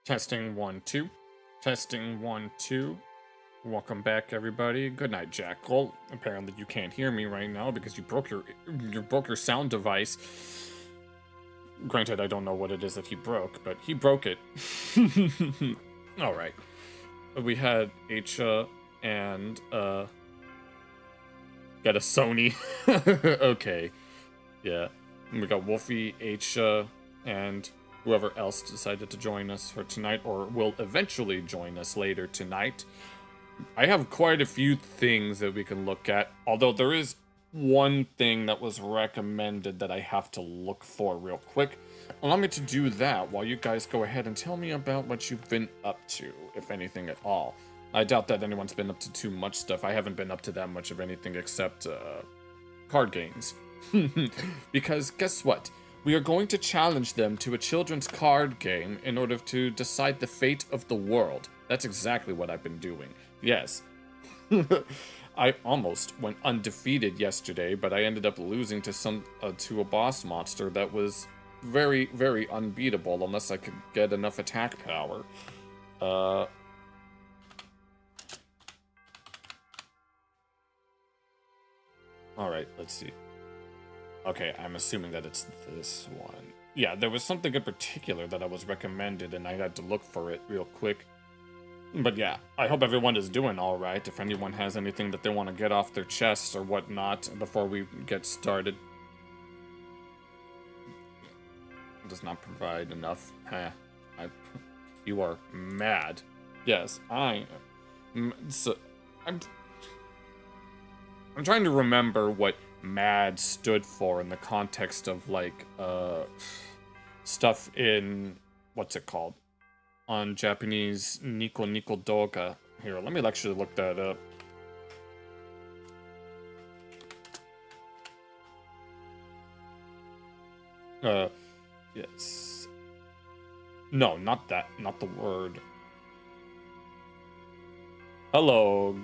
Testing 1 2. Testing 1 2. Welcome back, everybody. Good night, Jackal. Apparently, you can't hear me right now because you broke your sound device. Granted, I don't know what it is that he broke, but he broke it. All right. We had Acha and got a Sony. Okay. Yeah. We got Wolfie, Acha, and whoever else decided to join us for tonight, or will eventually join us later tonight. I have quite a few things that we can look at, although there is one thing that was recommended that I have to look for real quick. Allow me to do that while you guys go ahead and tell me about what you've been up to, if anything at all. I doubt that anyone's been up to too much stuff. I haven't been up to that much of anything except card games. Because guess what? We are going to challenge them to a children's card game in order to decide the fate of the world. That's exactly what I've been doing. Yes. I almost went undefeated yesterday, but I ended up losing to a boss monster that was very, very unbeatable unless I could get enough attack power. Alright, let's see. Okay, I'm assuming that it's this one. Yeah, there was something in particular that I was recommended, and I had to look for it real quick. But yeah, I hope everyone is doing alright. If anyone has anything that they want to get off their chests or whatnot before we get started. It does not provide enough. You are mad. Yes, I'm trying to remember what mad stood for in the context of, like, stuff in, what's it called? On Japanese, Nico Doga. Here, let me actually look that up. Yes. No, not that. Not the word. Hello,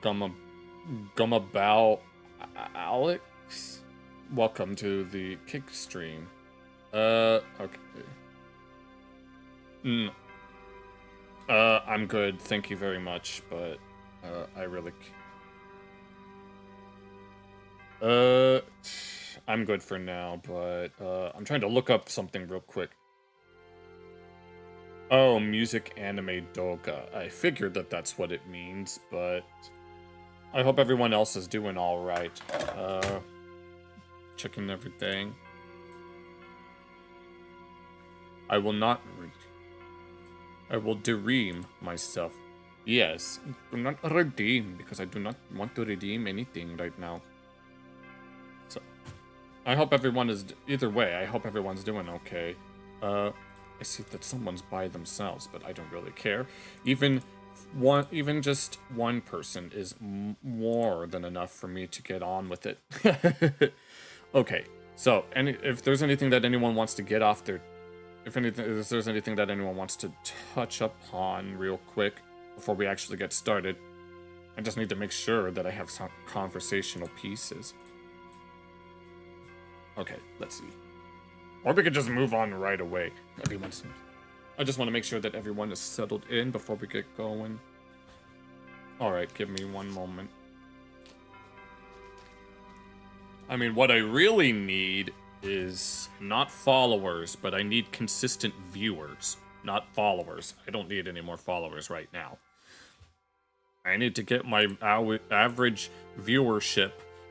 Gummabao Alex? Welcome to the kick stream. Okay. I'm good, thank you very much, but, I really... I'm good for now, but, I'm trying to look up something real quick. Oh, music anime doga. I figured that that's what it means, but... I hope everyone else is doing alright. Checking everything. I will not read. I will redeem myself. Yes, do not redeem, because I do not want to redeem anything right now. So, I hope everyone is, either way, I hope everyone's doing okay. I see that someone's by themselves, but I don't really care. Even just one person is more than enough for me to get on with it. Okay, so, if there's anything that anyone wants to get off their... If there's anything that anyone wants to touch upon real quick before we actually get started, I just need to make sure that I have some conversational pieces. Okay, let's see. Or we could just move on right away. I just want to make sure that everyone is settled in before we get going. Alright, give me one moment. I mean, what I really need is not followers, but I need consistent viewers, not followers. I don't need any more followers right now. I need to get my average viewership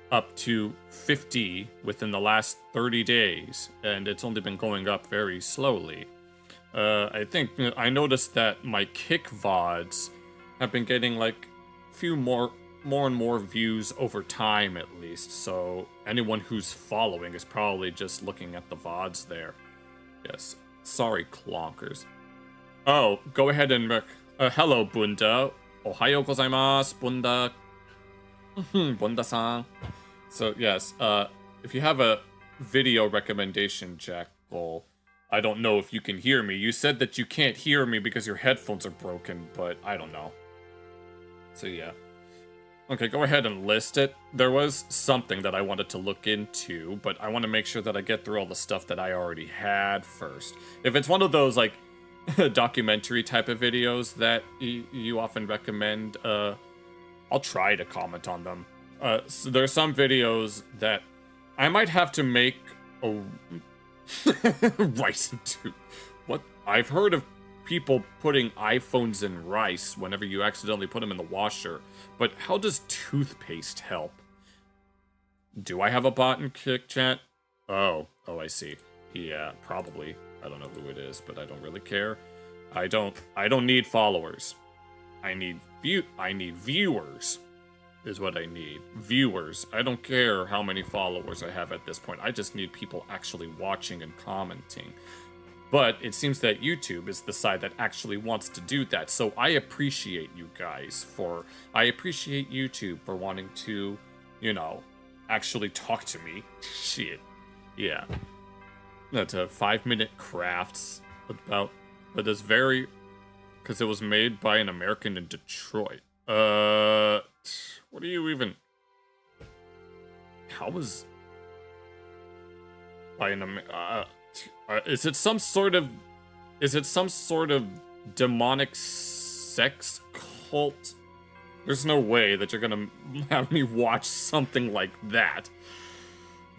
up to 50 within the last 30 days, and it's only been going up very slowly. I think I noticed that my kick VODs have been getting like a few more and more views over time, at least, so anyone who's following is probably just looking at the VODs there. Yes. Sorry, clonkers. Oh, go ahead and hello, Bunda. Ohayo gozaimasu, Bunda. Bunda-san. So, yes, if you have a video recommendation, Jackal, I don't know if you can hear me. You said that you can't hear me because your headphones are broken, but I don't know. So, yeah. Okay, go ahead and list it. There was something that I wanted to look into, but I want to make sure that I get through all the stuff that I already had first. If it's one of those, like, documentary type of videos that you often recommend, I'll try to comment on them. So there are some videos that I might have to make a rice into. What? I've heard of people putting iPhones in rice whenever you accidentally put them in the washer, but how does toothpaste help? Do I have a bot in Kick Chat? Oh, I see. Yeah, probably. I don't know who it is, but I don't really care. I don't need followers. I need viewers. Is what I need. Viewers. I don't care how many followers I have at this point. I just need people actually watching and commenting. But it seems that YouTube is the side that actually wants to do that. So I appreciate you guys I appreciate YouTube for wanting to, you know, actually talk to me. Shit. Yeah. That's a 5-minute crafts about, but it's very, because it was made by an American in Detroit. What are you even? How was? By an is it some sort of? Is it some sort of demonic sex cult? There's no way that you're gonna have me watch something like that.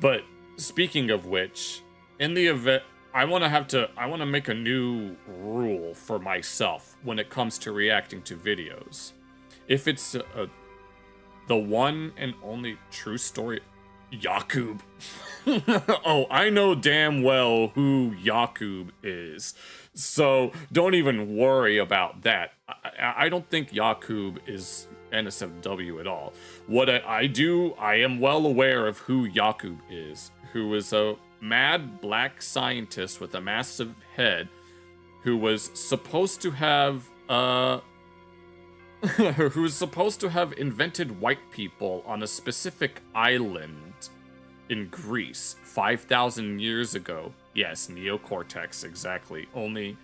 But speaking of which, in the event, I want to make a new rule for myself when it comes to reacting to videos. If it's the one and only true story, Yakub. Oh, I know damn well who Yakub is. So don't even worry about that. I don't think Yakub is NSFW at all. What I am well aware of who Yakub is, who is a mad black scientist with a massive head who was supposed to have invented white people on a specific island in Greece 5,000 years ago. Yes, neocortex, exactly. Only,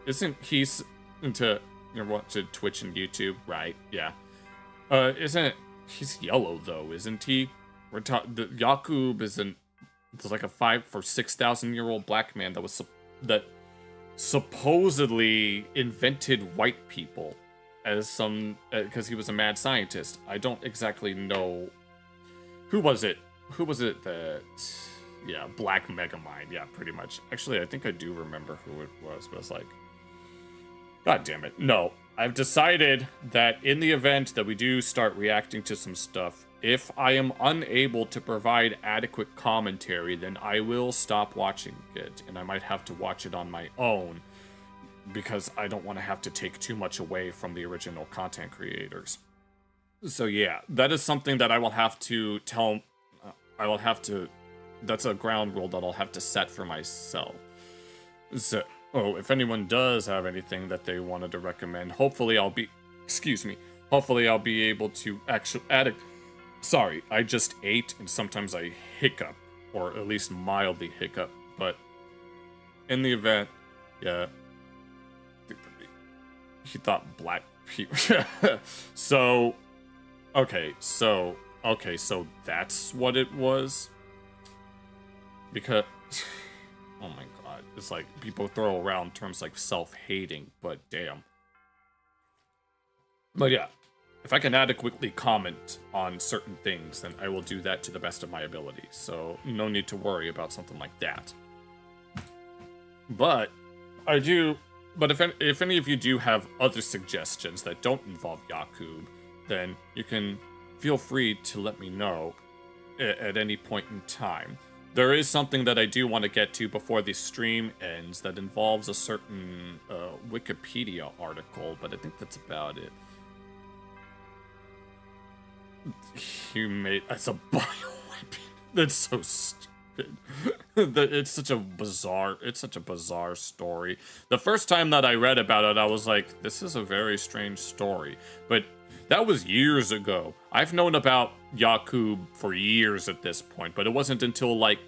isn't he into, you know, watching Twitch and YouTube, right? Yeah. He's yellow though, isn't he? Yakub is like a 5,000 or 6,000 year old black man that supposedly invented white people as some, because he was a mad scientist. I don't exactly know. Who was it that, yeah, Black Megamind, yeah, pretty much. Actually, I think I do remember who it was, but it's like, god damn it. No, I've decided that in the event that we do start reacting to some stuff, if I am unable to provide adequate commentary, then I will stop watching it, and I might have to watch it on my own, because I don't want to have to take too much away from the original content creators. So yeah, that is something that I will have to that's a ground rule that I'll have to set for myself. So, if anyone does have anything that they wanted to recommend, hopefully I'll be able to actually add it. Sorry, I just ate and sometimes I hiccup, or at least mildly hiccup, but in the event, yeah, he thought black people. So that's what it was. Because, oh my god, it's like people throw around terms like self-hating, but damn. But yeah, if I can adequately comment on certain things, then I will do that to the best of my ability. So no need to worry about something like that. But if any of you do have other suggestions that don't involve Yakub, then you can feel free to let me know at any point in time. There is something that I do want to get to before the stream ends that involves a certain Wikipedia article, but I think that's about it. As a bioweapon. That's so stupid. It's such a bizarre story. The first time that I read about it, I was like, this is a very strange story. But that was years ago. I've known about Yakub for years at this point, but it wasn't until like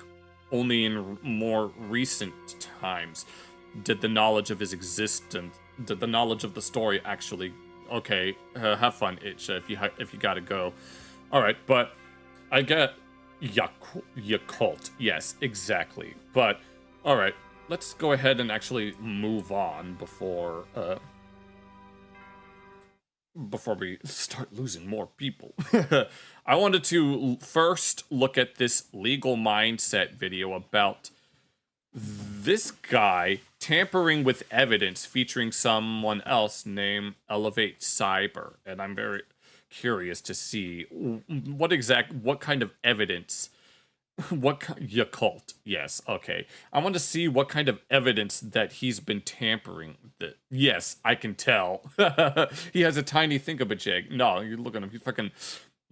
only in more recent times did the knowledge of the story actually. Okay, have fun, Itch, if you gotta go. All right, but I get Yakult. Yes, exactly. But all right, let's go ahead and actually move on before we start losing more people. I wanted to first look at this legal mindset video about this guy tampering with evidence featuring someone else named Elevate Cyber, and I'm very curious to see what kind of evidence, Yakult, yes, okay. I want to see what kind of evidence that he's been tampering. Yes, I can tell. He has a tiny thingamajig. No, you look at him, he's fucking...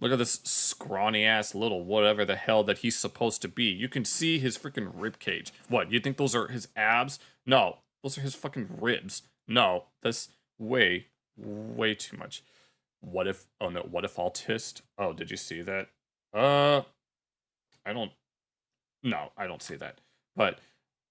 Look at this scrawny ass little whatever the hell that he's supposed to be. You can see his freaking rib cage. What, you think those are his abs? No, those are his fucking ribs. No, that's way too much. What if, oh no, what if autist? Oh, did you see that? I don't see that. But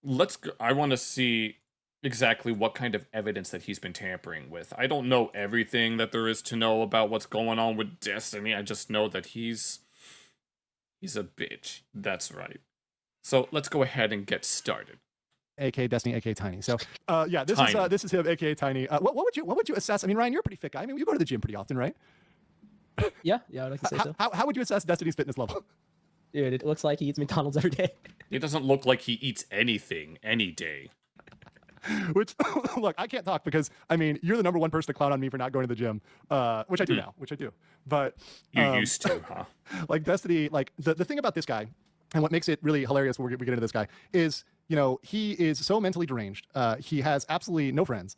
let's go, I want to see exactly what kind of evidence that he's been tampering with. I don't know everything that there is to know about what's going on with Destiny. I just know that he's a bitch. That's right. So let's go ahead and get started. AK Destiny, AK Tiny. So yeah, this is him, AK Tiny. What would you assess? I mean, Ryan, you're a pretty fit guy. I mean, you go to the gym pretty often, right? Yeah, I would like to say so. How would you assess Destiny's fitness level? Dude, it looks like he eats McDonald's every day. He doesn't look like he eats anything any day. Which, look, I can't talk because, I mean, you're the #1 person to clown on me for not going to the gym, which I do now, But you used to, huh? Like Destiny, like the thing about this guy, and what makes it really hilarious when we get into this guy is, you know, he is so mentally deranged. He has absolutely no friends.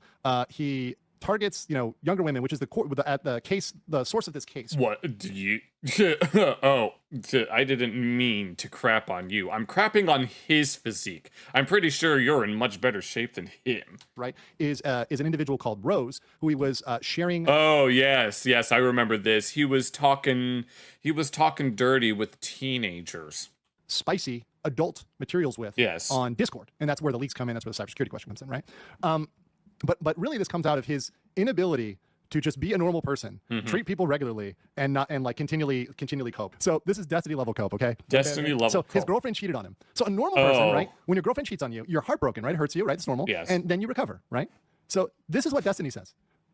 He targets, you know, younger women, which is the source of this case. What do you? I didn't mean to crap on you. I'm crapping on his physique. I'm pretty sure you're in much better shape than him. Right? Is an individual called Rose, who he was sharing. Oh yes, I remember this. He was talking dirty with teenagers. Spicy adult materials with. Yes. On Discord, and that's where the leaks come in. That's where the cybersecurity question comes in, right? But really, this comes out of his inability to just be a normal person, treat people regularly, and continually cope. So this is Destiny level cope, okay? Destiny level cope. So his girlfriend cheated on him. So a normal person, right? When your girlfriend cheats on you, you're heartbroken, right? It hurts you, right? It's normal. Yes. And then you recover, right? So this is what Destiny says.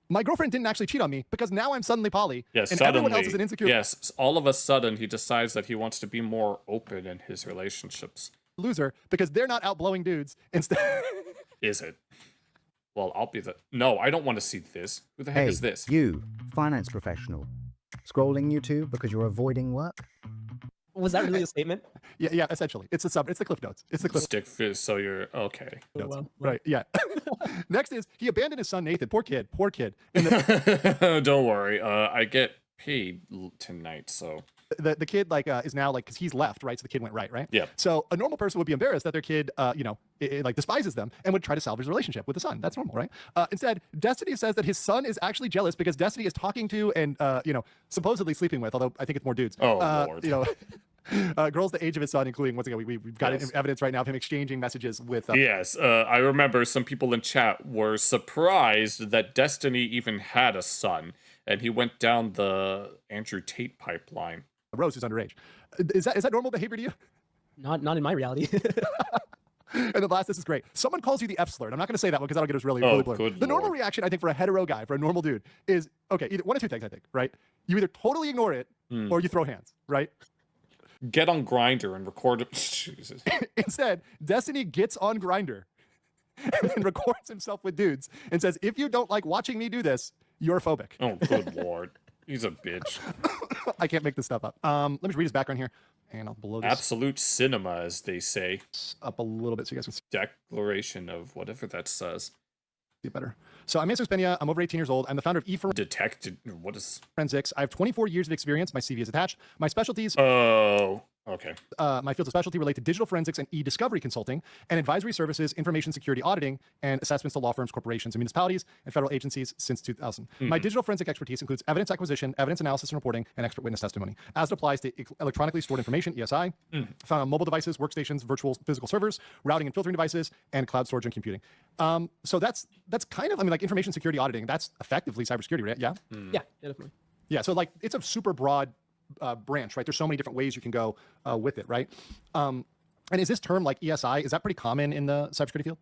My girlfriend didn't actually cheat on me because now I'm suddenly poly, yes, and suddenly, everyone else is an insecure. Yes, all of a sudden he decides that he wants to be more open in his relationships. Loser, because they're not out blowing dudes instead. Is it? Well, I'll be the... No, I don't want to see this. Who the heck is this? You, finance professional. Scrolling YouTube because you're avoiding work? Was that really a statement? Yeah, essentially. It's the Cliff Notes. It's the Cliff Stick fizz, so you're... Okay. Well. Right, yeah. Next is, he abandoned his son, Nathan. Poor kid. Don't worry. I get paid tonight, so... The kid is now because he's left, right? So the kid went right? Yeah. So a normal person would be embarrassed that their kid, despises them and would try to salvage the relationship with the son. That's normal, right? Instead, Destiny says that his son is actually jealous because Destiny is talking to and supposedly sleeping with, although I think it's more dudes. Oh Lord. Girls the age of his son, including, once again, we've got evidence right now of him exchanging messages with. Yes, I remember some people in chat were surprised that Destiny even had a son, and he went down the Andrew Tate pipeline. Rose is underage. Is that normal behavior to you? Not in my reality. And the last, this is great. Someone calls you the F slur. I'm not going to say that one because that'll get us really blurred. The normal reaction, I think, for a hetero guy, for a normal dude, is either one of two things. I think, right? You either totally ignore it or you throw hands, right? Get on Grindr and record it. Jesus. Instead, Destiny gets on Grindr and records himself with dudes and says, "If you don't like watching me do this, you're phobic." Oh, good Lord. He's a bitch. I can't make this stuff up. Let me read his background here. And I'll blow this Absolute cinema, as they say. up a little bit so you guys can see Declaration of whatever that says. it better. So I'm Mason Spenia. I'm over 18 years old. I'm the founder of What is... Forensics. I have 24 years of experience. My CV is attached. My specialties... Oh, okay. My fields of specialty relate to digital forensics and e-discovery consulting and advisory services, information security auditing, and assessments to law firms, corporations, and municipalities and federal agencies since 2000. My digital forensic expertise includes evidence acquisition, evidence analysis and reporting, and expert witness testimony. As it applies to electronically stored information, ESI, found on mobile devices, workstations, virtual physical servers, routing and filtering devices, and cloud storage and computing. So that's kind of, I mean, like information security auditing, that's effectively cybersecurity, right? Yeah? Yeah, definitely. Yeah, so like it's a super broad branch, right? There's so many different ways you can go with it, right? And is this term like ESI, is that pretty common in the cybersecurity field?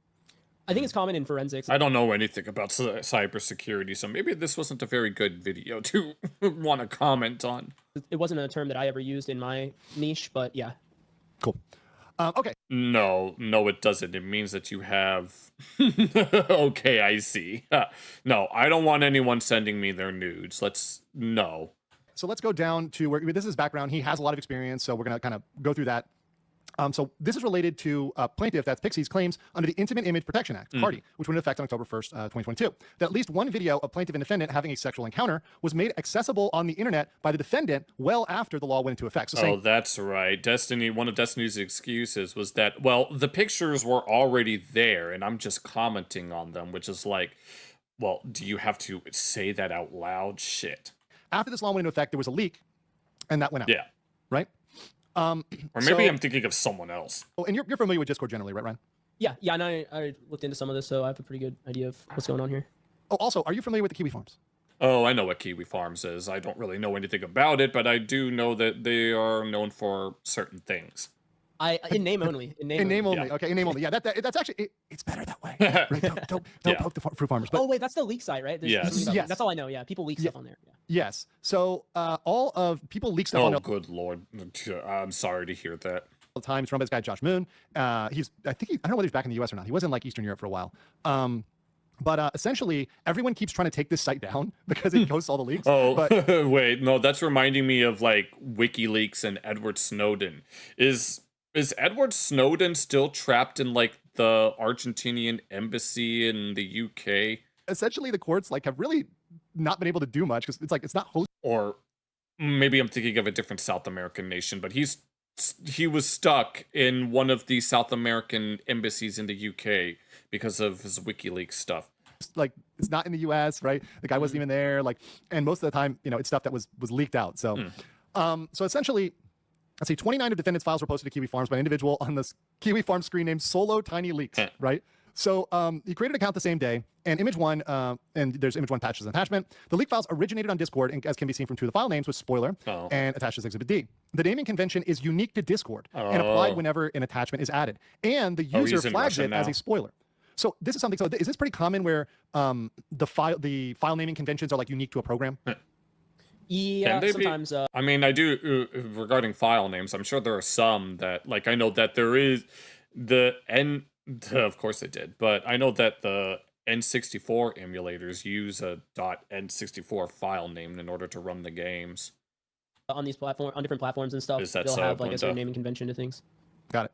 I think it's common in forensics. I don't know anything about cybersecurity, so maybe this wasn't a very good video to want to comment on. It wasn't a term that I ever used in my niche, but yeah. Cool. Okay. No, it doesn't. It means that you have... Okay, I see. No, I don't want anyone sending me their nudes. No. So let's go down to where this is background. He has a lot of experience, so we're going to kind of go through that. So this is related to plaintiff, that's Pixie's claims under the Intimate Image Protection Act, party, which went into effect on October 1st, 2022. That at least one video of plaintiff and defendant having a sexual encounter was made accessible on the internet by the defendant well after the law went into effect. So that's right. One of Destiny's excuses was that, well, the pictures were already there, and I'm just commenting on them, which is like, well, do you have to say that out loud? Shit. After this law went into effect, there was a leak, and that went out. Yeah. Right? Or maybe I'm thinking of someone else. Oh, and you're familiar with Discord generally, right, Ryan? Yeah, and I looked into some of this, so I have a pretty good idea of what's going on here. Oh, also, are you familiar with the Kiwi Farms? Oh, I know what Kiwi Farms is. I don't really know anything about it, but I do know that they are known for certain things. In name only. In name only. Yeah. Okay, in name only. Yeah, that's actually it's better that way. Right? Don't poke the fruit farmers. But, oh wait, that's the leak site, right? Yes. Yes. That's all I know. Yeah, people leak stuff on there. Yeah. Yes. So all of people leak stuff on. Oh, good lord! I'm sorry to hear that. All the time. It's run by this guy Josh Moon. I don't know whether he's back in the U.S. or not. He was in like Eastern Europe for a while. But essentially, everyone keeps trying to take this site down because it hosts all the leaks. Oh, but, wait, no, that's reminding me of like WikiLeaks and Edward Snowden. Is Edward Snowden still trapped in like the Argentinian embassy in the UK? Essentially, the courts like have really not been able to do much because it's not host. Or maybe I'm thinking of a different South American nation, but he was stuck in one of the South American embassies in the UK because of his WikiLeaks stuff. Like it's not in the U.S., right? The guy wasn't even there. Like, and most of the time, it's stuff that was leaked out. So, so essentially. Let's see, 29 of defendants' files were posted to Kiwi Farms by an individual on this Kiwi Farms screen named Solo Tiny Leaks, right? So he created an account the same day, and image one, and there's image one patches and attachment. The leak files originated on Discord, and as can be seen from two of the file names, was spoiler and attached as Exhibit D. The naming convention is unique to Discord and applied whenever an attachment is added, and the user flags it as a spoiler. So this is something. So is this pretty common where the file naming conventions are like unique to a program? Yeah, sometimes. I mean, I do regarding file names. I'm sure there are some that, like, I know that there is the Of course they did, but I know that the N64 emulators use a .N64 file name in order to run the games on these on different platforms and stuff. Is that they'll so? have like a certain naming convention to things. Got it.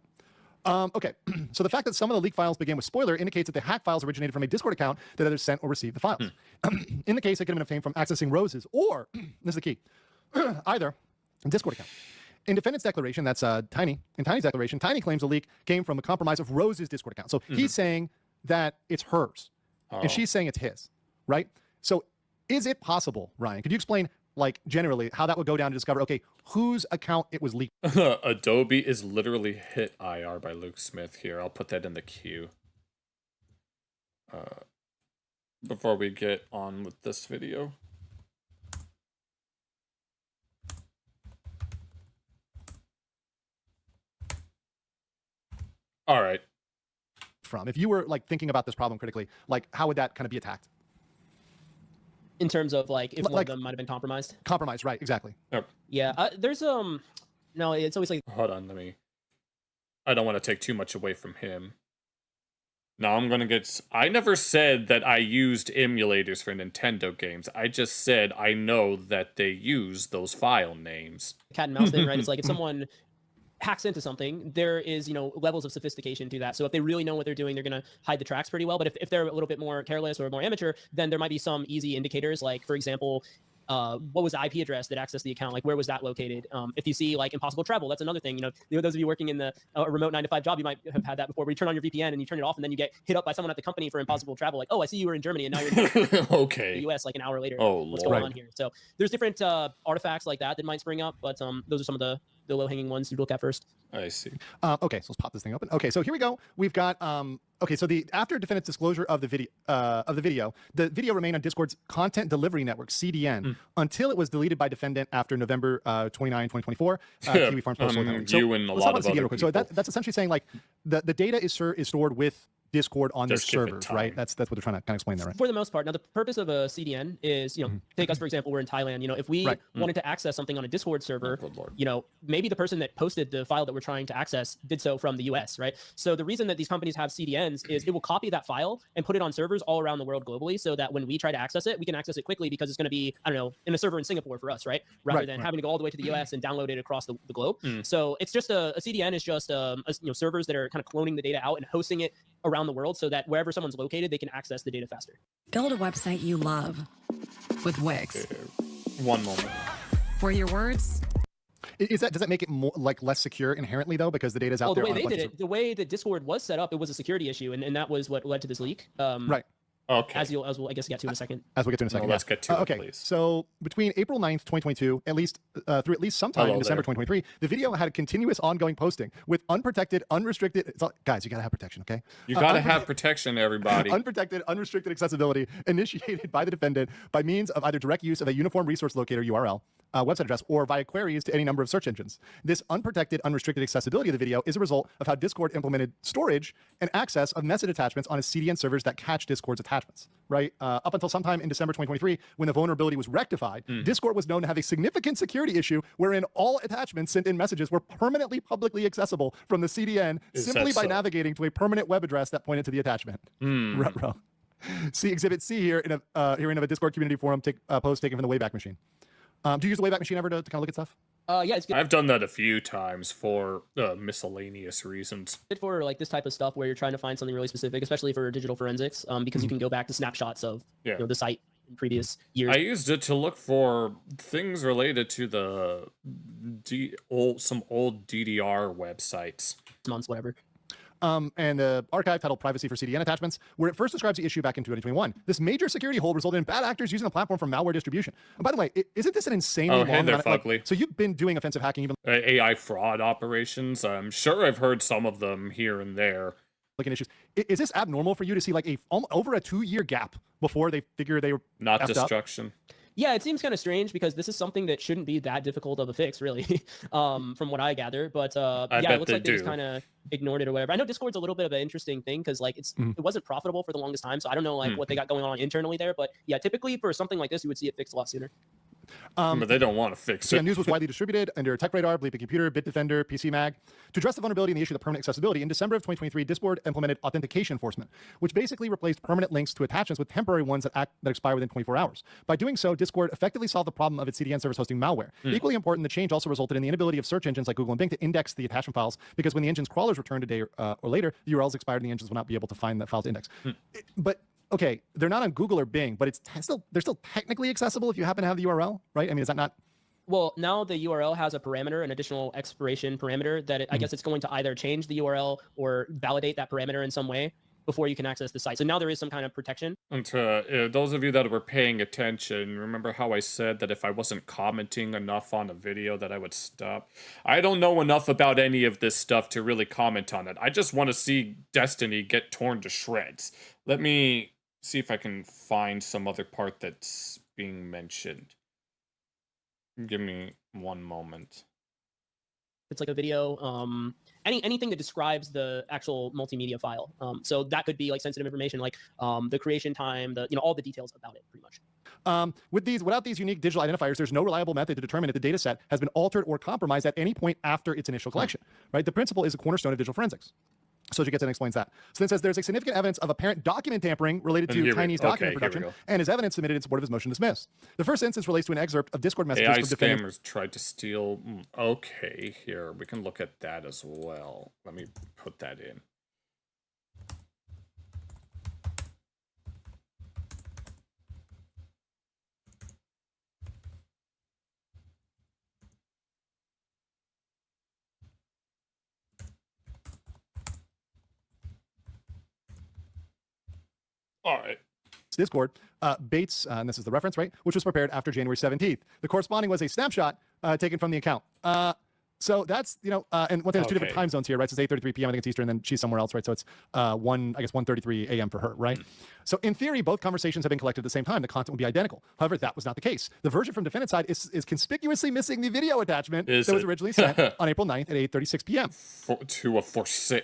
Okay, so the fact that some of the leak files began with spoiler indicates that the hack files originated from a Discord account that either sent or received the files. In the case, it could have been obtained from accessing Rose's, or, this is the key, either a Discord account. In defendant's declaration, that's Tiny. In Tiny's declaration, Tiny claims the leak came from a compromise of Rose's Discord account. So he's saying that it's hers, and she's saying it's his, right? So is it possible, Ryan, could you explain, like, generally, how that would go down to discover, okay, whose account it was leaked? Adobe is literally hit IR by Luke Smith here. I'll put that in the queue. Before we get on with this video. All right. If you were, like, thinking about this problem critically, like, how would that kind of be attacked? In terms of like if one of them might have been compromised. Compromised, right? Exactly. Yep. Yeah. There's no, it's always like. Hold on, I don't want to take too much away from him. Now I'm gonna get. I never said that I used emulators for Nintendo games. I just said I know that they use those file names. Cat and mouse thing, right? It's like if someone hacks into something, there is, levels of sophistication to that. So if they really know what they're doing, they're going to hide the tracks pretty well. But if they're a little bit more careless or more amateur, then there might be some easy indicators. Like, for example, what was the IP address that accessed the account? Like, where was that located? If you see like impossible travel, that's another thing. Those of you working in the remote 9-to-5 job, you might have had that before, where you turn on your VPN and you turn it off, and then you get hit up by someone at the company for impossible travel. Like, oh, I see you were in Germany, and now you're in okay. the US like an hour later. Oh, what's Lord. going on here? So there's different artifacts like that might spring up, but those are some of the the low-hanging ones to look at first. I see. Okay, so let's pop this thing open. Okay, so here we go. We've got okay, so after defendant's disclosure of the video remained on Discord's content delivery network (CDN) until it was deleted by defendant after November 29, 2024. Kiwi Farms post. So you and a let's lot talk of about CDN other real quick. So people. that's essentially saying like the data is stored with Discord on their Just give it servers, time. right? That's what they're trying to kind of explain there, right? For the most part. Now, the purpose of a CDN is, take us, for example, we're in Thailand. If we wanted to access something on a Discord server, maybe the person that posted the file that we're trying to access did so from the US, right? So the reason that these companies have CDNs is it will copy that file and put it on servers all around the world globally so that when we try to access it, we can access it quickly because it's going to be, I don't know, in a server in Singapore for us, right? Rather than having to go all the way to the US and download it across the globe. So it's just a CDN is just servers that are kind of cloning the data out and hosting it around the world so that wherever someone's located, they can access the data faster. Build a website you love with Wix. One moment. For your words. Does that make it more less secure inherently though, because the data's out there? The way they did it, the way that Discord was set up, it was a security issue, and that was what led to this leak. Right. Okay. As we'll, I guess, get to in a second. As we get to in a second. Let's get to it, okay. please. So between April 9th, 2022, through at least sometime in December 2023, the video had a continuous ongoing posting with unprotected, unrestricted. Guys, you gotta have protection, okay? You gotta have protection, everybody. Unprotected, unrestricted accessibility initiated by the defendant by means of either direct use of a uniform resource locator URL, website address, or via queries to any number of search engines. This unprotected, unrestricted accessibility of the video is a result of how Discord implemented storage and access of message attachments on its CDN servers that catch Discord's attachments, right? Up until sometime in December 2023, when the vulnerability was rectified, Discord was known to have a significant security issue wherein all attachments sent in messages were permanently publicly accessible from the CDN simply by navigating to a permanent web address that pointed to the attachment. Ruh-roh. See Exhibit C here in a hearing of a Discord community forum post taken from the Wayback Machine. Do you use the Wayback Machine ever to kind of look at stuff? Yeah, it's good. I've done that a few times for miscellaneous reasons. Good for like this type of stuff where you're trying to find something really specific, especially for digital forensics, because you can go back to snapshots of the site in previous years. I used it to look for things related to the some old DDR websites. Months, whatever. And the archive titled Privacy for CDN Attachments, where it first describes the issue back in 2021. This major security hole resulted in bad actors using the platform for malware distribution. And by the way, isn't this an insanely long amount of, so you've been doing offensive hacking even AI fraud operations. I'm sure I've heard some of them here and there. Looking issues. Is this abnormal for you to see like over a 2-year gap before they figure they were not destruction? Yeah, it seems kind of strange because this is something that shouldn't be that difficult of a fix, really, from what I gather. But yeah, it looks like they just kind of ignored it or whatever. I know Discord's a little bit of an interesting thing because like it wasn't profitable for the longest time, so I don't know like what they got going on internally there. But yeah, typically for something like this, you would see it fixed a lot sooner. But they don't want to fix it. Yeah, news was widely distributed under TechRadar, Bleeping Computer, Bitdefender, PC Mag. To address the vulnerability in the issue of permanent accessibility, in December of 2023, Discord implemented authentication enforcement, which basically replaced permanent links to attachments with temporary ones that expire within 24 hours. By doing so, Discord effectively solved the problem of its CDN service hosting malware. Equally important, the change also resulted in the inability of search engines like Google and Bing to index the attachment files, because when the engine's crawlers returned a day or later, the URLs expired and the engines will not be able to find that file to index. But okay, they're not on Google or Bing, but they're still technically accessible if you happen to have the URL, right? I mean, is that not? Well, now the URL has a parameter, an additional expiration parameter that I guess it's going to either change the URL or validate that parameter in some way before you can access the site. So now there is some kind of protection. And to those of you that were paying attention, remember how I said that if I wasn't commenting enough on a video that I would stop? I don't know enough about any of this stuff to really comment on it. I just want to see Destiny get torn to shreds. Let me see if I can find some other part that's being mentioned. Give me one moment. It's like a video, anything that describes the actual multimedia file. So that could be like sensitive information, like the creation time, all the details about it, pretty much. Without these unique digital identifiers, there's no reliable method to determine if the data set has been altered or compromised at any point after its initial collection. Right? The principle is a cornerstone of digital forensics. So she gets in and explains that. So then it says there's a significant evidence of apparent document tampering related to Chinese document production, and his evidence submitted in support of his motion dismissed. The first instance relates to an excerpt of Discord messages AI from scammers tried to steal. Okay, here we can look at that as well. Let me put that in. All right. Discord, Bates, and this is the reference, right, which was prepared after January 17th. The corresponding was a snapshot taken from the account. So that's, and one thing, there's two different Okay. time zones here, right? So it's 8:33 p.m. I think it's Eastern, and then she's somewhere else, right? So it's 1:33 a.m. for her, right? So in theory, both conversations have been collected at the same time. The content would be identical. However, that was not the case. The version from defendant's side is conspicuously missing the video attachment that was originally sent on April 9th at 8:36 p.m.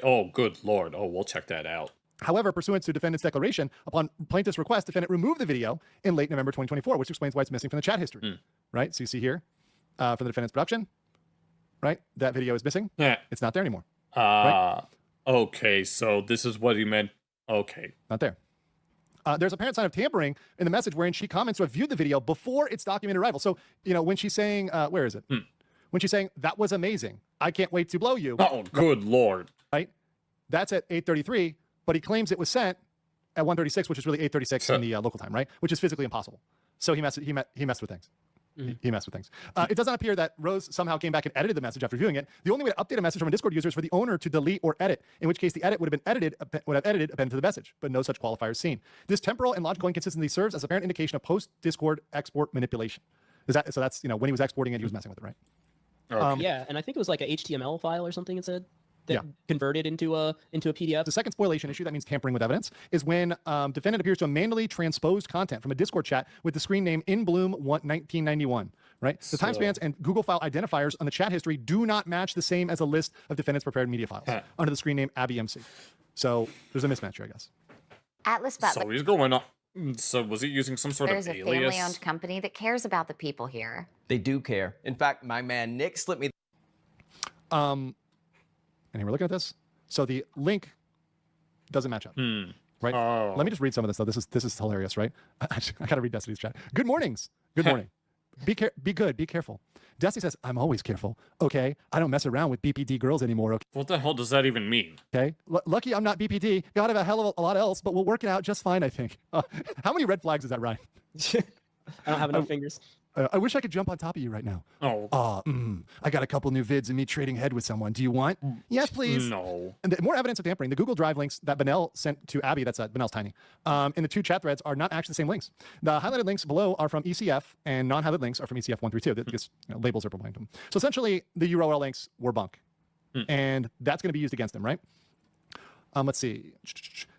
Oh, good lord. Oh, we'll check that out. However, pursuant to defendant's declaration, upon plaintiff's request, defendant removed the video in late November 2024, which explains why it's missing from the chat history, right? So you see here, from the defendant's production, right? That video is missing. Yeah. It's not there anymore. Okay, so this is what he meant. Okay. Not there. There's apparent sign of tampering in the message wherein she comments to have viewed the video before its documented arrival. So, when she's saying, where is it? When she's saying, that was amazing. I can't wait to blow you. Oh, good lord. Right? That's at 8:33, but he claims it was sent at 1:36, which is really 8:36 in the local time, right? Which is physically impossible. So he messed with things. He messed with things. It does not appear that Rose somehow came back and edited the message after viewing it. The only way to update a message from a Discord user is for the owner to delete or edit, in which case the edit would have appended to the message, but no such qualifier is seen. This temporal and logical inconsistency serves as apparent indication of post-Discord export manipulation. So that's, when he was exporting it, he was messing with it, right? Okay. Yeah, and I think it was like a HTML file or something it said that Yeah. converted into a PDF. The second spoliation issue, that means tampering with evidence, is when defendant appears to have manually transposed content from a Discord chat with the screen name InBloom1991, right? The timestamps and Google file identifiers on the chat history do not match the same as a list of defendant's prepared media files under the screen name ABMC. So there's a mismatch here, I guess. Atlas Butler. So he's going on. So was he using some sort There's of a alias? family-owned company that cares about the people here. They do care. In fact, my man Nick slipped me. And here we're looking at this. So the link doesn't match up, right? Oh. Let me just read some of this though. This is hilarious, right? I gotta read Destiny's chat. Good mornings. Good morning. Be good. Be careful. Destiny says, I'm always careful. Okay. I don't mess around with BPD girls anymore. Okay. What the hell does that even mean? Okay. Lucky I'm not BPD. Gotta have a hell of a lot else, but we'll work it out just fine, I think. How many red flags is that, Ryan? I don't have enough fingers. I wish I could jump on top of you right now. Oh. I got a couple new vids of me trading head with someone. Do you want? Yes, please. No. And more evidence of tampering. The Google Drive links that Benel sent to Abby, that's Benel's tiny, in the two chat threads are not actually the same links. The highlighted links below are from ECF, and non-highlighted links are from ECF 132, because labels are behind them. So essentially, the URL links were bunk, and that's going to be used against them, right? Let's see.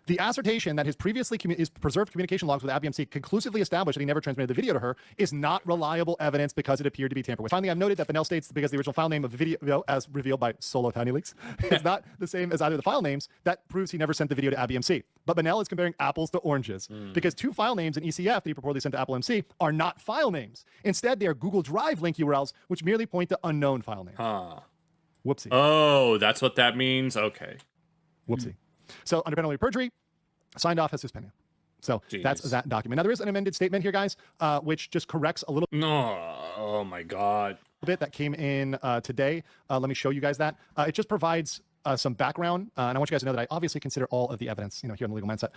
The assertion that his previously preserved communication logs with ABMC conclusively established that he never transmitted the video to her is not reliable evidence because it appeared to be tampered with. Finally, I've noted that Benel states that because the original file name of the video, as revealed by Solo Tiny Leaks, is not the same as either of the file names, that proves he never sent the video to ABMC. But Benel is comparing apples to oranges because two file names in ECF that he purportedly sent to Apple MC are not file names. Instead, they are Google Drive link URLs, which merely point to unknown file names. Whoopsie. Oh, that's what that means? Okay. Whoopsie. So under penalty of perjury, signed off as suspended. So that's that document. Now there is an amended statement here, guys, which just corrects a little Oh my God. bit that came in today. Let me show you guys that. It just provides some background, and I want you guys to know that I obviously consider all of the evidence, here in the legal mindset.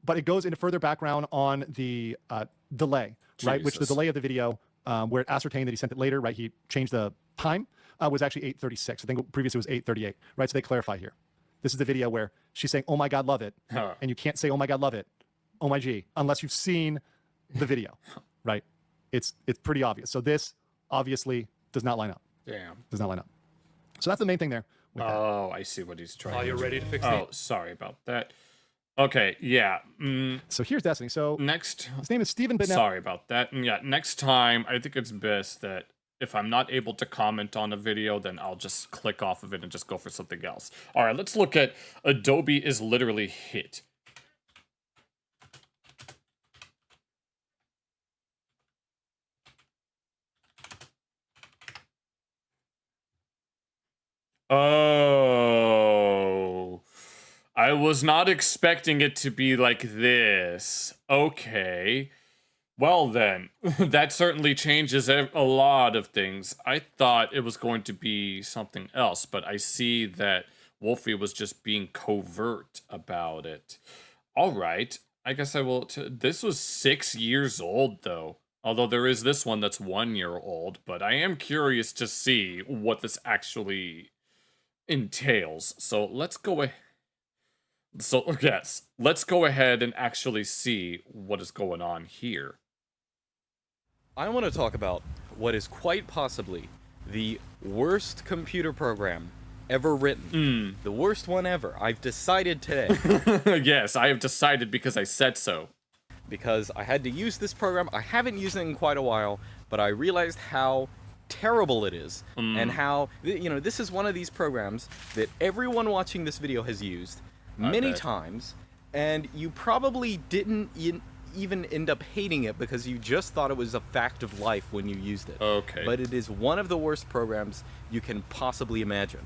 But it goes into further background on the delay, right? Which the delay of the video, where it ascertained that he sent it later, right? He changed the time, was actually 8:36. I think previously it was 8:38, right? So they clarify here. This is the video where she's saying, oh my God, love it. And you can't say, oh my God, love it. Oh my G, unless you've seen the video, right? It's pretty obvious. So this obviously does not line up. Damn. Does not line up. So that's the main thing there. Oh, I see what he's trying to do. Are you ready to fix Oh, sorry about that. Okay, yeah. So here's Destiny. So Next. his name is Stephen Benel. Sorry about that. And yeah, next time, I think it's best that if I'm not able to comment on a video, then I'll just click off of it and just go for something else. All right, let's look at Adobe is literally hit. Oh, I was not expecting it to be like this. Okay. Well then, that certainly changes a lot of things. I thought it was going to be something else, but I see that Wolfie was just being covert about it. All right, I guess I will. This was 6 years old, though. Although there is this one that's 1 year old, but I am curious to see what this actually entails. So let's go ahead. So yes, let's go ahead and actually see what is going on here. I want to talk about what is quite possibly the worst computer program ever written. The worst one ever. I've decided today. Yes, I have decided because I said so. Because I had to use this program. I haven't used it in quite a while, but I realized how terrible it is, and how, you know, this is one of these programs that everyone watching this video has used many times, and you probably didn't even end up hating it because you just thought it was a fact of life when you used it. Okay. But it is one of the worst programs you can possibly imagine.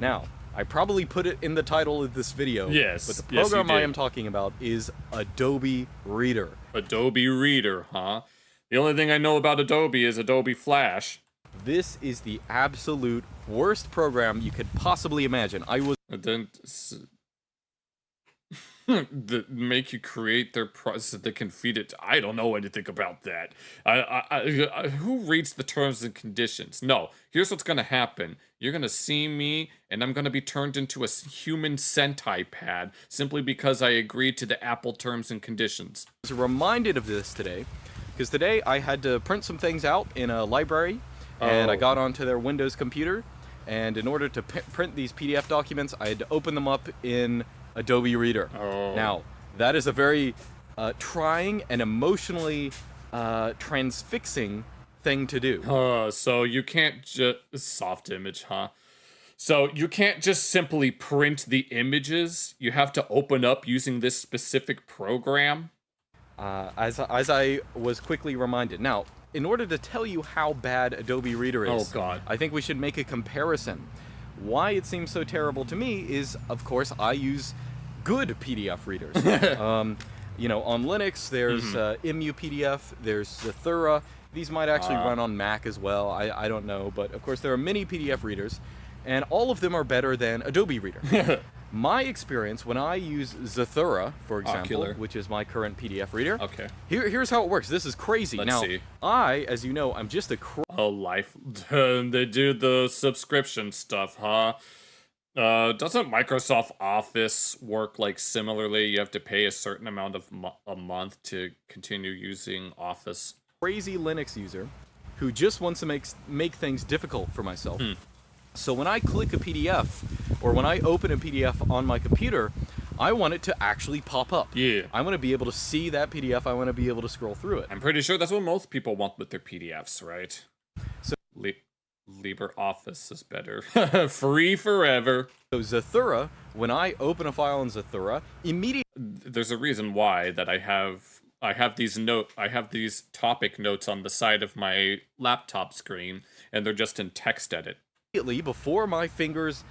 Now, I probably put it in the title of this video. Yes. But the Yes, program you I did. am talking about is Adobe Reader. Adobe Reader, huh? The only thing I know about Adobe is Adobe Flash. This is the absolute worst program you could possibly imagine. I was Make you create their process so they can feed it. I don't know anything about that. Who reads the terms and conditions? No, here's what's gonna happen. You're gonna see me, and I'm gonna be turned into a human Sentai pad simply because I agreed to the Apple terms and conditions. reminded of this today, because today I had to print some things out in a library, and I got onto their Windows computer, and in order to print these PDF documents, I had to open them up in Adobe Reader. Now, that is a very trying and emotionally transfixing thing to do. So you can't just... Soft image, huh? So you can't just simply print the images. You have to open up using this specific program. As I was quickly reminded. Now, in order to tell you how bad Adobe Reader is, I think we should make a comparison. Why it seems so terrible to me is, of course, I use good PDF readers. You know, on Linux, there's MUPDF, there's Zathura. These might actually run on Mac as well. I don't know, but of course there are many PDF readers, and all of them are better than Adobe Reader. My experience when I use Zathura, for example, which is my current PDF reader. Here's how it works. This is crazy. Let's see. I, as you know, I'm just a they do the subscription stuff, huh? Doesn't Microsoft Office work like similarly? You have to pay a certain amount of a month to continue using Office. Crazy Linux user who just wants to make things difficult for myself. So when I click a PDF, or when I open a PDF on my computer, I want it to actually pop up. Yeah. I want to be able to see that PDF. I want to be able to scroll through it. I'm pretty sure that's what most people want with their PDFs, right? So LibreOffice is better. Free forever. So Zathura, when I open a file in Zathura, immediately there's a reason why that I have these topic notes on the side of my laptop screen, and they're just in text edit. Before my fingers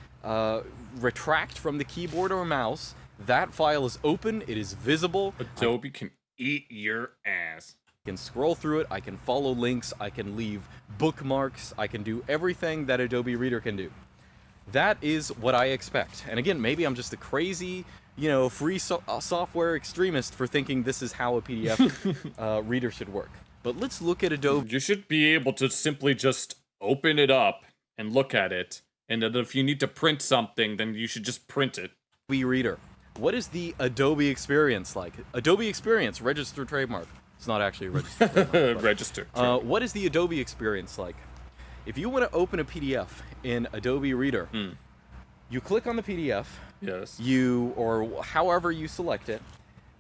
retract from the keyboard or mouse, that file is open, it is visible. Adobe can eat your ass. I can scroll through it, I can follow links, I can leave bookmarks, I can do everything that Adobe Reader can do. That is what I expect. And again, maybe I'm just a crazy, you know, free software extremist for thinking this is how a PDF reader should work. But let's look at Adobe. You should be able to simply just open it up and look at it, and then if you need to print something, then you should just print it. Adobe Reader. What is the Adobe experience like? Adobe experience, registered trademark. It's not actually a registered trademark. Registered. What is the Adobe experience like? If you want to open a PDF in Adobe Reader, you click on the PDF, or however you select it,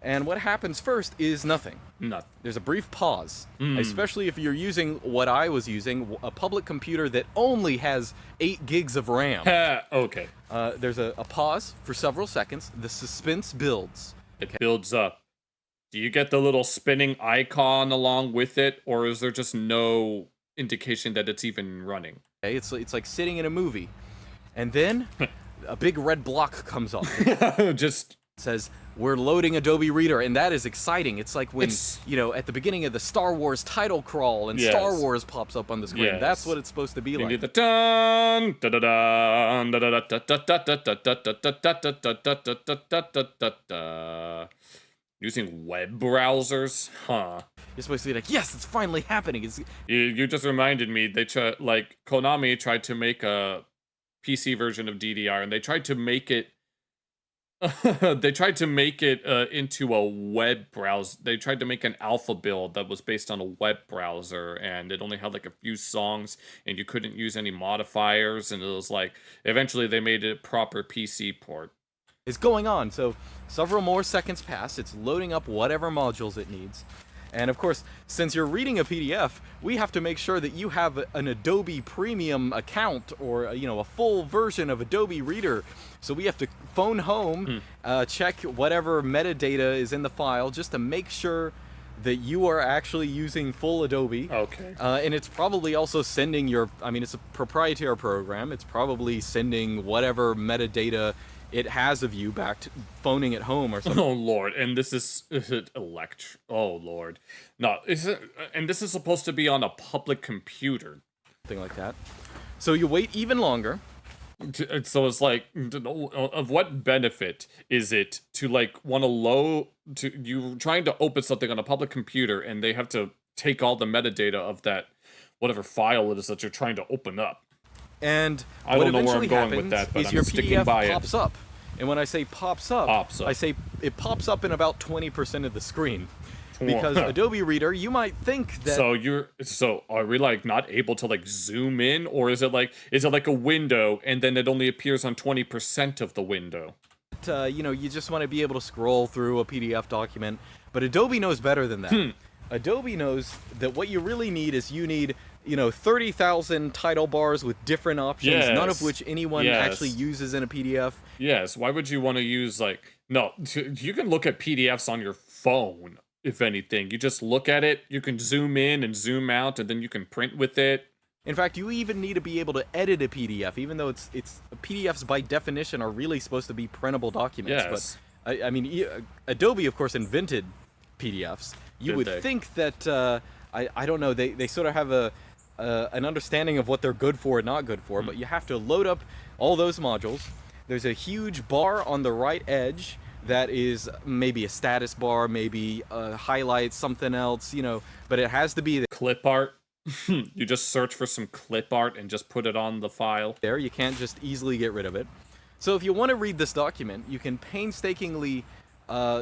and what happens first is nothing. Nothing. There's a brief pause, especially if you're using what I was using, a public computer that only has 8 gigs of RAM. Okay. There's a pause for several seconds. The suspense builds. It builds up. Do you get the little spinning icon along with it, or is there just no indication that it's even running? Okay, it's like sitting in a movie, and then a big red block comes up. Just says, we're loading Adobe Reader, and that is exciting. It's like when, you know, at the beginning of the Star Wars title crawl, and Star Wars pops up on the screen. That's what it's supposed to be like. The dun da da dun da da da da da da da da. Using web browsers, huh? You're supposed to be like, yes, it's finally happening. You just reminded me. Like Konami tried to make a PC version of DDR, and they tried to make it They tried to make it into a web browser. They tried to make an alpha build that was based on a web browser, and it only had like a few songs, and you couldn't use any modifiers, and it was like, eventually they made it a proper PC port. Is going on, so several more seconds pass, it's loading up whatever modules it needs. And of course, since you're reading a PDF, we have to make sure that you have an Adobe Premium account or, a full version of Adobe Reader. So we have to phone home, check whatever metadata is in the file just to make sure that you are actually using full Adobe. Okay. And it's probably also sending it's a proprietary program. It's probably sending whatever metadata it has of you back to phoning it home or something. Oh Lord, and this is it oh Lord. No, and this is supposed to be on a public computer. Something like that. So you wait even longer. So it's like, of what benefit is it to like want to you trying to open something on a public computer and they have to take all the metadata of that whatever file it is that you're trying to open up? And I don't know where I'm going with that, but is your I'm sticking PDF by pops it. up. And when I say pops up, I say it pops up in about 20% of the screen. Because Adobe Reader, you might think that... So are we like not able to like zoom in, or is it like a window and then it only appears on 20% of the window? You just want to be able to scroll through a PDF document, but Adobe knows better than that. Adobe knows that what you really need is 30,000 title bars with different options, none of which anyone actually uses in a PDF. Yes, why would you want to use you can look at PDFs on your phone, if anything. You just look at it, you can zoom in and zoom out, and then you can print with it. In fact, you even need to be able to edit a PDF, even though PDFs by definition are really supposed to be printable documents. Yes. But Adobe, of course, invented PDFs. You would think that I don't know, they sort of have an understanding of what they're good for and not good for, but you have to load up all those modules. There's a huge bar on the right edge that is maybe a status bar, maybe highlights something else, but it has to be the clip art. You just search for some clip art and just put it on the file. There, you can't just easily get rid of it. So if you want to read this document, you can painstakingly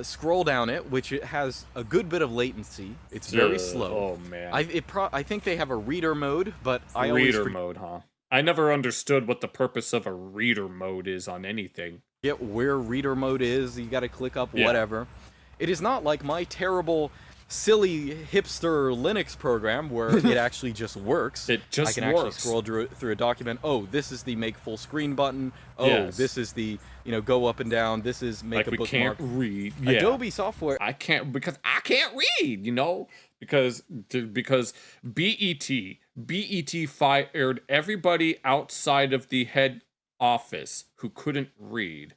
scroll down it, which it has a good bit of latency. It's very slow. Oh man. I think they have a reader mode, but reader mode, huh? I never understood what the purpose of a reader mode is on anything. Get where reader mode is, you gotta click up whatever. It is not like my terrible, silly hipster Linux program where it actually just works. It just I can actually scroll through a document. Oh, this is the make full screen button. Oh, this is the go up and down. This is make a bookmark. We can't read. Adobe software. I can't because I can't read. Because BET fired everybody outside of the head office who couldn't read.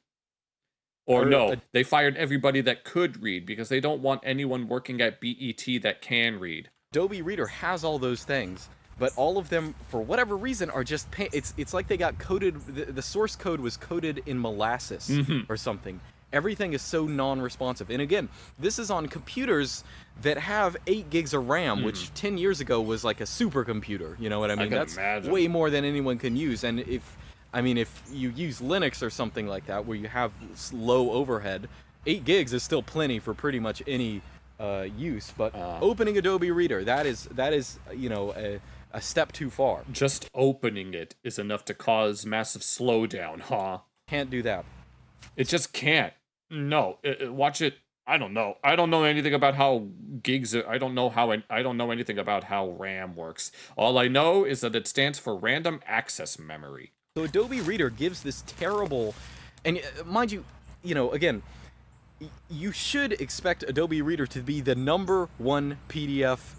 They fired everybody that could read because they don't want anyone working at BET that can read. Adobe Reader has all those things, but all of them, for whatever reason, are just... It's like they got coded... The source code was coded in molasses or something. Everything is so non-responsive. And again, this is on computers that have 8 gigs of RAM, which 10 years ago was like a supercomputer. You know what I mean? That's way more than anyone can use. And if you use Linux or something like that, where you have low overhead, 8 gigs is still plenty for pretty much any use. But opening Adobe Reader, that is a step too far. Just opening it is enough to cause massive slowdown, huh? Can't do that. It just can't. No, watch it. I don't know. I don't know anything about how gigs. I don't know anything about how RAM works. All I know is that it stands for random access memory. So Adobe Reader gives this terrible, and mind you, again, you should expect Adobe Reader to be the #1 PDF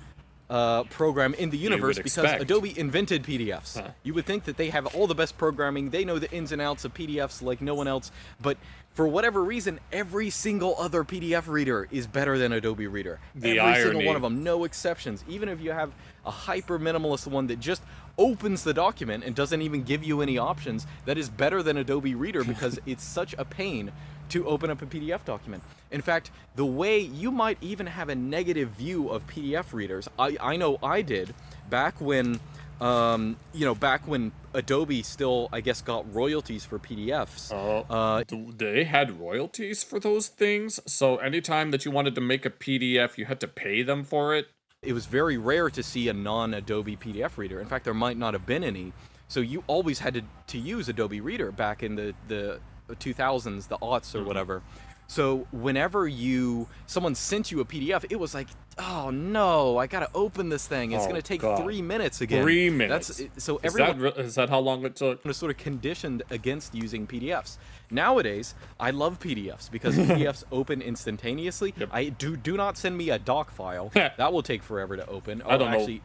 program in the universe because Adobe invented PDFs. You would think that they have all the best programming, they know the ins and outs of PDFs like no one else, but for whatever reason, every single other PDF reader is better than Adobe Reader. Every single one of them, no exceptions. Even if you have a hyper minimalist one that just opens the document and doesn't even give you any options, that is better than Adobe Reader because it's such a pain to open up a PDF document. In fact, the way you might even have a negative view of PDF readers, I know I did back when You know, back when Adobe still, I guess, got royalties for PDFs. They had royalties for those things? So anytime that you wanted to make a PDF, you had to pay them for it? It was very rare to see a non-Adobe PDF reader. In fact, there might not have been any. So you always had to use Adobe Reader back in the 2000s, the aughts or whatever. So whenever someone sent you a PDF, it was like, oh no, I gotta open this thing. It's gonna take 3 minutes again. 3 minutes. So everyone Is that how long it took? was sort of conditioned against using PDFs. Nowadays, I love PDFs because PDFs open instantaneously. Yep. Do not send me a doc file. That will take forever to open. I don't know.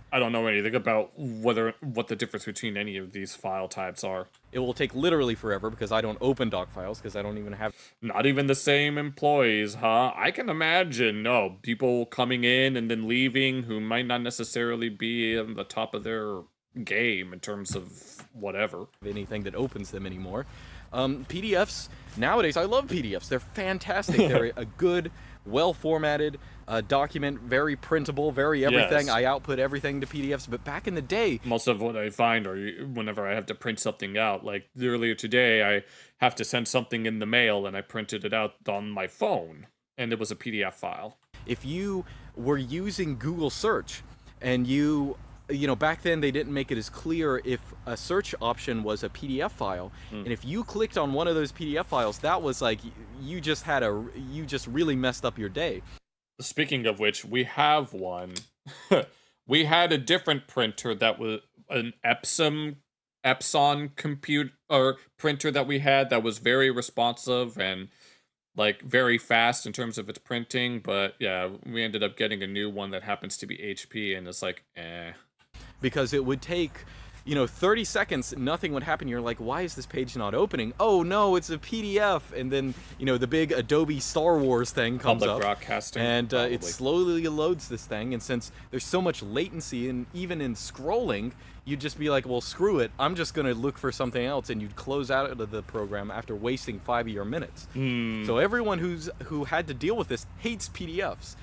I don't know anything about what the difference between any of these file types are. It will take literally forever because I don't open doc files because I don't even have... Not even the same employees, huh? I can imagine, people coming in and then leaving who might not necessarily be on the top of their game in terms of whatever. Anything that opens them anymore. PDFs, nowadays, I love PDFs. They're fantastic. They're a good, well-formatted document, very printable, very everything. Yes. I output everything to PDFs, but back in the day... Most of what I find are whenever I have to print something out, like earlier today, I have to send something in the mail and I printed it out on my phone, and it was a PDF file. If you were using Google search and you know, back then they didn't make it as clear if a search option was a PDF file, and if you clicked on one of those PDF files, that was like, you just really messed up your day. Speaking of which, we have one. We had a different printer that was an Epson printer that we had that was very responsive and like very fast in terms of its printing, but yeah, we ended up getting a new one that happens to be HP, and it's like, Because it would take, 30 seconds, nothing would happen. You're like, why is this page not opening? Oh no, it's a PDF. And then, the big Adobe Star Wars thing comes public up. broadcasting, and it slowly loads this thing. And since there's so much latency, and even in scrolling, you'd just be like, well, screw it. I'm just going to look for something else. And you'd close out of the program after wasting 5 of your minutes. So everyone who had to deal with this hates PDFs.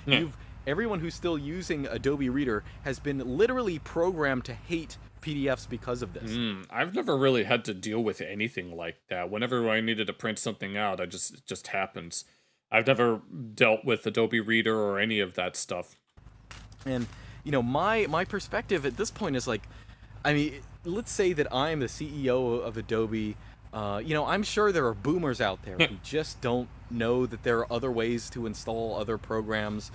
Everyone who's still using Adobe Reader has been literally programmed to hate PDFs because of this. I've never really had to deal with anything like that. Whenever I needed to print something out, it just happens. I've never dealt with Adobe Reader or any of that stuff. And, my perspective at this point is like, let's say that I'm the CEO of Adobe. I'm sure there are boomers out there who just don't know that there are other ways to install other programs,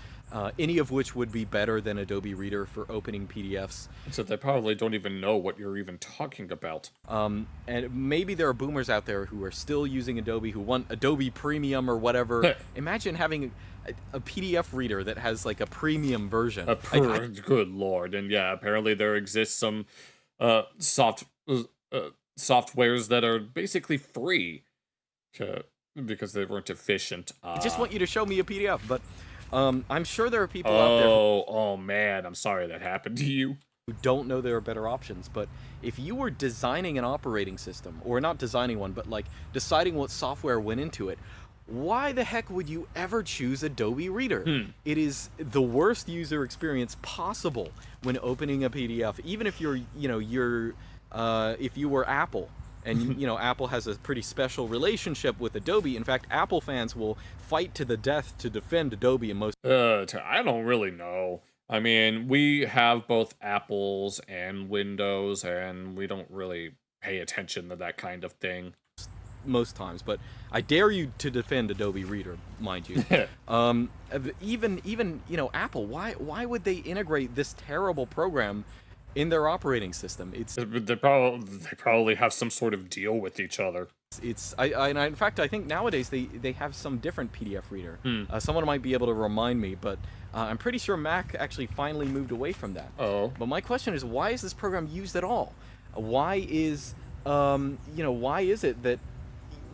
any of which would be better than Adobe Reader for opening PDFs. So they probably don't even know what you're even talking about. And maybe there are boomers out there who are still using Adobe, who want Adobe Premium or whatever. Imagine having a PDF reader that has like a premium version. Good lord. And yeah, apparently there exists some softwares that are basically free because they weren't efficient. I just want you to show me a PDF, but I'm sure there are people out there oh man, I'm sorry that happened to you, who don't know there are better options. But if you were designing an operating system, or not designing one, but like deciding what software went into it, why the heck would you ever choose Adobe Reader? It is the worst user experience possible when opening a PDF. Even if if you were Apple, and Apple has a pretty special relationship with Adobe. In fact, Apple fans will fight to the death to defend Adobe in most... I don't really know. I mean, we have both Apples and Windows, and we don't really pay attention to that kind of thing. Most times, but I dare you to defend Adobe Reader, mind you. Even Apple, why would they integrate this terrible program in their operating system? They probably have some sort of deal with each other. In fact, I think nowadays they have some different PDF reader. Someone might be able to remind me, but I'm pretty sure Mac actually finally moved away from that. But my question is, why is this program used at all? Why is it that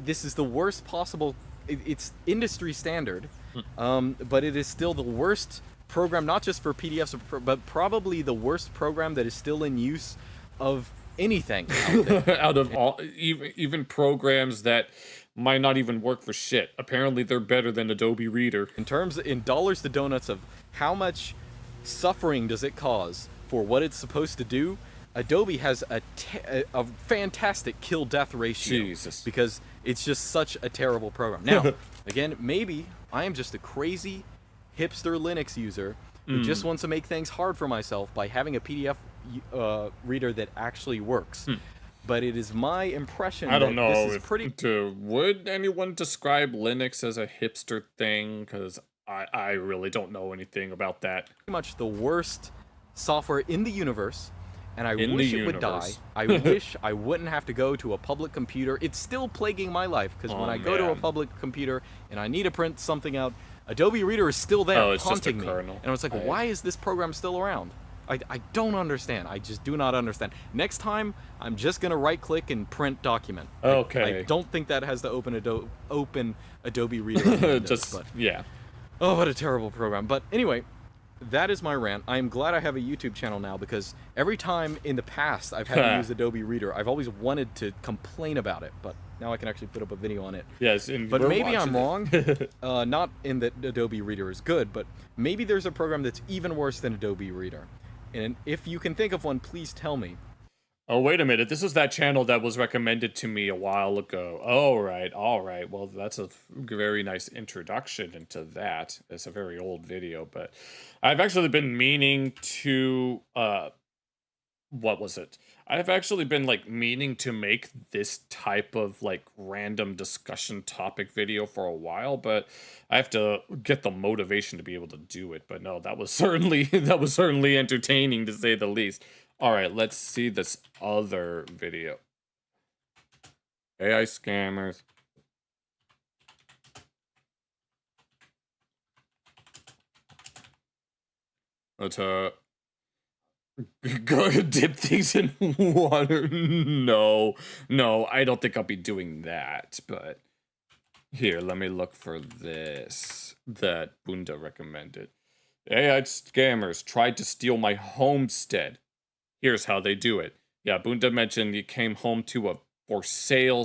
this is the worst possible? It's industry standard, but it is still the worst program, not just for PDFs, but probably the worst program that is still in use of anything out there. Out of all, even programs that might not even work for shit. Apparently they're better than Adobe Reader. In dollars to donuts of how much suffering does it cause for what it's supposed to do, Adobe has a fantastic kill-death ratio. Jesus. Because it's just such a terrible program. Now, again, maybe I am just a crazy hipster Linux user who just wants to make things hard for myself by having a PDF reader that actually works. But it is my impression I don't that know this is pretty... would anyone describe Linux as a hipster thing? Because I really don't know anything about that. Pretty much the worst software in the universe, and I In wish the it would die. universe. I wish I wouldn't have to go to a public computer. It's still plaguing my life, because when I go to a man. public computer and I need to print something out, Adobe Reader is still there, it's just a haunting me. kernel. And I was like, why is this program still around? I don't understand. I just do not understand. Next time, I'm just going to right-click and print document. Okay. I don't think that has to open Adobe Reader. on Windows, Just, but, yeah. oh, what a terrible program. But anyway, that is my rant. I am glad I have a YouTube channel now, because every time in the past I've had to use Adobe Reader, I've always wanted to complain about it, but now I can actually put up a video on it. Yes, and But we're maybe I'm watching wrong. Not in that Adobe Reader is good, but maybe there's a program that's even worse than Adobe Reader. And if you can think of one, please tell me. Oh, wait a minute. This is that channel that was recommended to me a while ago. All right. Well, that's a very nice introduction into that. It's a very old video, but I've actually been meaning to, what was it? I've actually been, like, meaning to make this type of, like, random discussion topic video for a while, but I have to get the motivation to be able to do it. But no, that was certainly entertaining, to say the least. All right, let's see this other video. AI scammers. Let's, go dip things in water. No, I don't think I'll be doing that, but here, let me look for this that Bunda recommended. AI scammers tried to steal my homestead. Here's how they do it. Yeah, Bunda mentioned he came home to a for sale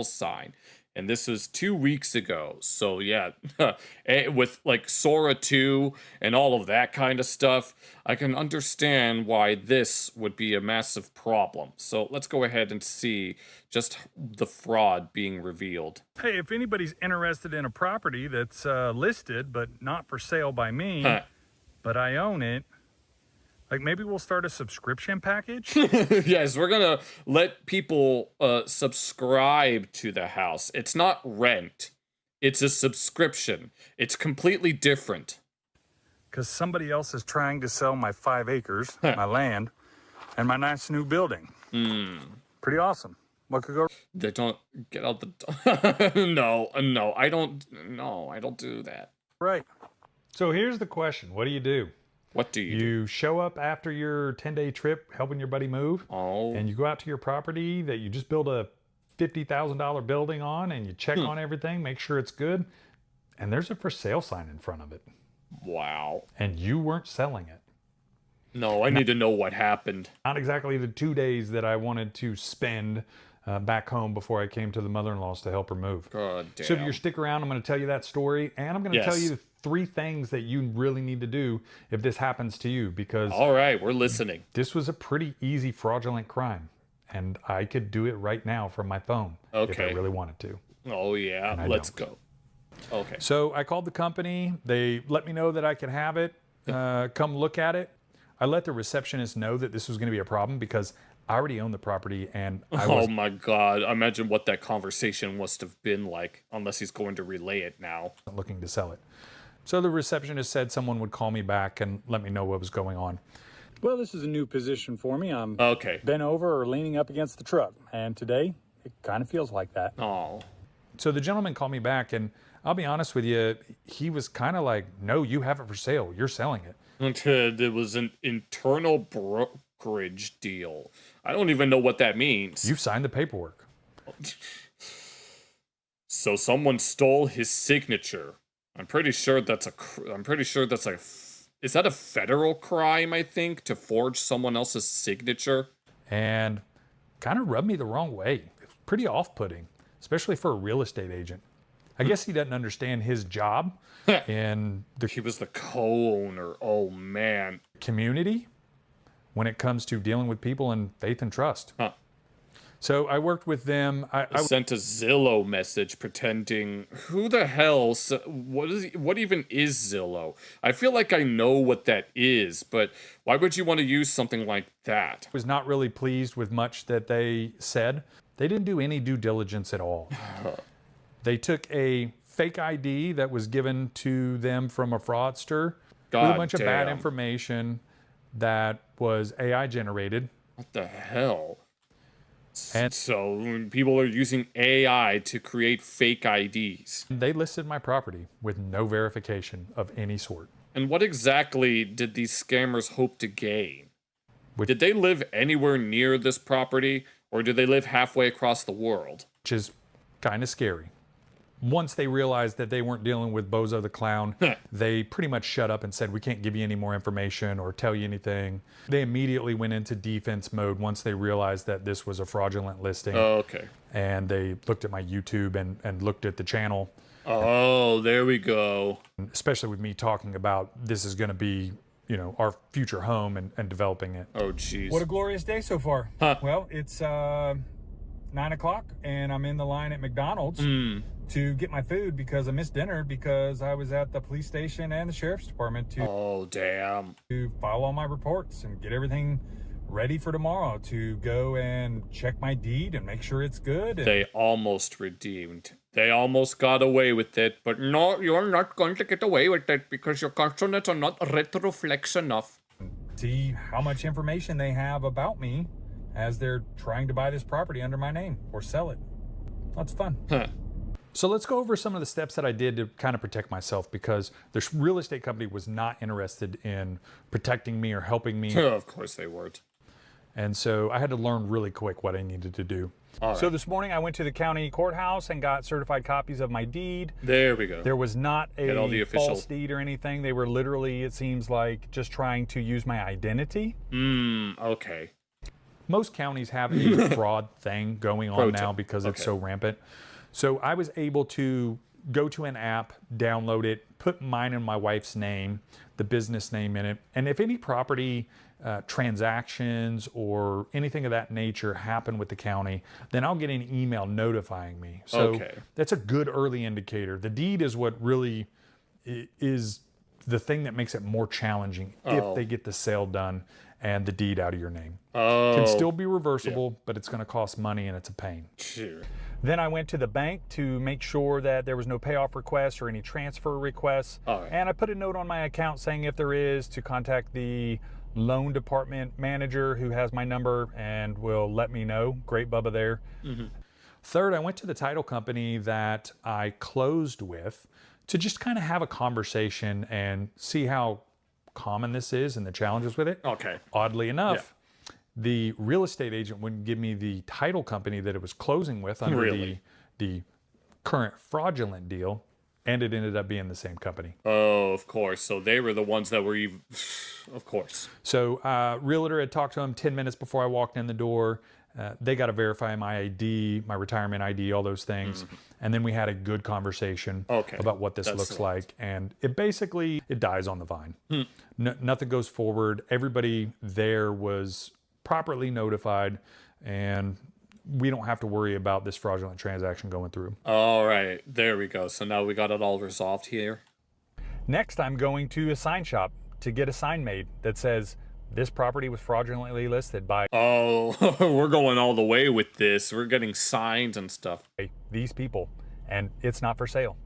sign. And this was 2 weeks ago. So yeah, with like Sora 2 and all of that kind of stuff, I can understand why this would be a massive problem. So let's go ahead and see just the fraud being revealed. Hey, if anybody's interested in a property that's listed but not for sale by me, but I own it, like maybe we'll start a subscription package? Yes, we're gonna let people subscribe to the house. It's not rent. It's a subscription. It's completely different. Because somebody else is trying to sell my 5 acres, my land, and my nice new building. Pretty awesome. What could go? They don't get out the... No, I don't do that. Right. So here's the question. What do you do? What do you do? You show up after your 10-day trip helping your buddy move, and you go out to your property that you just built a $50,000 building on, and you check on everything, make sure it's good, and there's a for sale sign in front of it. Wow. And you weren't selling it. No, I need to know what happened. Not exactly the 2 days that I wanted to spend back home before I came to the mother-in-law's to help her move. God damn. So if you stick around, I'm going to tell you that story, and I'm going to tell you 3 things that you really need to do if this happens to you, because... All right, we're listening. This was a pretty easy fraudulent crime, and I could do it right now from my phone if I really wanted to. Oh, yeah. Let's go. Okay. So I called the company. They let me know that I could have it. Come look at it. I let the receptionist know that this was going to be a problem because I already own the property, and I was... Oh, my God. Imagine what that conversation must have been like, unless he's going to relay it now. Looking to sell it. So the receptionist said someone would call me back and let me know what was going on. Well, this is a new position for me. I'm bent over or leaning up against the truck. And today, it kind of feels like that. Oh. So the gentleman called me back, and I'll be honest with you, he was kind of like, no, you have it for sale. You're selling it. It was an internal brokerage deal. I don't even know what that means. You've signed the paperwork. So someone stole his signature. I'm pretty sure that's is that a federal crime, I think, to forge someone else's signature? And kind of rubbed me the wrong way. It was pretty off-putting, especially for a real estate agent. I guess he doesn't understand his job and he was the co-owner. Oh, man. Community. when it comes to dealing with people and faith and trust. Huh. So I worked with them. I sent a Zillow message pretending, who the hell, what even is Zillow? I feel like I know what that is, but why would you want to use something like that? Was not really pleased with much that they said. They didn't do any due diligence at all. They took a fake ID that was given to them from a fraudster with a bunch of bad information that was AI generated. What the hell? And so people are using AI to create fake IDs. They listed my property with no verification of any sort. And what exactly did these scammers hope to gain? Did they live anywhere near this property, or did they live halfway across the world? Which is kind of scary. Once they realized that they weren't dealing with Bozo the Clown, they pretty much shut up and said, we can't give you any more information or tell you anything. They immediately went into defense mode once they realized that this was a fraudulent listing. Oh, okay. And they looked at my YouTube and looked at the channel. Oh, there we go. Especially with me talking about this is going to be, you know, our future home and developing it. Oh, jeez. What a glorious day so far. Well, it's 9 o'clock and I'm in the line at McDonald's to get my food because I missed dinner because I was at the police station and the sheriff's department to file all my reports and get everything ready for tomorrow to go and check my deed and make sure it's good. They almost redeemed. They almost got away with it, but no, you're not going to get away with it because your consonants are not retroflex enough. See how much information they have about me as they're trying to buy this property under my name or sell it. That's fun. So let's go over some of the steps that I did to kind of protect myself because the real estate company was not interested in protecting me or helping me. Of course they weren't. And so I had to learn really quick what I needed to do. So this morning I went to the county courthouse and got certified copies of my deed. There we go. There was not a false deed or anything. They were literally, it seems like, just trying to use my identity. Okay. Most counties have a fraud thing going on now because it's so rampant. So I was able to go to an app, download it, put mine and my wife's name, the business name in it. And if any property transactions or anything of that nature happen with the county, then I'll get an email notifying me. So that's a good early indicator. The deed is what really is the thing that makes it more challenging if they get the sale done and the deed out of your name. Can still be reversible, but it's going to cost money and it's a pain. Sure. Then I went to the bank to make sure that there was no payoff requests or any transfer requests. And I put a note on my account saying if there is, to contact the loan department manager who has my number and will let me know. Great Bubba there. Third, I went to the title company that I closed with to just kind of have a conversation and see how common this is and the challenges with it. Oddly enough, the real estate agent wouldn't give me the title company that it was closing with under the current fraudulent deal, and it ended up being the same company. Oh, of course. So they were the ones that were even... Of course. So realtor had talked to him 10 minutes before I walked in the door. They got to verify my ID, my retirement ID, all those things. And then we had a good conversation about what this looks like. And it basically, it dies on the vine. Nothing goes forward. Everybody there was properly notified, and we don't have to worry about this fraudulent transaction going through. All right, there we go. So now we got it all resolved here. Next, I'm going to a sign shop to get a sign made that says this property was fraudulently listed by... Oh, we're going all the way with this. We're getting signs and stuff. These people, and it's not for sale.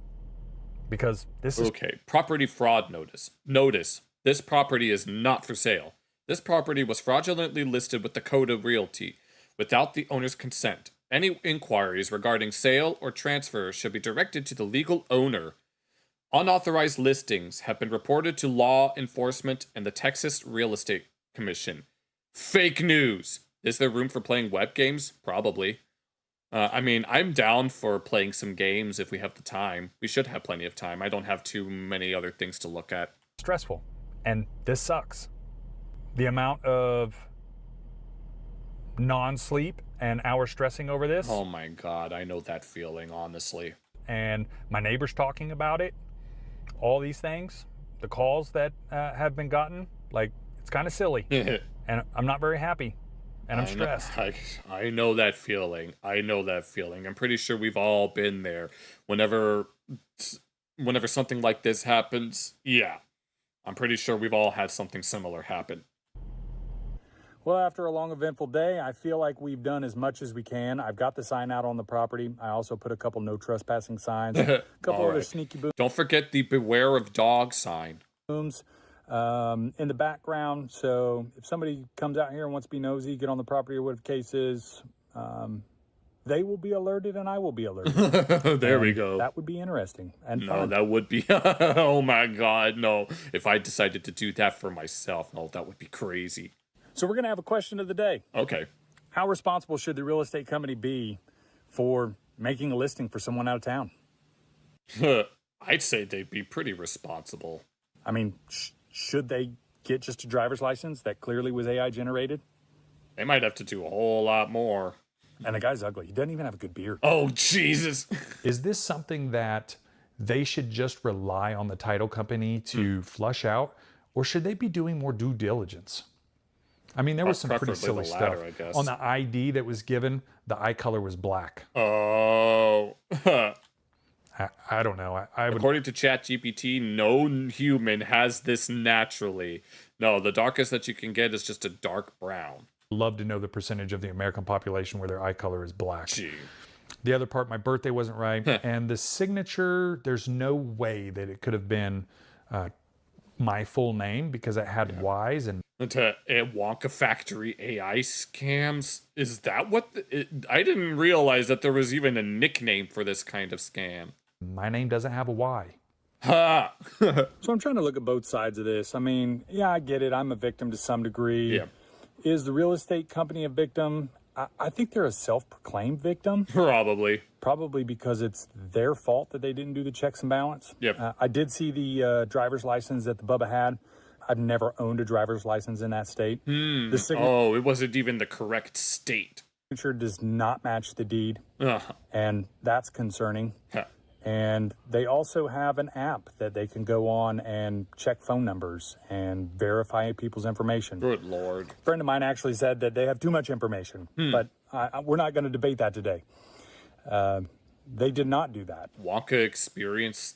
Because this is... Okay, property fraud notice. Notice, this property is not for sale. This property was fraudulently listed with the Code of Realty without the owner's consent. Any inquiries regarding sale or transfer should be directed to the legal owner. Unauthorized listings have been reported to law enforcement and the Texas Real Estate Commission. Fake news. Is there room for playing web games? Probably. I mean, I'm down for playing some games if we have the time. We should have plenty of time. I don't have too many other things to look at. Stressful. And this sucks. The amount of non-sleep and hours stressing over this. Oh my God, I know that feeling, honestly. And my neighbors talking about it. All these things. The calls that have been gotten. Like, it's kind of silly. and I'm not very happy, and I'm stressed. I know that feeling. I know that feeling. I'm pretty sure we've all been there. Whenever something like this happens, yeah. I'm pretty sure we've all had something similar happen. Well, after a long, eventful day, I feel like we've done as much as we can. I've got the sign out on the property. I also put a couple no trespassing signs, a couple other sneaky booms. Don't forget the beware of dog sign. In the background, so if somebody comes out here and wants to be nosy, get on the property or whatever the case is, they will be alerted and I will be alerted. There we go. That would be interesting and No, fun. that would be, oh my god, no. If I decided to do that for myself, no, that would be crazy. So we're going to have a question of the day. Okay. How responsible should the real estate company be for making a listing for someone out of town? I'd say they'd be pretty responsible. I mean, should they get just a driver's license that clearly was AI generated? They might have to do a whole lot more. And the guy's ugly. He doesn't even have a good beard. Oh, Jesus. Is this something that they should just rely on the title company to flush out, or should they be doing more due diligence? I mean, there was some pretty silly stuff. On the ID that was given, the eye color was black. Oh. I don't know. I would... According to ChatGPT, no human has this naturally. No, the darkest that you can get is just a dark brown. Love to know the percentage of the American population where their eye color is black. Gee. The other part, my birthday wasn't right. And the signature, there's no way that it could have been my full name because it had Y's and to Wonka Factory AI scams. Is that what I didn't realize that there was even a nickname for this kind of scam. My name doesn't have a Y. Ha! So I'm trying to look at both sides of this. I mean, yeah, I get it. I'm a victim to some degree. Yeah. Is the real estate company a victim? I think they're a self-proclaimed victim. Probably because it's their fault that they didn't do the checks and balance. Yep. I did see the driver's license that the Bubba had. I've never owned a driver's license in that state. Oh, it wasn't even the correct state. The signature does not match the deed, and that's concerning. And they also have an app that they can go on and check phone numbers and verify people's information. Good Lord. A friend of mine actually said that they have too much information, but we're not going to debate that today. They did not do that. Wonka experience,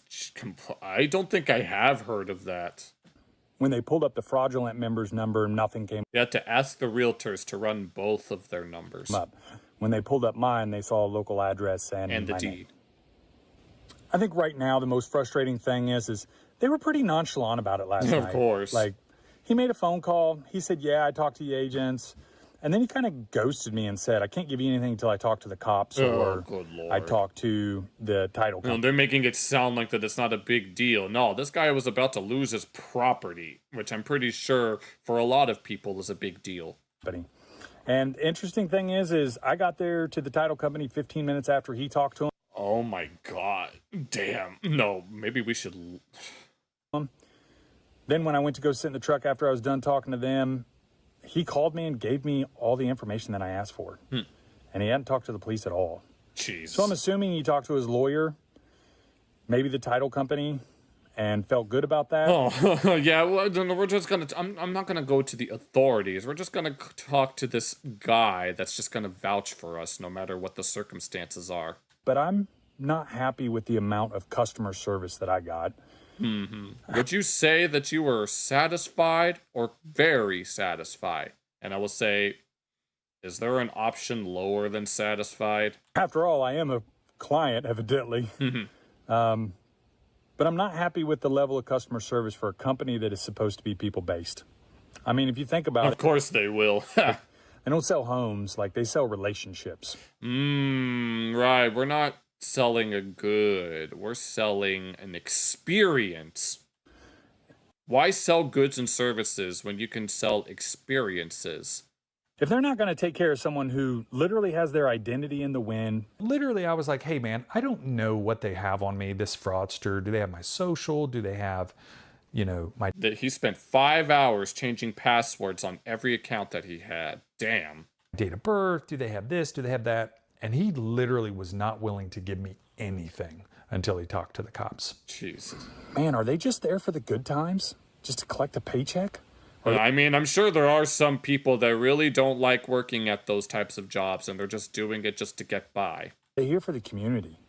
I don't think I have heard of that. When they pulled up the fraudulent member's number, nothing came up. You had to ask the realtors to run both of their numbers. When they pulled up mine, they saw a local address and the my deed. name. I think right now the most frustrating thing is they were pretty nonchalant about it last night. Of course. Like, he made a phone call. He said, yeah, I talked to the agents. And then he kind of ghosted me and said, I can't give you anything until I talk to the cops or I talk to the title company. No, they're making it sound like that it's not a big deal. No, this guy was about to lose his property, which I'm pretty sure for a lot of people is a big deal. And the interesting thing is I got there to the title company 15 minutes after he talked to him. Oh my God. Damn. No, maybe we should. Then when I went to go sit in the truck after I was done talking to them, he called me and gave me all the information that I asked for. And he hadn't talked to the police at all. Jeez. So I'm assuming he talked to his lawyer, maybe the title company, and felt good about that. Oh, yeah, well, we're just gonna, I'm not gonna go to the authorities. We're just gonna talk to this guy that's just gonna vouch for us no matter what the circumstances are. But I'm not happy with the amount of customer service that I got. Would you say that you were satisfied or very satisfied? And I will say, is there an option lower than satisfied? After all, I am a client, evidently. But I'm not happy with the level of customer service for a company that is supposed to be people-based. I mean, if you think about it. Of course they will. They don't sell homes, like they sell relationships. Right. We're not selling a good. We're selling an experience. Why sell goods and services when you can sell experiences? If they're not going to take care of someone who literally has their identity in the wind. Literally, I was like, hey, man, I don't know what they have on me, this fraudster. Do they have my social? Do they have, my... He spent 5 hours changing passwords on every account that he had. Damn. Date of birth. Do they have this? Do they have that? And he literally was not willing to give me anything until he talked to the cops. Jesus. Man, are they just there for the good times? Just to collect a paycheck? I mean, I'm sure there are some people that really don't like working at those types of jobs, and they're just doing it just to get by. They're here for the community.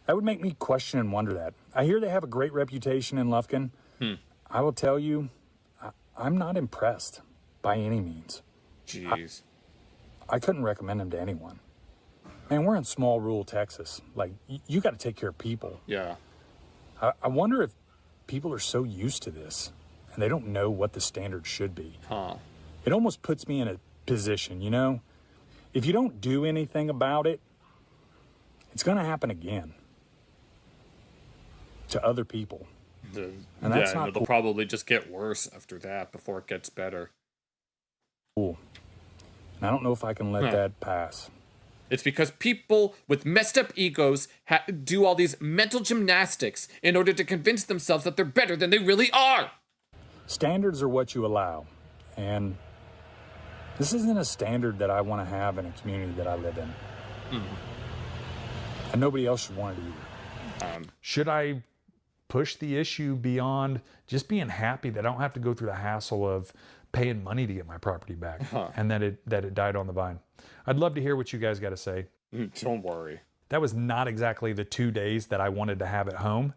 That would make me question and wonder that. I hear they have a great reputation in Lufkin. I will tell you, I'm not impressed by any means. Jeez. I couldn't recommend them to anyone. Man, we're in small rural Texas. Like, you got to take care of people. Yeah. I wonder if people are so used to this and they don't know what the standard should be. It almost puts me in a position, you know? If you don't do anything about it, it's going to happen again to other people. And that's not it'll cool. probably just get worse after that before it gets better. Cool. And I don't know if I can let that pass. It's because people with messed up egos do all these mental gymnastics in order to convince themselves that they're better than they really are. Standards are what you allow. And this isn't a standard that I want to have in a community that I live in. And nobody else should want it either. Should I push the issue beyond just being happy that I don't have to go through the hassle of paying money to get my property back and that it died on the vine? I'd love to hear what you guys got to say. Don't worry. That was not exactly the 2 days that I wanted to have at home.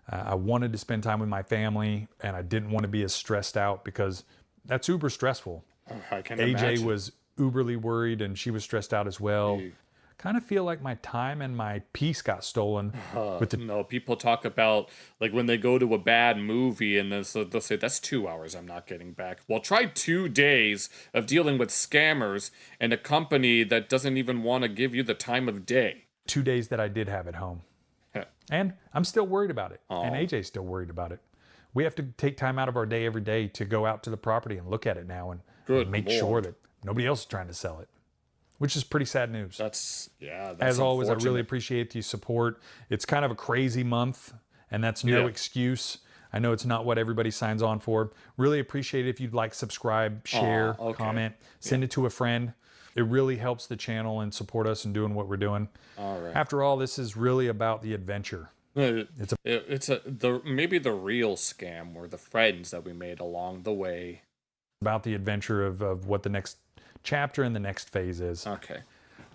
I wanted to spend time with my family, and I didn't want to be as stressed out because that's uber stressful. I can AJ imagine. was uberly worried, and she was stressed out as well. Kind of feel like my time and my peace got stolen. No, people talk about, like, when they go to a bad movie and they'll say, that's 2 hours I'm not getting back. Well, try 2 days of dealing with scammers and a company that doesn't even want to give you the time of day. 2 days that I did have at home. And I'm still worried about it. And AJ's still worried about it. We have to take time out of our day every day to go out to the property and look at it now and make sure that nobody else is trying to sell it. Which is pretty sad news. That's As always, I really appreciate the support. It's kind of a crazy month, and that's no excuse. I know it's not what everybody signs on for. Really appreciate it if you'd like, subscribe, share, comment, send it to a friend. It really helps the channel and support us in doing what we're doing. All right. After all, this is really about the adventure. It's maybe the real scam were the friends that we made along the way. About the adventure of what the next chapter and the next phase is. Okay.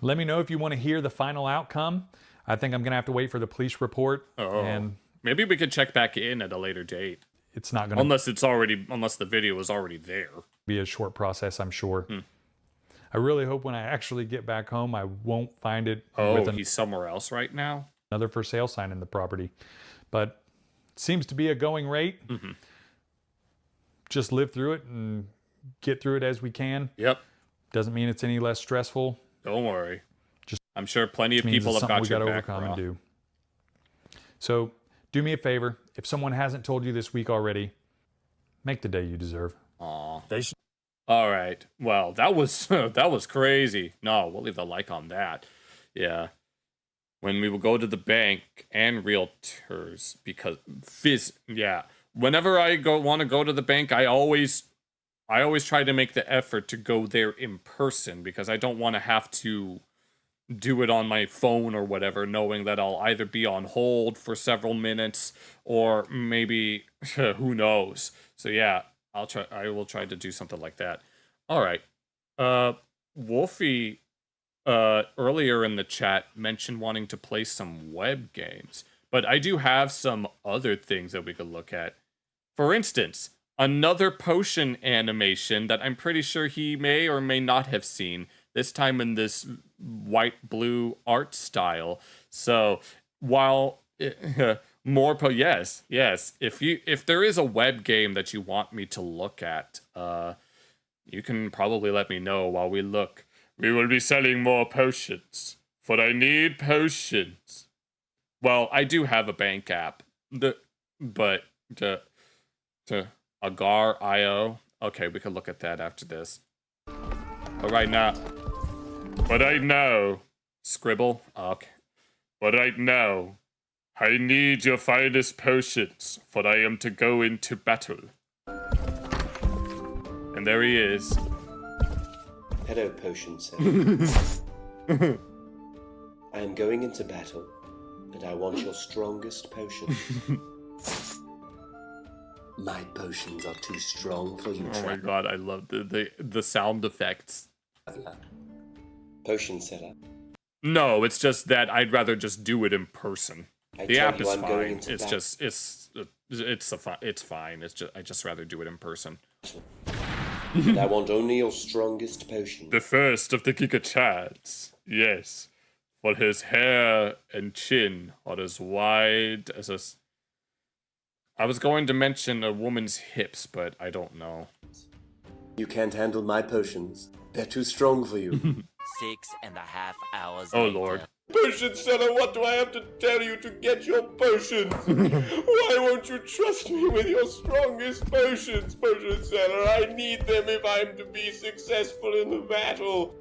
Let me know if you want to hear the final outcome. I think I'm going to have to wait for the police report. And maybe we could check back in at a later date. It's not going to... Unless the video is already there. Be a short process, I'm sure. I really hope when I actually get back home, I won't find it he's somewhere else right now? Another for sale sign in the property. But it seems to be a going rate. Just live through it and get through it as we can. Yep. Doesn't mean it's any less stressful. Don't worry. I'm sure plenty of people have got your back, overcome and do. So do me a favor. If someone hasn't told you this week already, make the day you deserve. They should. All right. Well, that was crazy. No, we'll leave the like on that. Yeah. When we will go to the bank and realtors, because whenever I want to go to the bank, I always try to make the effort to go there in person because I don't want to have to do it on my phone or whatever, knowing that I'll either be on hold for several minutes or maybe who knows. So yeah, I will try to do something like that. All right. Wolfie earlier in the chat mentioned wanting to play some web games, but I do have some other things that we could look at. For instance, another potion animation that I'm pretty sure he may or may not have seen, this time in this white-blue art style. So, while yes, if there is a web game that you want me to look at, you can probably let me know while we look. We will be selling more potions, for I need potions. Well, I do have a bank app, but Agar.io. Okay, we can look at that after this. But right now, Scribble. Okay. But right now, I need your finest potions, for I am to go into battle. And there he is. Hello, potion seller. I am going into battle, and I want your strongest potion. My potions are too strong for you, Oh my god, I love the sound effects. Potion seller. No, it's just that I'd rather just do it in person. The app is I'm going fine. into It's battle. just it's fine. It's just I just rather do it in person. And I want only your strongest potion. The first of the Giga Chads, yes, for his hair and chin are as wide as a. I was going to mention a woman's hips, but I don't know. You can't handle my potions. They're too strong for you. 6.5 hours Oh later. lord. Potion seller, what do I have to tell you to get your potions? Why won't you trust me with your strongest potions, potion seller? I need them if I'm to be successful in the battle.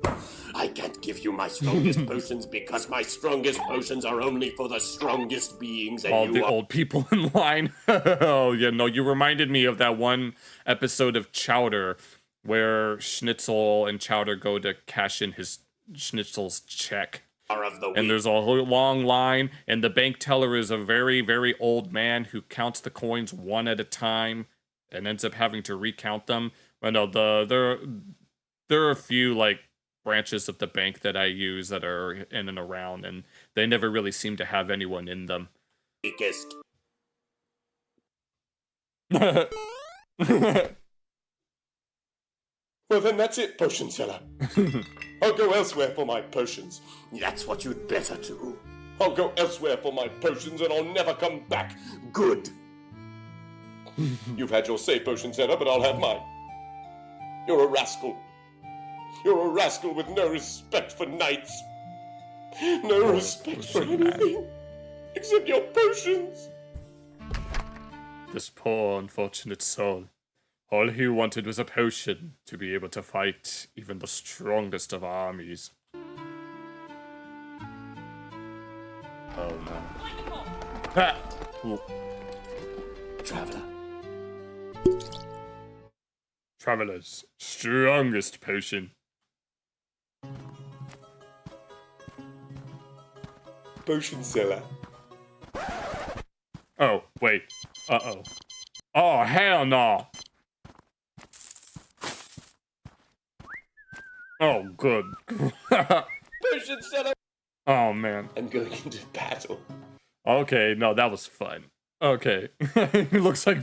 I can't give you my strongest potions because my strongest potions are only for the strongest beings. And All you the are... old people in line. Oh yeah, no, you reminded me of that one episode of Chowder where Schnitzel and Chowder go to cash in his Schnitzel's check. And there's a whole long line, and the bank teller is a very, very old man who counts the coins one at a time and ends up having to recount them. But no, there are a few like branches of the bank that I use that are in and around, and they never really seem to have anyone in them. Weakest. Well, then that's it, potion seller. I'll go elsewhere for my potions. That's what you'd better do. I'll go elsewhere for my potions and I'll never come back. Good. You've had your say, potion seller, but I'll have mine. You're a rascal. You're a rascal with no respect for knights. No respect for anything except your potions. This poor, unfortunate soul. All he wanted was a potion to be able to fight even the strongest of armies. Oh no. Ah! Ooh. Traveler. Traveler's strongest potion. Potion seller. Oh, wait. Uh-oh. Oh, hell no! Oh, good. Potion seller. Oh, man. I'm going into battle. Okay, no, that was fun. Okay. It looks like...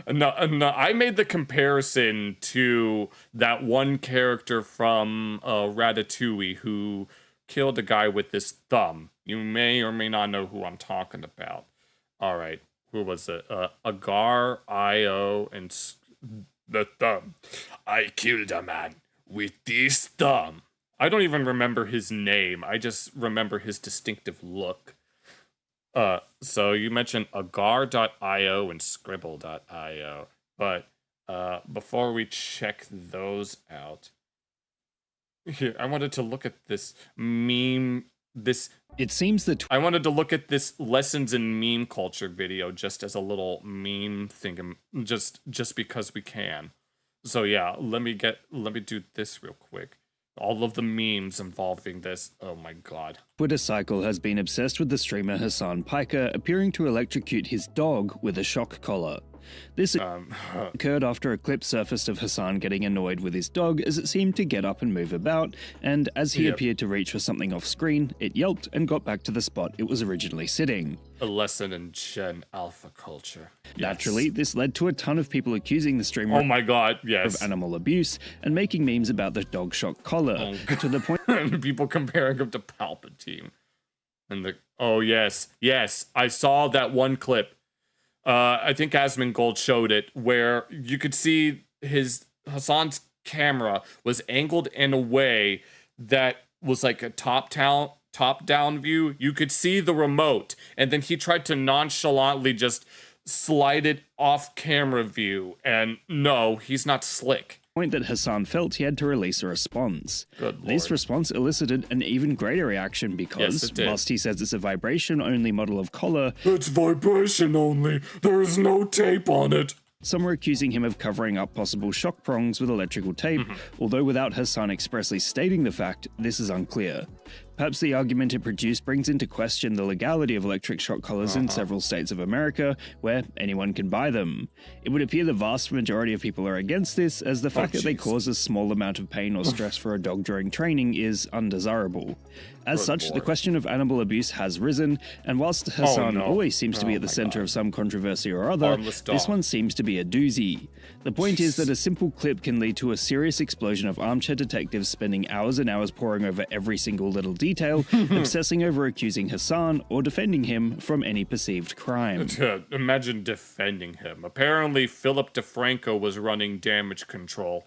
No, I made the comparison to that one character from Ratatouille who killed a guy with his thumb. You may or may not know who I'm talking about. All right. Who was it? Agar, Io, and the thumb. I killed a man with this thumb. I don't even remember his name. I just remember his distinctive look. So you mentioned agar.io and scribble.io. But before we check those out, here, I wanted to look at this meme. It seems that I wanted to look at this lessons in meme culture video just as a little meme thing, just because we can. So yeah, let me do this real quick. All of the memes involving this. Oh my god. Twitter cycle has been obsessed with the streamer Hassan Piker appearing to electrocute his dog with a shock collar. This occurred after a clip surfaced of Hassan getting annoyed with his dog as it seemed to get up and move about, and as he appeared to reach for something off screen, it yelped and got back to the spot it was originally sitting. A lesson in Gen Alpha culture. Yes. Naturally, this led to a ton of people accusing the streamer of animal abuse and making memes about the dog shock collar, to the point people comparing him to Palpatine. And yes, I saw that one clip. I think Asmongold showed it, where you could see Hassan's camera was angled in a way that was like a top-down view. You could see the remote, and then he tried to nonchalantly just slide it off camera view, and no, he's not slick. Point that Hassan felt he had to release a response. Good Lord. This response elicited an even greater reaction because, whilst he says it's a vibration-only model of collar, it's vibration only. There is no tape on it. Some were accusing him of covering up possible shock prongs with electrical tape, although without Hassan expressly stating the fact, this is unclear. Perhaps the argument it produced brings into question the legality of electric shock collars in several states of America, where anyone can buy them. It would appear the vast majority of people are against this, as the fact that they cause a small amount of pain or stress for a dog during training is undesirable. As such, the question of animal abuse has risen, and whilst Hassan always seems to be at the center of some controversy or other, this one seems to be a doozy. The point is that a simple clip can lead to a serious explosion of armchair detectives spending hours and hours poring over every single little detail, obsessing over accusing Hassan or defending him from any perceived crime. Imagine defending him. Apparently, Philip DeFranco was running damage control.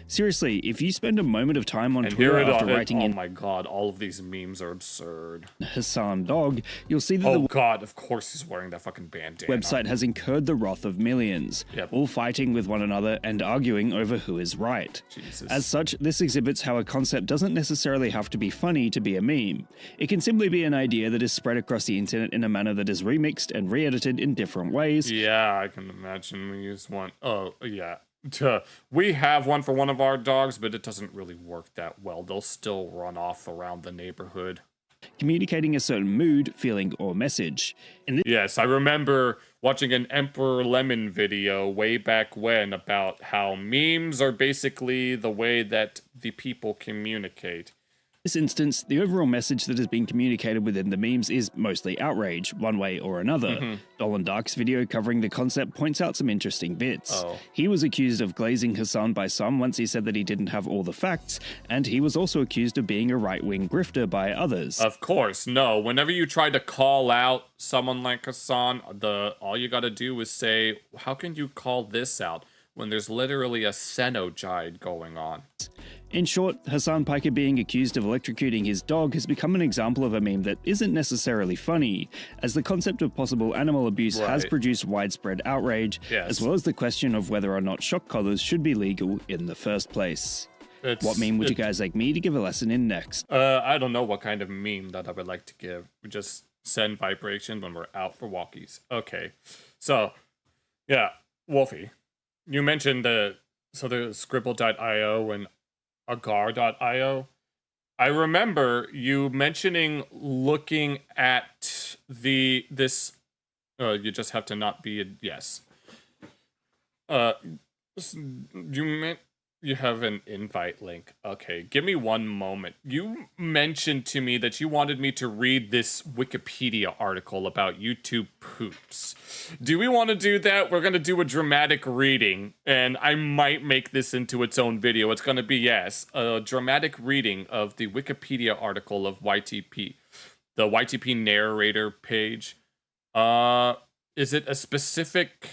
Seriously, if you spend a moment of time on Twitter after writing in, oh my god, all of these memes are absurd. Hassan dog, you'll see that the god, of course he's wearing that fucking bandana. Website has incurred the wrath of millions, all fighting with one another and arguing over who is right. Jesus. As such, this exhibits how a concept doesn't necessarily have to be funny to be a meme. It can simply be an idea that is spread across the internet in a manner that is remixed and re-edited in different ways. Yeah, I can imagine we use one. Oh, yeah. We have one for one of our dogs, but it doesn't really work that well. They'll still run off around the neighborhood. Communicating a certain mood, feeling, or message. Yes, I remember watching an Emperor Lemon video way back when about how memes are basically the way that the people communicate. In this instance, the overall message that is being communicated within the memes is mostly outrage, one way or another. Dolan Dark's video covering the concept points out some interesting bits. He was accused of glazing Hassan by some once he said that he didn't have all the facts, and he was also accused of being a right-wing grifter by others. Of course, no. Whenever you try to call out someone like Hassan, all you gotta do is say, how can you call this out? When there's literally a cenogide going on. In short, Hassan Piker being accused of electrocuting his dog has become an example of a meme that isn't necessarily funny, as the concept of possible animal abuse has produced widespread outrage, as well as the question of whether or not shock collars should be legal in the first place. What meme would you guys like me to give a lesson in next? I don't know what kind of meme that I would like to give. We just send vibration when we're out for walkies. Okay, so, yeah, Wolfie, you mentioned the Scribble.io and Agar.io. I remember you mentioning looking at this. You just have to not be a yes. You have an invite link. Okay, give me one moment. You mentioned to me that you wanted me to read this Wikipedia article about YouTube poops. Do we want to do that? We're going to do a dramatic reading, and I might make this into its own video. It's going to be, yes, a dramatic reading of the Wikipedia article of YTP, the YTP narrator page. Is it a specific...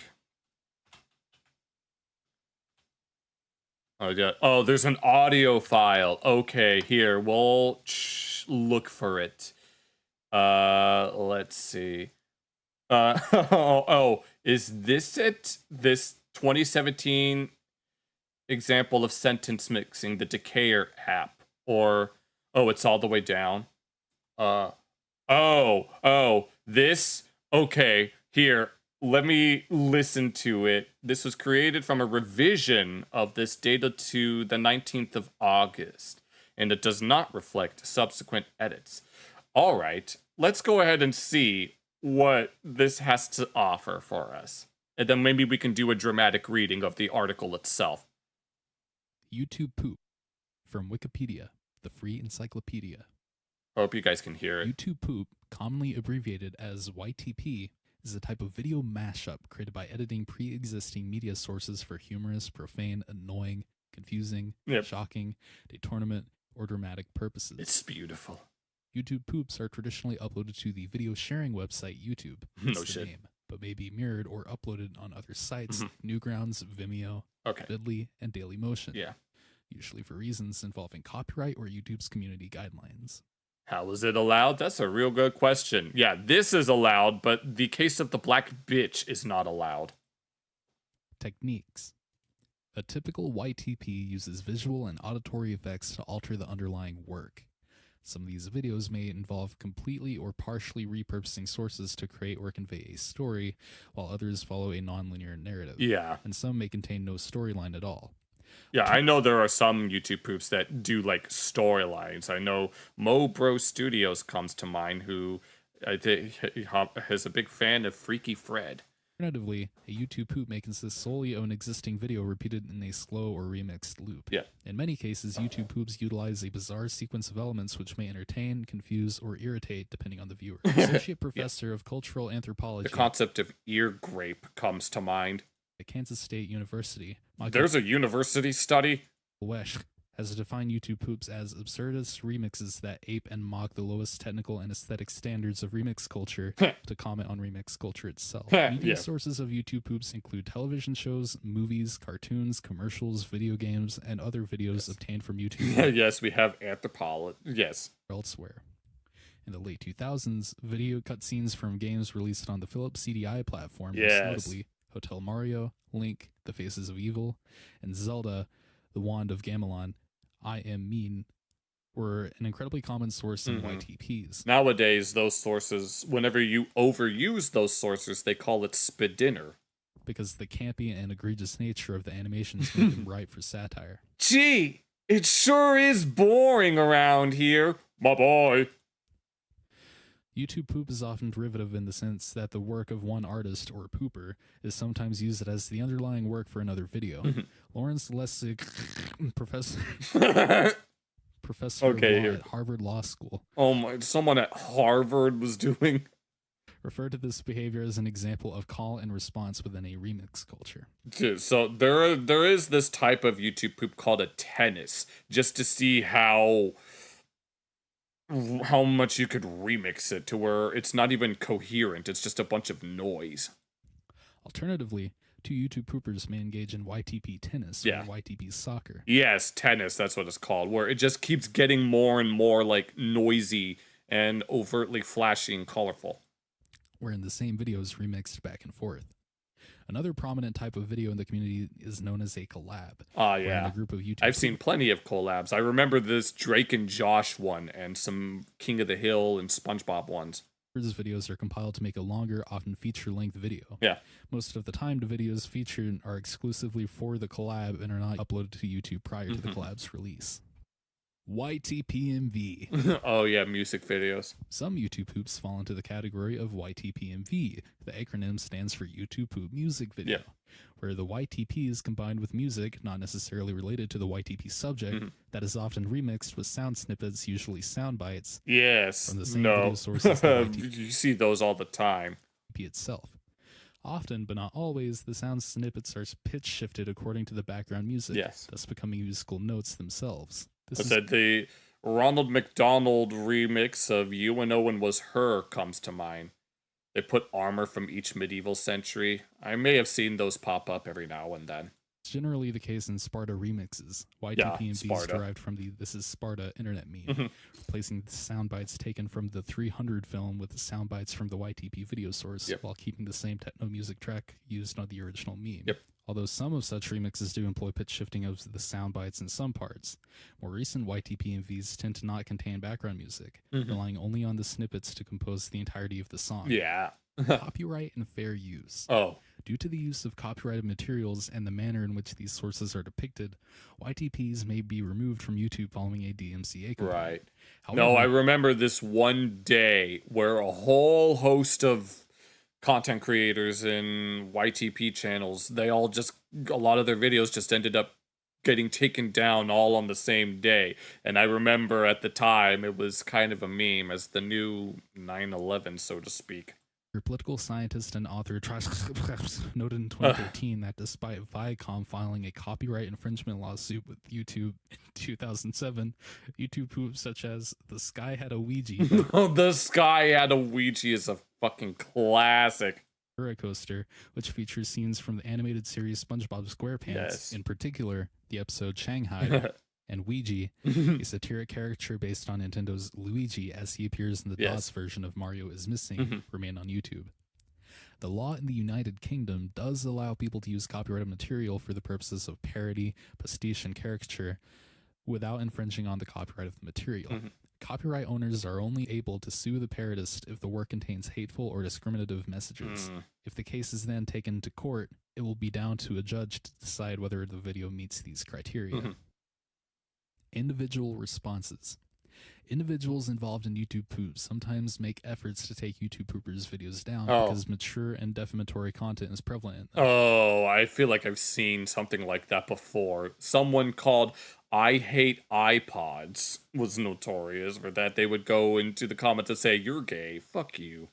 Oh, yeah. Oh, there's an audio file. Okay, here. We'll look for it. Let's see. Is this it? This 2017 example of sentence mixing, the Decayer app? Or, it's all the way down. This? Okay, here. Let me listen to it. This was created from a revision of this data to the 19th of August, and it does not reflect subsequent edits. All right, let's go ahead and see what this has to offer for us. And then maybe we can do a dramatic reading of the article itself. YouTube poop from Wikipedia, the free encyclopedia. Hope you guys can hear it. YouTube poop, commonly abbreviated as YTP, is a type of video mashup created by editing pre-existing media sources for humorous, profane, annoying, confusing, shocking, detournament, or dramatic purposes. It's beautiful. YouTube poops are traditionally uploaded to the video sharing website YouTube. No shit. Name, but may be mirrored or uploaded on other sites, Newgrounds, Vimeo, Vidly, and Dailymotion. Yeah. Usually for reasons involving copyright or YouTube's community guidelines. How is it allowed? That's a real good question. Yeah, this is allowed, but the case of the black bitch is not allowed. Techniques. A typical YTP uses visual and auditory effects to alter the underlying work. Some of these videos may involve completely or partially repurposing sources to create or convey a story, while others follow a nonlinear narrative. Yeah. And some may contain no storyline at all. Yeah, I know there are some YouTube poops that do like storylines. I know Mo Bro Studios comes to mind, who I think is a big fan of Freaky Fred. Alternatively, a YouTube poop may consist solely of an existing video repeated in a slow or remixed loop. Yeah. In many cases, YouTube poops utilize a bizarre sequence of elements which may entertain, confuse, or irritate depending on the viewer. Associate Professor of Cultural Anthropology. The concept of ear grape comes to mind. At Kansas State University. There's a university study? Wesh has defined YouTube poops as absurdist remixes that ape and mock the lowest technical and aesthetic standards of remix culture to comment on remix culture itself. Media sources of YouTube poops include television shows, movies, cartoons, commercials, video games, and other videos obtained from YouTube. Yes, we have anthropology. Yes. Elsewhere. In the late 2000s, video cutscenes from games released on the Philips CDI platform, most notably Hotel Mario, Link, The Faces of Evil, and Zelda, The Wand of Gamelon, I Am Mean, were an incredibly common source in YTPs. Nowadays, those sources, whenever you overuse those sources, they call it spidinner. Because the campy and egregious nature of the animations make them ripe for satire. Gee, it sure is boring around here, my boy. YouTube poop is often derivative in the sense that the work of one artist, or pooper, is sometimes used as the underlying work for another video. Lawrence Lessig, professor of law at Harvard Law School. Oh my, someone at Harvard was doing... referred to this behavior as an example of call and response within a remix culture. Dude, so there is this type of YouTube poop called a tennis, just to see how much you could remix it to where it's not even coherent, it's just a bunch of noise. Alternatively, two YouTube poopers may engage in YTP tennis or YTP soccer. Yes, tennis, that's what it's called, where it just keeps getting more and more like noisy and overtly flashy and colorful. Wherein the same video is remixed back and forth. Another prominent type of video in the community is known as a collab. Yeah. A group of YouTube I've seen plenty of collabs. I remember this Drake and Josh one and some King of the Hill and SpongeBob ones. Videos are compiled to make a longer, often feature-length video. Yeah. Most of the time, the videos featured are exclusively for the collab and are not uploaded to YouTube prior to the collab's release. YTPMV. Oh yeah, music videos. Some YouTube poops fall into the category of YTPMV. The acronym stands for YouTube Poop Music Video, where the YTP is combined with music not necessarily related to the YTP subject that is often remixed with sound snippets, usually sound bites. Yes. From the same video sources. You see those all the time. Itself. Often, but not always, the sound snippets are pitch shifted according to the background music, thus becoming musical notes themselves. The Ronald McDonald remix of You and Owen Was Her comes to mind. They put armor from each medieval century. I may have seen those pop up every now and then. It's generally the case in Sparta remixes. YTPMV is derived from the This Is Sparta internet meme, replacing the sound bites taken from the 300 film with the sound bites from the YTP video source, while keeping the same techno music track used on the original meme. Although some of such remixes do employ pitch shifting of the sound bites in some parts, more recent YTPMVs tend to not contain background music, relying only on the snippets to compose the entirety of the song. Copyright and fair use. Due to the use of copyrighted materials and the manner in which these sources are depicted, YTPs may be removed from YouTube following a DMCA complaint. However, no, I remember this one day where a whole host of content creators in YTP channels, a lot of their videos just ended up getting taken down all on the same day. And I remember at the time it was kind of a meme as the new 9/11, so to speak. Your political scientist and author noted in 2013 that despite Viacom filing a copyright infringement lawsuit with YouTube in 2007, YouTube poops such as The Sky Had a Ouija. The Sky Had a Ouija is a fucking classic. Coaster, which features scenes from the animated series SpongeBob SquarePants, in particular the episode Shanghai, and Ouija, a satiric caricature based on Nintendo's Luigi as he appears in the DOS version of Mario is Missing, remain on YouTube. The law in the United Kingdom does allow people to use copyrighted material for the purposes of parody, pastiche, and caricature without infringing on the copyright of the material. Copyright owners are only able to sue the parodist if the work contains hateful or discriminative messages. If the case is then taken to court, it will be down to a judge to decide whether the video meets these criteria. Individual responses. Individuals involved in YouTube poop sometimes make efforts to take YouTube poopers' videos down because mature and defamatory content is prevalent in them. Oh, I feel like I've seen something like that before. Someone called I Hate iPods was notorious for that. They would go into the comments and say, "You're gay, fuck you."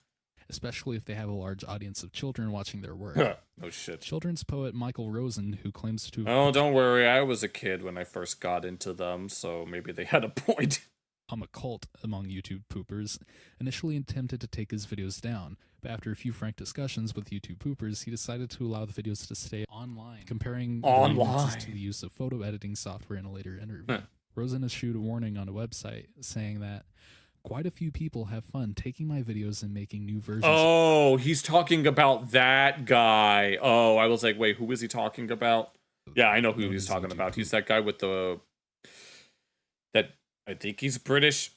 Especially if they have a large audience of children watching their work. Oh shit. Children's poet Michael Rosen, who claims to... Oh, don't worry, I was a kid when I first got into them, so maybe they had a point. A cult among YouTube poopers, initially attempted to take his videos down, but after a few frank discussions with YouTube poopers, he decided to allow the videos to stay online, comparing nuances to the use of photo editing software in a later interview. Rosen issued a warning on a website saying that quite a few people have fun taking my videos and making new versions. Oh, he's talking about that guy. Oh, I was like, wait, who is he talking about? Yeah, I know who he's talking about. He's that guy with the... I think he's British.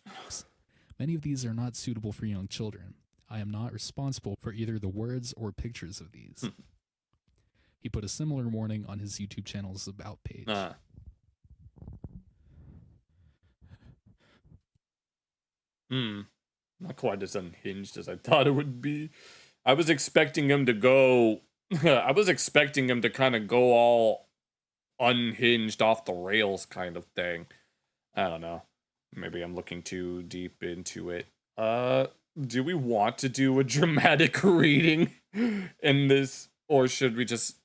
Many of these are not suitable for young children. I am not responsible for either the words or pictures of these. He put a similar warning on his YouTube channel's About page. Not quite as unhinged as I thought it would be. I was expecting him to go... I was expecting him to kind of go all unhinged, off the rails kind of thing. I don't know. Maybe I'm looking too deep into it. Do we want to do a dramatic reading in this? Or should we just...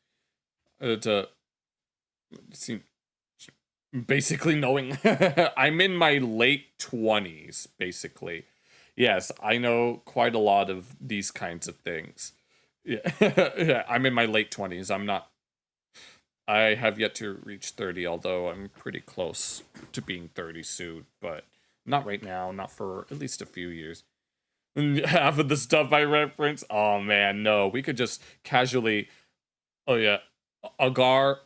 basically knowing... I'm in my late 20s, basically. Yes, I know quite a lot of these kinds of things. Yeah, yeah, I'm in my late 20s. I'm not... I have yet to reach 30, although I'm pretty close to being 30 soon, but not right now, not for at least a few years. And half of the stuff I reference, oh man, no, we could just casually, oh yeah, agar.io.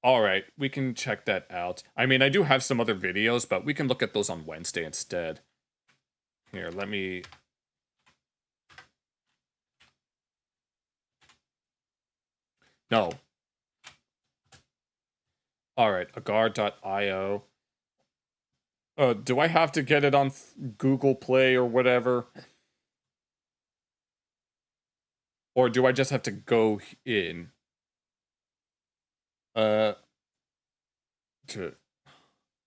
All right, we can check that out. I mean, I do have some other videos, but we can look at those on Wednesday instead. Here, let me... No. Alright, agar.io. Do I have to get it on Google Play or whatever? Or do I just have to go in? To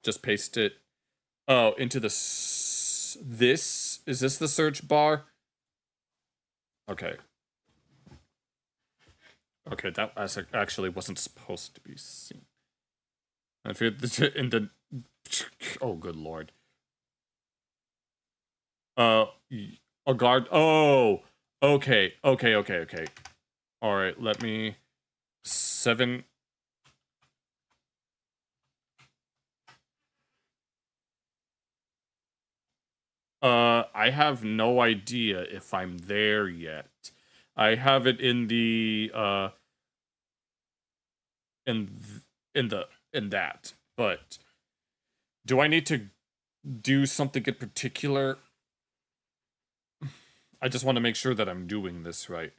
just paste it. Oh, into the... this? Is this the search bar? Okay. Okay, that actually wasn't supposed to be seen. If you're in the... Oh, good lord. A guard... Oh! Okay. Alright, let me... 7... I have no idea if I'm there yet. I have it in the, in that, but do I need to do something in particular? I just want to make sure that I'm doing this right.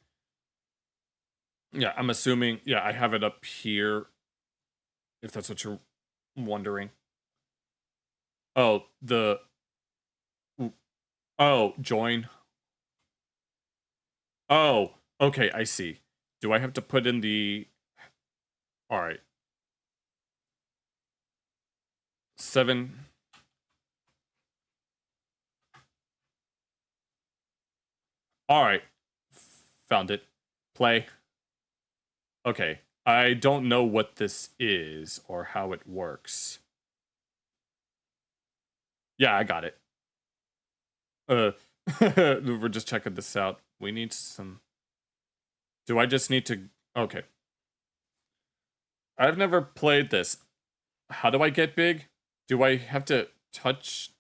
Yeah, I'm assuming, yeah, I have it up here, if that's what you're wondering. Oh, oh, join. Oh, okay, I see. Do I have to put in the... Alright. 7... Alright. Found it. Play. Okay. I don't know what this is or how it works. Yeah, I got it. We're just checking this out. We need some... Do I just need to... Okay. I've never played this. How do I get big? Do I have to touch...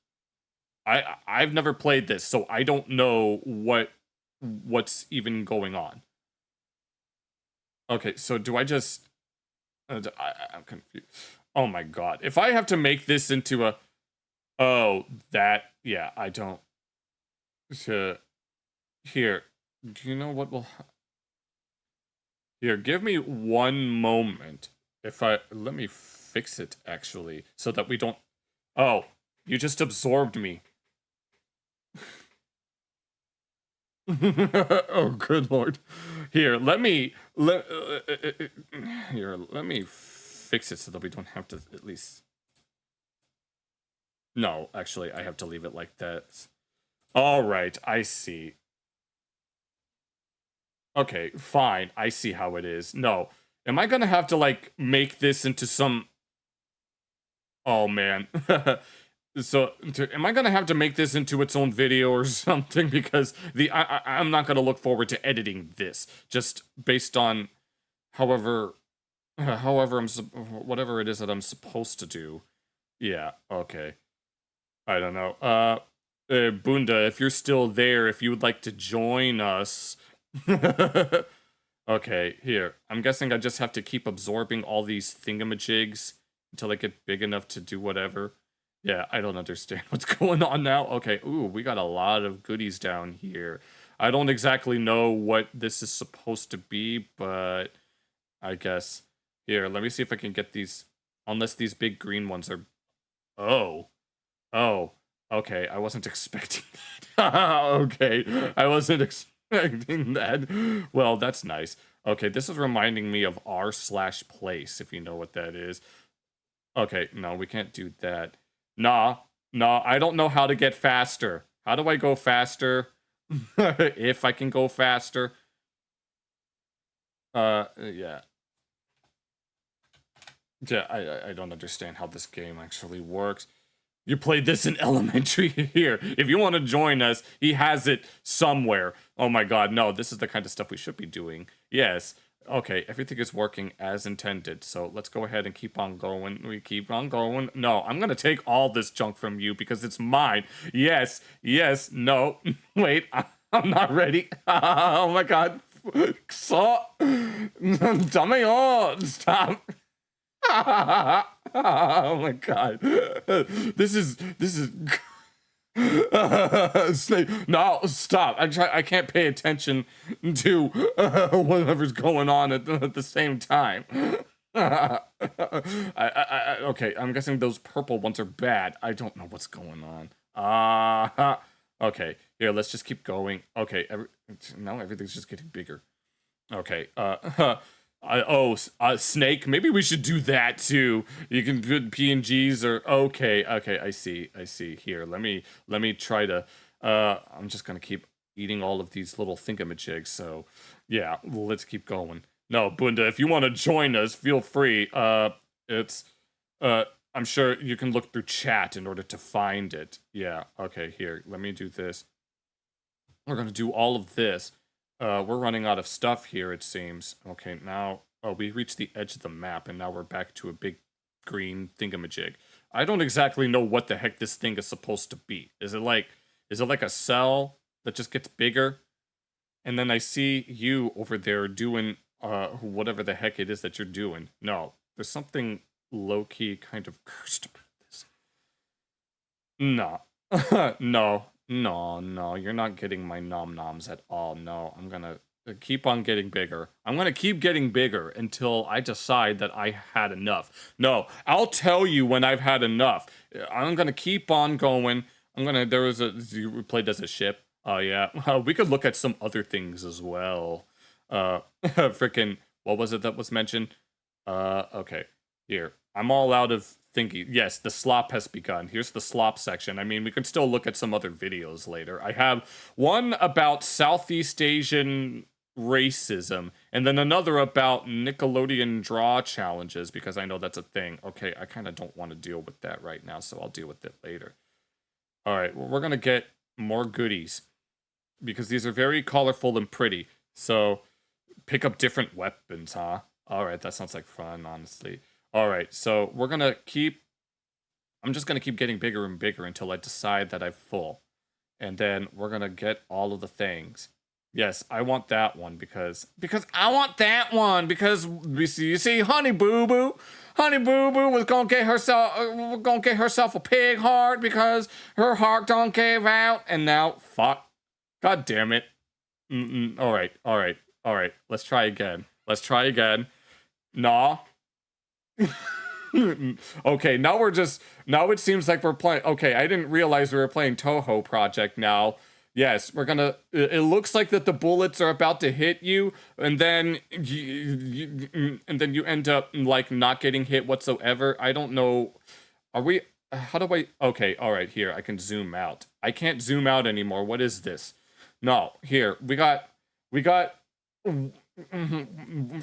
I've never played this, so I don't know what's even going on. Okay, so do I just... I'm confused. Oh my god. If I have to make this into a... Oh, that, yeah, I don't. Here, do you know what will... Here, give me one moment. Let me fix it, actually, so that we don't... Oh, you just absorbed me. Oh, good lord. Here, let me fix it so that we don't have to at least... No, actually, I have to leave it like that. All right, I see. Okay, fine. I see how it is. No. Am I gonna have to, like, make this into some... Oh, man. So, am I gonna have to make this into its own video or something? Because I'm not gonna look forward to editing this. Just based on however whatever it is that I'm supposed to do. Yeah, okay. I don't know. Bunda, if you're still there, if you would like to join us... Okay, here. I'm guessing I just have to keep absorbing all these thingamajigs until I get big enough to do whatever. Yeah, I don't understand what's going on now. Okay, ooh, we got a lot of goodies down here. I don't exactly know what this is supposed to be, but I guess... Here, let me see if I can get these... Unless these big green ones are... Oh. Oh. Okay, I wasn't expecting that. Okay, I wasn't expecting that. Well, that's nice. Okay, this is reminding me of r/place, if you know what that is. Okay, no, we can't do that. Nah, I don't know how to get faster. How do I go faster? If I can go faster. Yeah. Yeah, I don't understand how this game actually works. You played this in elementary here. If you want to join us, he has it somewhere. Oh my god, no, this is the kind of stuff we should be doing. Yes. Okay, everything is working as intended, so let's go ahead and keep on going. We keep on going. No, I'm gonna take all this junk from you because it's mine. Yes, no. Wait, I'm not ready. Oh my god. Stop. Stop. Oh my god. This is Snake. No, stop. I can't pay attention to whatever's going on at the same time. Okay, I'm guessing those purple ones are bad. I don't know what's going on. Okay, here, let's just keep going. Okay, now everything's just getting bigger. Okay, Snake, maybe we should do that too. You can put PNGs or... Okay, I see. Here, let me try to... I'm just gonna keep eating all of these little thingamajigs, so... Yeah, let's keep going. No, Bunda, if you want to join us, feel free. It's... I'm sure you can look through chat in order to find it. Yeah, okay, here, let me do this. We're gonna do all of this. We're running out of stuff here, it seems. Okay, now... Oh, we reached the edge of the map, and now we're back to a big green thingamajig. I don't exactly know what the heck this thing is supposed to be. Is it like a cell that just gets bigger? And then I see you over there doing whatever the heck it is that you're doing. No, there's something low-key kind of cursed about this. No. No, you're not getting my nom-noms at all. No, I'm gonna keep on getting bigger. I'm gonna keep getting bigger until I decide that I had enough. No, I'll tell you when I've had enough. I'm gonna keep on going. You played as a ship. Oh, yeah. We could look at some other things as well. Frickin', what was it that was mentioned? Okay. Here. I'm all out of thinking. Yes, the slop has begun. Here's the slop section. I mean, we can still look at some other videos later. I have one about Southeast Asian racism, and then another about Nickelodeon draw challenges, because I know that's a thing. Okay, I kind of don't want to deal with that right now, so I'll deal with it later. Alright, well, we're gonna get more goodies, because these are very colorful and pretty. So, pick up different weapons, huh? Alright, that sounds like fun, honestly. Alright, so we're gonna keep... I'm just gonna keep getting bigger and bigger until I decide that I'm full. And then we're gonna get all of the things. Yes, I want that one because I want that one because you see Honey Boo Boo was gonna get herself a pig heart because her heart don't give out, and now fuck, god damn it. All right. Let's try again. Nah. Okay, now it seems like we're playing. Okay, I didn't realize we were playing Toho Project now. Yes, we're gonna. It looks like that the bullets are about to hit you, and then you end up like not getting hit whatsoever. I don't know. Are we? How do I? Okay, all right. Here, I can zoom out. I can't zoom out anymore. What is this? No, here we got.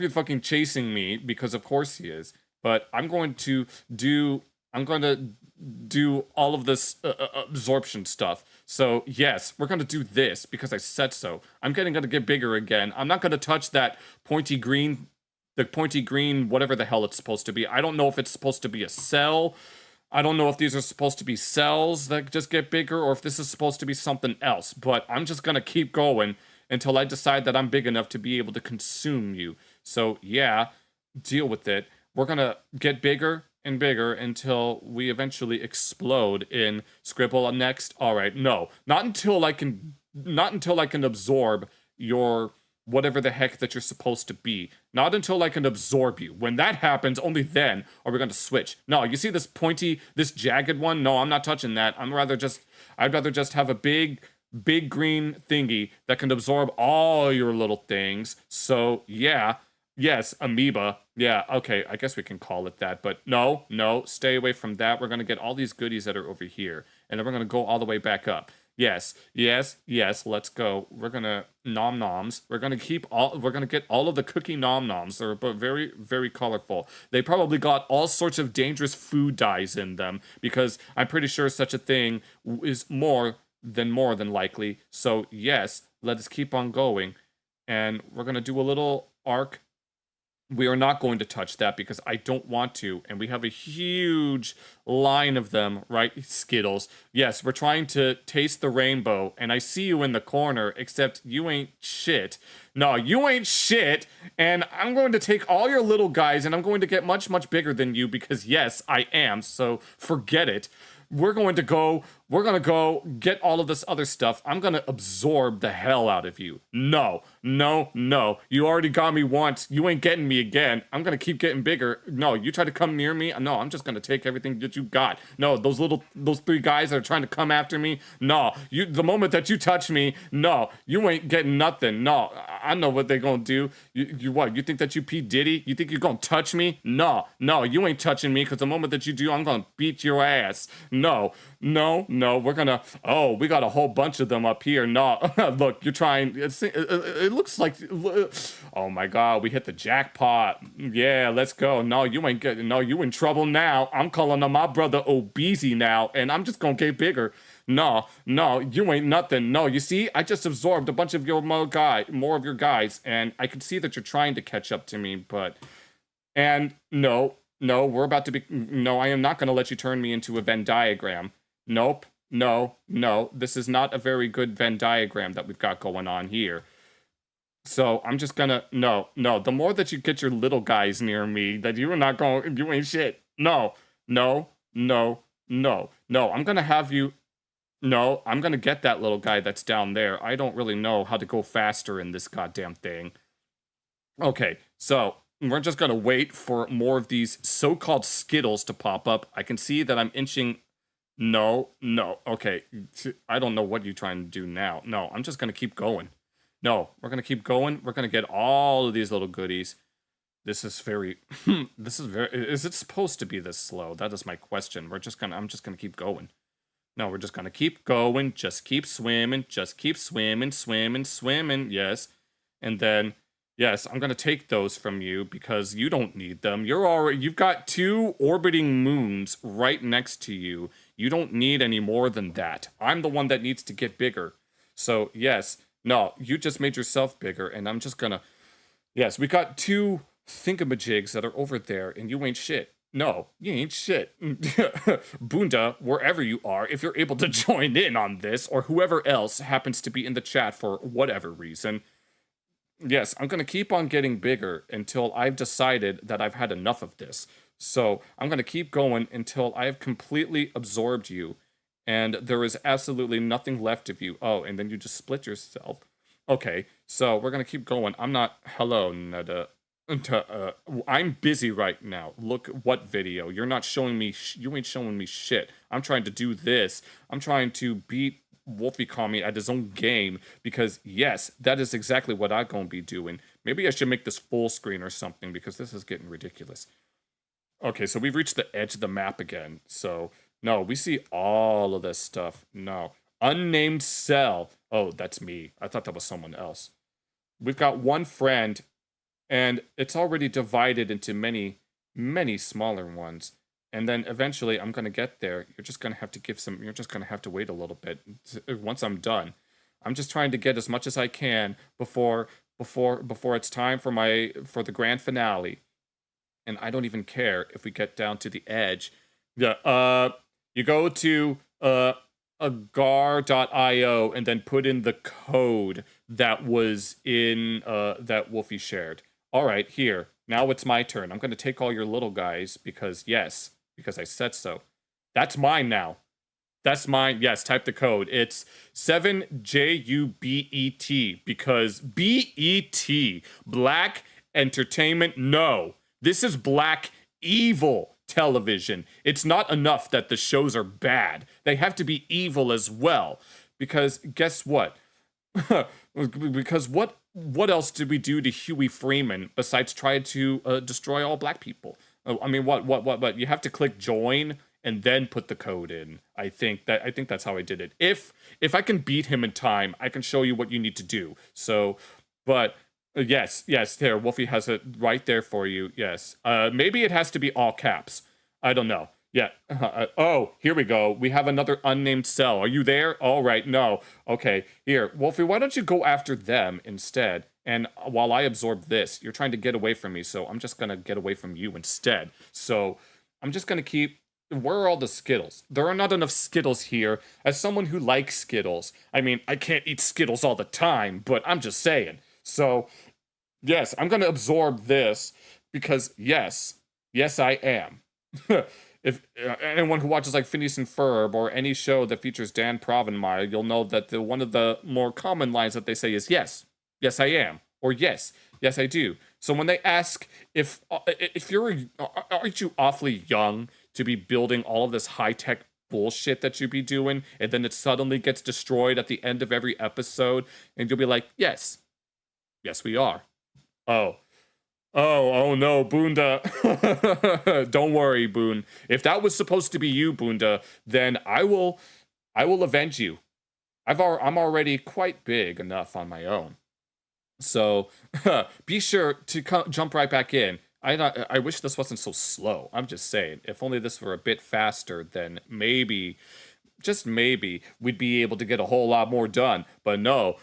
Fucking chasing me because of course he is. But I'm going to do all of this absorption stuff. So yes, we're going to do this because I said so. I'm going to get bigger again. I'm not going to touch that pointy green, whatever the hell it's supposed to be. I don't know if it's supposed to be a cell. I don't know if these are supposed to be cells that just get bigger or if this is supposed to be something else. But I'm just going to keep going until I decide that I'm big enough to be able to consume you. So yeah, deal with it. We're going to get bigger and bigger until we eventually explode in Scribble next. All right, no. Not until I can absorb your whatever the heck that you're supposed to be. Not until I can absorb you. When that happens, only then are we going to switch. No, you see this this jagged one? No, I'm not touching that. I'd rather just have a big green thingy that can absorb all your little things. So, yeah. Yes, amoeba. Yeah, okay, I guess we can call it that. But no, stay away from that. We're going to get all these goodies that are over here. And then we're going to go all the way back up. Yes, let's go. We're going to nom-noms. We're going to get all of the cookie nom-noms. They're very, very colorful. They probably got all sorts of dangerous food dyes in them because I'm pretty sure such a thing is more than likely. So yes, let us keep on going. And we're going to do a little arc. We are not going to touch that because I don't want to. And we have a huge line of them, right? Skittles. Yes, we're trying to taste the rainbow. And I see you in the corner, except you ain't shit. No, you ain't shit. And I'm going to take all your little guys and I'm going to get much, much bigger than you because yes, I am. So forget it. We're going to go get all of this other stuff. I'm going to absorb the hell out of you. No. You already got me once. You ain't getting me again. I'm going to keep getting bigger. No, you try to come near me. No, I'm just going to take everything that you got. No, those three guys that are trying to come after me. No, the moment that you touch me, no, you ain't getting nothing. No, I know what they're going to do. You what? You think that you P. Diddy? You think you're going to touch me? No, you ain't touching me because the moment that you do, I'm going to beat your ass. No, we're gonna. Oh, we got a whole bunch of them up here. No, look, you're trying. It looks like. Oh my God, we hit the jackpot. Yeah, let's go. No, you ain't getting. No, you in trouble now. I'm calling on my brother Obese now, and I'm just gonna get bigger. No, you ain't nothing. No, you see, I just absorbed a bunch of your more of your guys, and I can see that you're trying to catch up to me, but. And no, we're about to be. No, I am not going to let you turn me into a Venn diagram. Nope. No. This is not a very good Venn diagram that we've got going on here. So I'm just gonna. No. The more that you get your little guys near me, that you are not going. You ain't shit. No. I'm gonna have you. No, I'm gonna get that little guy that's down there. I don't really know how to go faster in this goddamn thing. Okay, so. We're just going to wait for more of these so-called Skittles to pop up. I can see that I'm inching. No. Okay. I don't know what you're trying to do now. No, I'm just going to keep going. No, we're going to keep going. We're going to get all of these little goodies. Is it supposed to be this slow? That is my question. I'm just going to keep going. No, we're just going to keep going. Just keep swimming. Swimming. Yes. And then... Yes, I'm going to take those from you because you don't need them. You've got 2 orbiting moons right next to you. You don't need any more than that. I'm the one that needs to get bigger. So, yes. No, you just made yourself bigger and I'm just going to... Yes, we got 2 thingamajigs that are over there and you ain't shit. No, you ain't shit. Bunda, wherever you are, if you're able to join in on this, or whoever else happens to be in the chat for whatever reason, yes, I'm going to keep on getting bigger until I've decided that I've had enough of this. So I'm going to keep going until I have completely absorbed you, and there is absolutely nothing left of you. Oh, and then you just split yourself. Okay, so we're going to keep going. I'm not... Hello, Nada. I'm busy right now. Look what video. You're not showing me... you ain't showing me shit. I'm trying to do this. I'm trying to beat Wolfie Kami at his own game because, yes, that is exactly what I'm going to be doing. Maybe I should make this full screen or something because this is getting ridiculous. Okay, so we've reached the edge of the map again. So, no, we see all of this stuff. No. Unnamed cell. Oh, that's me. I thought that was someone else. We've got one friend, and it's already divided into many, many smaller ones. And then eventually I'm going to get there. You're just going to have to give some... You're just going to have to wait a little bit. Once I'm done. I'm just trying to get as much as I can before it's time for the grand finale. And I don't even care if we get down to the edge. Yeah, you go to agar.io and then put in the code that was in that Wolfie shared. All right, here. Now it's my turn. I'm going to take all your little guys because I said so. That's mine now. That's mine. Yes, type the code. It's 7JUBET because BET, Black Entertainment, no. This is black evil television. It's not enough that the shows are bad. They have to be evil as well. Because guess what? Because what else did we do to Huey Freeman besides try to destroy all black people? I mean, what? You have to click join and then put the code in. I think that's how I did it. If I can beat him in time, I can show you what you need to do. So, but yes, there, Wolfie has it right there for you. Yes. Maybe it has to be all caps. I don't know. Yeah. Oh, here we go. We have another unnamed cell. Are you there? All right. No. Okay. Here, Wolfie, why don't you go after them instead? And while I absorb this, you're trying to get away from me, so I'm just going to get away from you instead. So I'm just going to keep... Where are all the Skittles? There are not enough Skittles here. As someone who likes Skittles, I mean, I can't eat Skittles all the time, but I'm just saying. So, yes, I'm going to absorb this because, yes, I am. If anyone who watches like Phineas and Ferb or any show that features Dan Provenmire, you'll know that one of the more common lines that they say is, yes, I am, or yes, I do. So when they ask if aren't you awfully young to be building all of this high-tech bullshit that you be doing, and then it suddenly gets destroyed at the end of every episode, and you'll be like, yes, we are. Oh no, Bunda. Don't worry, Boone. If that was supposed to be you, Bunda, then I will avenge you. I'm already quite big enough on my own. So be sure to jump right back in. I wish this wasn't so slow. I'm just saying, if only this were a bit faster, then maybe, just maybe, we'd be able to get a whole lot more done. But no,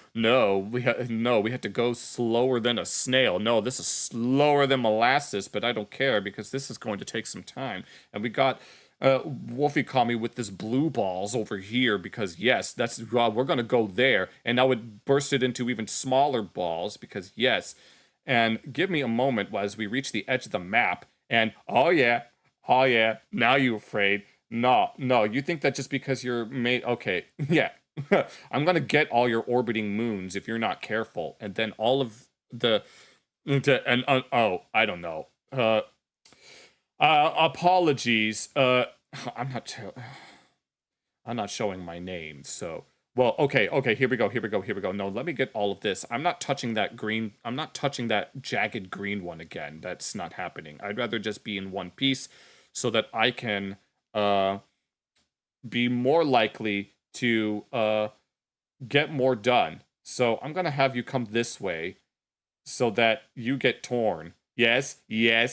we had to go slower than a snail. No, this is slower than molasses, but I don't care because this is going to take some time. And we got Wolfie Kami with this blue balls over here because yes, we're gonna go there, and I would burst it into even smaller balls because yes. And give me a moment as we reach the edge of the map, and oh yeah, now you afraid? No, you think that just because you're made, okay, yeah. I'm gonna get all your orbiting moons if you're not careful, and then all of the, I don't know. Apologies. I'm not showing my name, so. Well, okay, here we go. No, let me get all of this. I'm not touching that jagged green one again. That's not happening. I'd rather just be in one piece so that I can be more likely to get more done. So I'm going to have you come this way so that you get torn. Yes. You're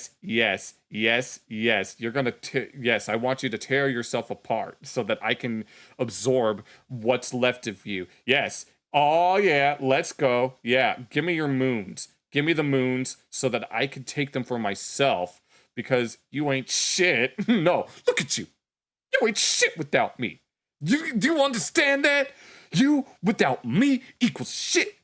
gonna, yes, I want you to tear yourself apart so that I can absorb what's left of you. Yes. Oh, yeah, let's go. Yeah, give me your moons. Give me the moons so that I can take them for myself because you ain't shit. No, look at you. You ain't shit without me. Do you understand that? You without me equals shit.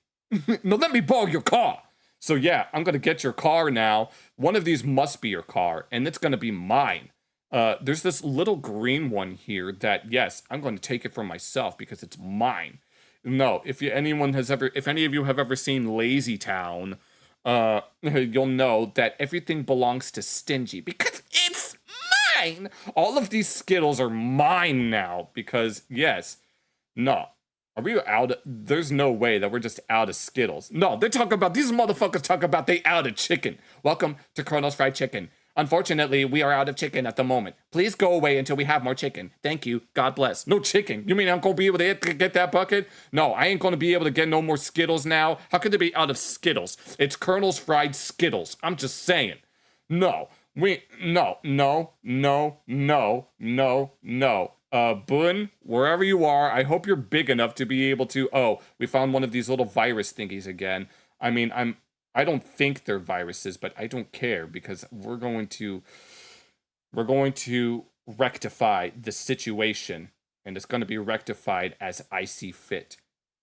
Now let me borrow your car. So yeah, I'm gonna get your car now. One of these must be your car, and it's gonna be mine. There's this little green one here that, yes, I'm going to take it for myself because it's mine. No, if any of you have ever seen Lazy Town, you'll know that everything belongs to Stingy because it's mine. All of these Skittles are mine now because, yes, no. Are we out? There's no way that we're just out of Skittles. No, these motherfuckers talk about they out of chicken. Welcome to Colonel's Fried Chicken. Unfortunately, we are out of chicken at the moment. Please go away until we have more chicken. Thank you. God bless. No chicken. You mean I'm going to be able to get that bucket? No, I ain't going to be able to get no more Skittles now. How could they be out of Skittles? It's Colonel's Fried Skittles. I'm just saying. No. No. Boon, wherever you are, I hope you're big enough to be able to... Oh, we found one of these little virus thingies again. I mean, I don't think they're viruses, but I don't care because we're going to rectify the situation, and it's going to be rectified as I see fit.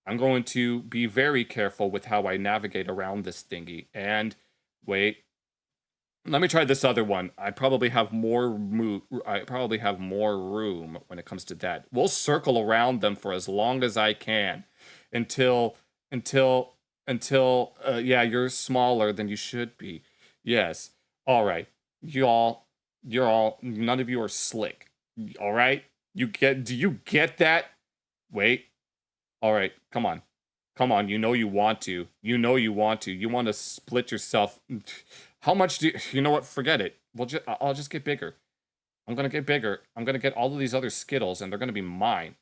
I'm going to be very careful with how I navigate around this thingy. And wait, let me try this other one. I probably have more room when it comes to that. We'll circle around them for as long as I can until yeah, you're smaller than you should be. Yes. All right. You're all, none of you are slick. All right? Do you get that? Wait. All right. Come on. You know you want to. You want to split yourself. How much you know what? Forget it. I'll just get bigger. I'm going to get bigger. I'm going to get all of these other Skittles and they're going to be mine.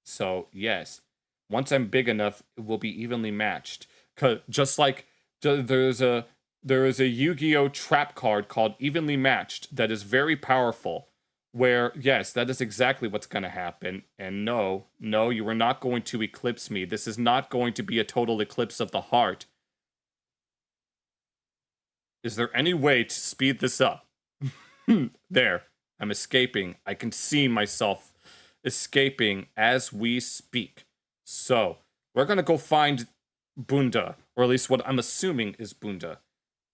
So, yes. Once I'm big enough, it will be evenly matched. Just like there is a Yu-Gi-Oh! Trap card called Evenly Matched that is very powerful, where, yes, that is exactly what's going to happen. And no, you are not going to eclipse me. This is not going to be a total eclipse of the heart. Is there any way to speed this up? There, I'm escaping. I can see myself escaping as we speak. So, we're going to go find Bunda, or at least what I'm assuming is Bunda.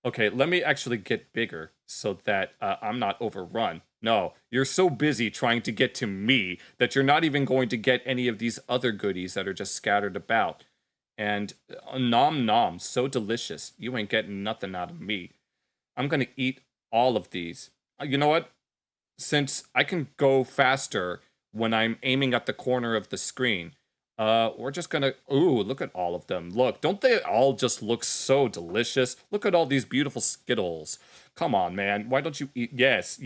Okay, let me actually get bigger so that I'm not overrun. No, you're so busy trying to get to me that you're not even going to get any of these other goodies that are just scattered about. And nom nom, so delicious. You ain't getting nothing out of me. I'm going to eat all of these. You know what? Since I can go faster when I'm aiming at the corner of the screen, we're just gonna... Ooh, look at all of them. Look, don't they all just look so delicious? Look at all these beautiful Skittles. Come on, man. Why don't you eat... Yes.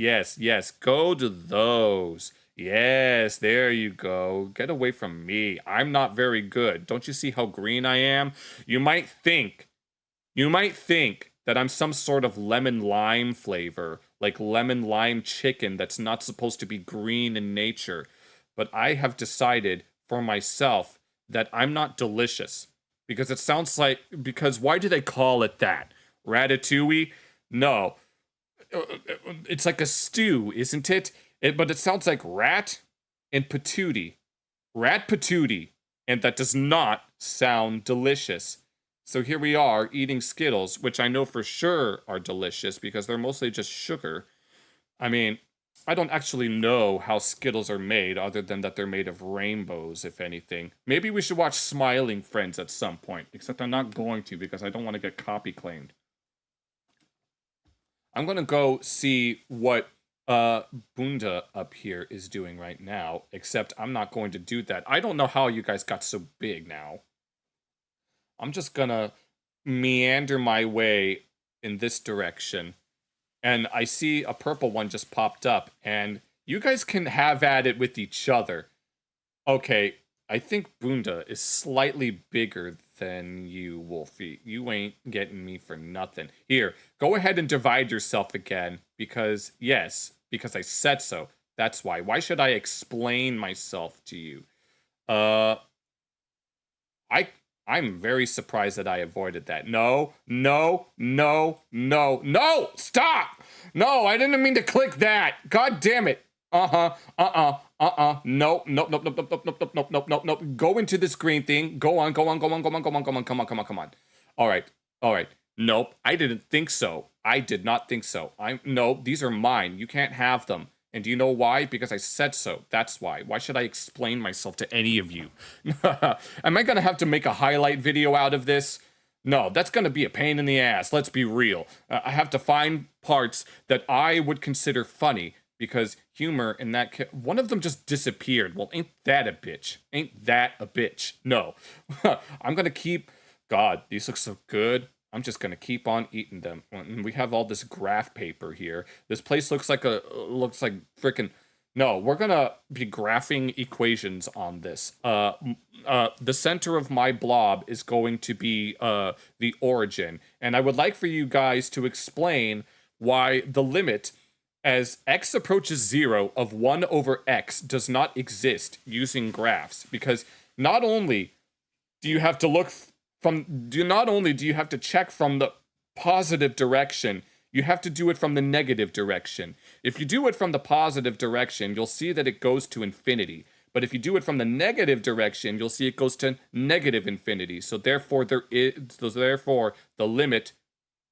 Go to those. Yes, there you go. Get away from me. I'm not very good. Don't you see how green I am? You might think that I'm some sort of lemon lime flavor, like lemon lime chicken that's not supposed to be green in nature. But I have decided for myself that I'm not delicious. Because it sounds like... Because why do they call it that? Ratatouille? No. It's like a stew, isn't it? But it sounds like rat and patootie. Rat patootie. And that does not sound delicious. So here we are eating Skittles, which I know for sure are delicious because they're mostly just sugar. I mean, I don't actually know how Skittles are made other than that they're made of rainbows, if anything. Maybe we should watch Smiling Friends at some point, except I'm not going to because I don't want to get copy claimed. I'm going to go see what Bunda up here is doing right now, except I'm not going to do that. I don't know how you guys got so big now. I'm just going to meander my way in this direction. And I see a purple one just popped up, and you guys can have at it with each other. Okay, I think Bunda is slightly bigger than you, Wolfie. You ain't getting me for nothing. Here, go ahead and divide yourself again, because, yes, because I said so. That's why. Why should I explain myself to you? I'm very surprised that I avoided that. No, stop! No, I didn't mean to click that. God damn it. Nope. Go into this green thing. Go on. Come on. All right. Nope, I didn't think so. I did not think so. No, these are mine. You can't have them. And do you know why? Because I said so. That's why. Why should I explain myself to any of you? Am I gonna have to make a highlight video out of this? No, that's gonna be a pain in the ass. Let's be real. I have to find parts that I would consider funny, because humor in that one of them just disappeared. Well, ain't that a bitch? Ain't that a bitch? No. I'm gonna keep... God, these look so good. I'm just gonna keep on eating them. We have all this graph paper here. This place looks like freaking... No, we're gonna be graphing equations on this. The center of my blob is going to be the origin. And I would like for you guys to explain why the limit as x approaches 0 of 1 over x does not exist using graphs. Because not only do you have to look not only do you have to check from the positive direction, you have to do it from the negative direction. If you do it from the positive direction, you'll see that it goes to infinity. But if you do it from the negative direction, you'll see it goes to negative infinity. So therefore, the limit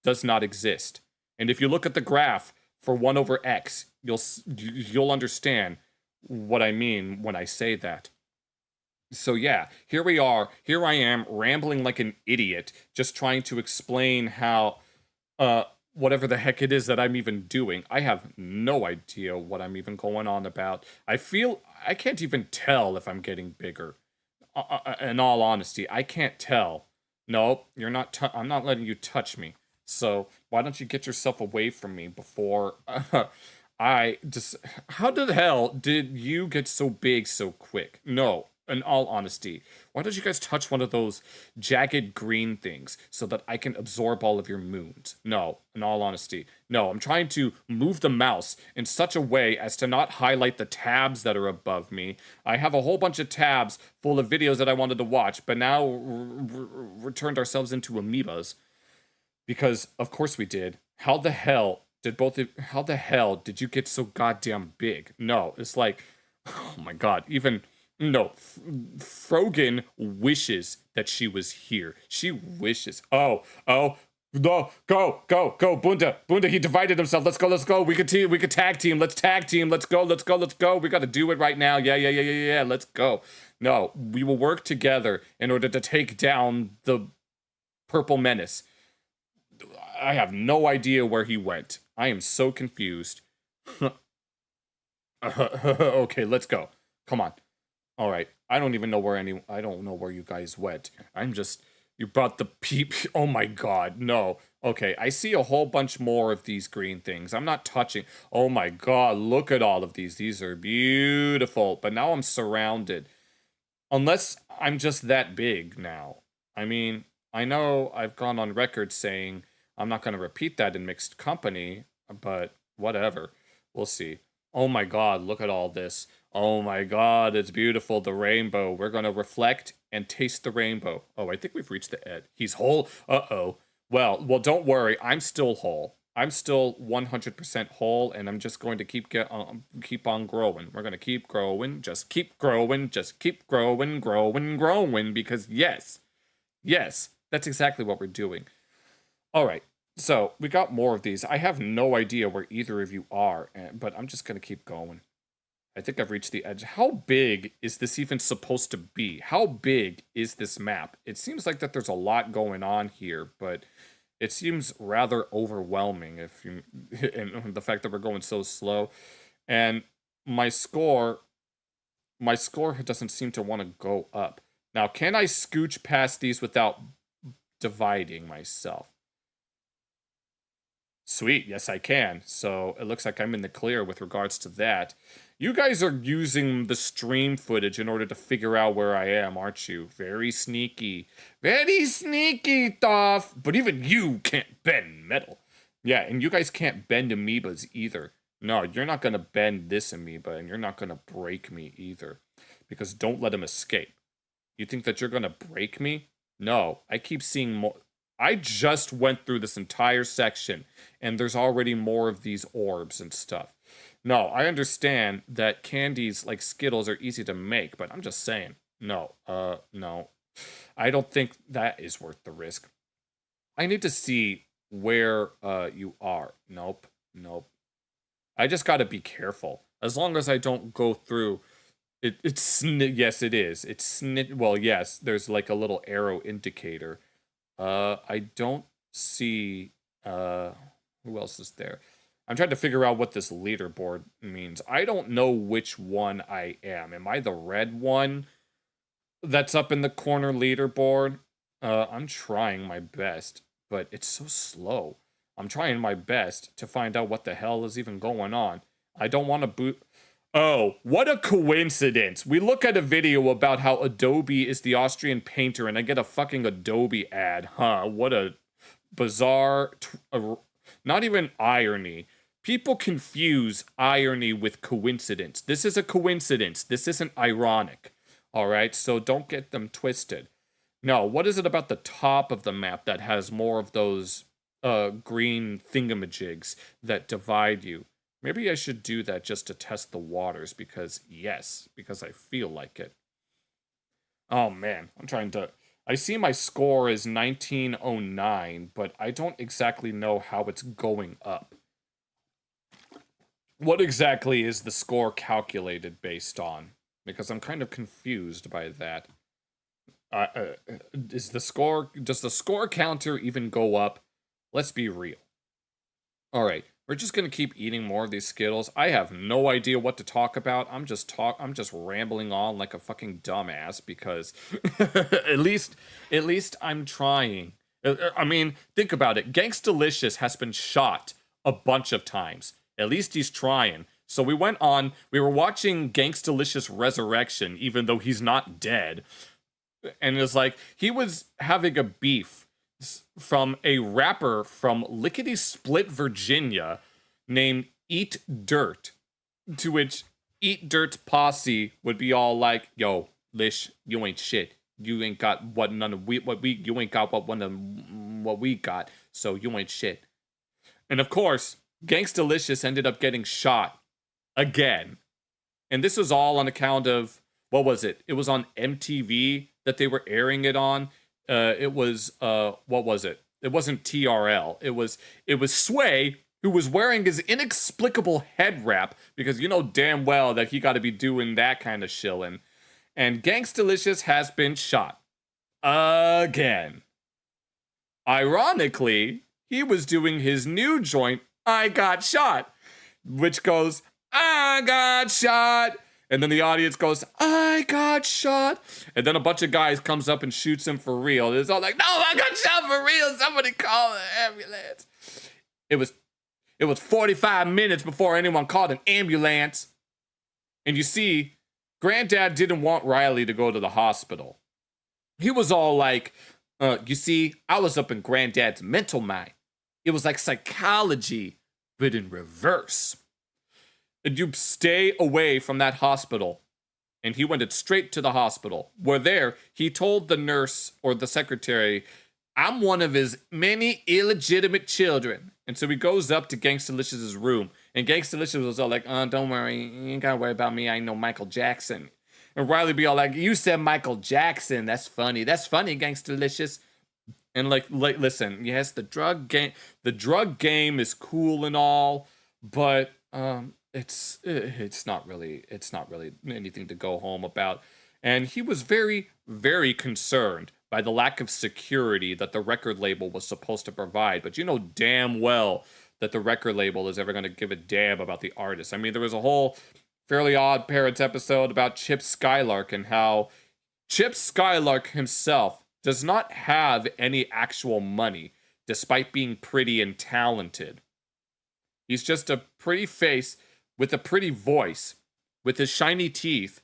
does not exist. And if you look at the graph for 1 over x, you'll understand what I mean when I say that. So yeah, here I am rambling like an idiot, just trying to explain how, whatever the heck it is that I'm even doing. I have no idea what I'm even going on about. I can't even tell if I'm getting bigger. In all honesty, I can't tell. No, you're not, I'm not letting you touch me. So why don't you get yourself away from me before, how the hell did you get so big so quick? No. In all honesty, why don't you guys touch one of those jagged green things so that I can absorb all of your moons? No, in all honesty. No, I'm trying to move the mouse in such a way as to not highlight the tabs that are above me. I have a whole bunch of tabs full of videos that I wanted to watch, but now returned ourselves into amoebas. Because, of course we did. How the hell did you get so goddamn big? No, it's like, oh my god, no, Frogan wishes that she was here. She wishes. Oh, no, go, Bunda, he divided himself. Let's go. We could tag team. Let's tag team. Let's go. We got to do it right now. Yeah. Let's go. No, we will work together in order to take down the Purple Menace. I have no idea where he went. I am so confused. Okay, let's go. Come on. All right, I don't know where you guys went. You brought the peep. Oh my god, no. Okay, I see a whole bunch more of these green things. I'm not touching. Oh my god, look at all of these. These are beautiful. But now I'm surrounded. Unless I'm just that big now. I mean, I know I've gone on record saying I'm not going to repeat that in mixed company, but whatever. We'll see. Oh my god, look at all this. Oh my god, it's beautiful, the rainbow. We're gonna reflect and taste the rainbow. Oh, I think we've reached the edge. He's whole. Uh-oh. Well, don't worry, I'm still whole. I'm still 100% whole, and I'm just going to keep on growing. We're gonna keep growing, just keep growing, growing, because yes, that's exactly what we're doing. All right. So, we got more of these. I have no idea where either of you are, but I'm just going to keep going. I think I've reached the edge. How big is this even supposed to be? How big is this map? It seems like that there's a lot going on here, but it seems rather overwhelming and the fact that we're going so slow. And my score doesn't seem to want to go up. Now, can I scooch past these without dividing myself? Sweet, yes I can. So it looks like I'm in the clear with regards to that. You guys are using the stream footage in order to figure out where I am, aren't you? Very sneaky. Very sneaky, Toph. But even you can't bend metal. Yeah, and you guys can't bend amoebas either. No, you're not going to bend this amoeba, and you're not going to break me either. Because don't let him escape. You think that you're going to break me? No, I keep seeing more. I just went through this entire section, and there's already more of these orbs and stuff. No, I understand that candies like Skittles are easy to make, but I'm just saying, no. I don't think that is worth the risk. I need to see where you are. Nope. I just gotta be careful. As long as I don't go through... Yes, it is. Well, yes, there's like a little arrow indicator. I don't see... who else is there? I'm trying to figure out what this leaderboard means. I don't know which one I am. Am I the red one that's up in the corner leaderboard? I'm trying my best, but it's so slow. I'm trying my best to find out what the hell is even going on. I don't want to boot... Oh, what a coincidence. We look at a video about how Adobe is the Austrian painter and I get a fucking Adobe ad. Huh, what a bizarre... not even irony. People confuse irony with coincidence. This is a coincidence. This isn't ironic. Alright, so don't get them twisted. No, what is it about the top of the map that has more of those green thingamajigs that divide you? Maybe I should do that just to test the waters because I feel like it. Oh man, I see my score is 1909, but I don't exactly know how it's going up. What exactly is the score calculated based on? Because I'm kind of confused by that. Does the score counter even go up? Let's be real. All right, we're just gonna keep eating more of these Skittles. I have no idea what to talk about. I'm just rambling on like a fucking dumbass because at least I'm trying. I mean, think about it. Gangstalicious has been shot a bunch of times. At least he's trying. So we were watching Gangstalicious Resurrection, even though he's not dead. And it's like, he was having a beef from a rapper from Lickety Split, Virginia, named Eat Dirt, to which Eat Dirt's posse would be all like, "Yo, Lish, you ain't shit. You ain't got what we got, so you ain't shit." And of course, Gangstalicious ended up getting shot again. And this was all on account of, what was it? It was on MTV that they were airing it on. It was what was it? It wasn't TRL. It was Sway, who was wearing his inexplicable head wrap, because you know damn well that he got to be doing that kind of shilling. And Gangstalicious has been shot again. Ironically, he was doing his new joint, I Got Shot, which goes, I got shot. And then the audience goes, I got shot. And then a bunch of guys comes up and shoots him for real. It's all like, no, I got shot for real. Somebody call an ambulance. It was 45 minutes before anyone called an ambulance. And you see, Granddad didn't want Riley to go to the hospital. He was all like, you see, I was up in Granddad's mental mind. It was like psychology, but in reverse. And you stay away from that hospital. And he went straight to the hospital. Where there, he told the nurse or the secretary, I'm one of his many illegitimate children. And so he goes up to Gangstalicious's room. And Gangstalicious was all like, don't worry, you ain't gotta worry about me, I know Michael Jackson. And Riley be all like, you said Michael Jackson, that's funny, Gangstalicious. And like listen, yes, the drug game is cool and all, but it's not really anything to go home about. And he was very, very concerned by the lack of security that the record label was supposed to provide. But you know damn well that the record label is ever going to give a damn about the artist. I mean, there was a whole Fairly Odd Parents episode about Chip Skylark and how Chip Skylark himself does not have any actual money, despite being pretty and talented. He's just a pretty face with a pretty voice, with his shiny teeth,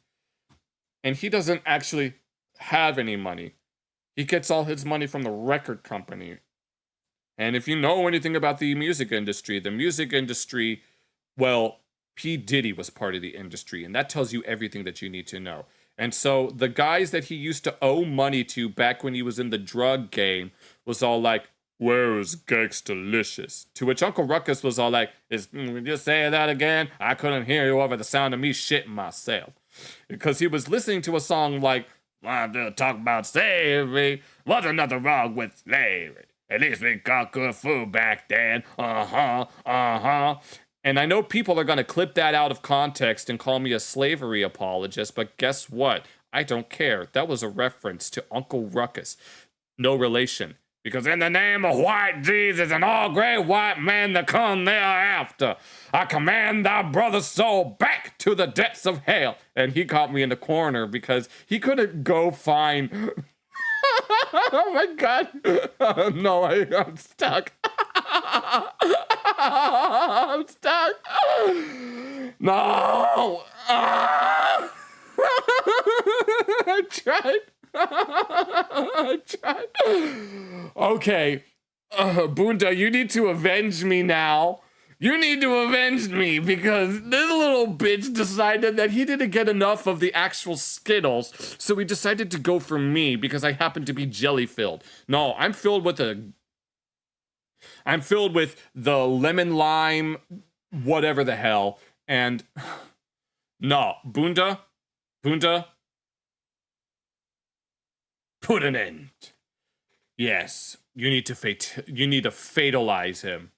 and he doesn't actually have any money. He gets all his money from the record company. And if you know anything about the music industry, well, P. Diddy was part of the industry, and that tells you everything that you need to know. And so the guys that he used to owe money to back when he was in the drug game was all like, where's Gagstalicious? To which Uncle Ruckus was all like, would you say that again? I couldn't hear you over the sound of me shitting myself. Because he was listening to a song like, "Want to talk about slavery? Wasn't nothing wrong with slavery. At least we got good food back then. And I know people are going to clip that out of context and call me a slavery apologist, but guess what? I don't care. That was a reference to Uncle Ruckus. No relation. Because in the name of white Jesus and all great white men that come thereafter, I command thy brother's soul back to the depths of hell. And he caught me in the corner because he couldn't go find... Oh my God. No, I'm stuck. I'm stuck. No. I tried. I tried. Okay. Bunda, you need to avenge me now. You need to avenge me because this little bitch decided that he didn't get enough of the actual Skittles, so he decided to go for me because I happen to be jelly-filled. No, I'm filled with the lemon lime, whatever the hell, and no, Bunda, put an end. Yes, you need to fatalize him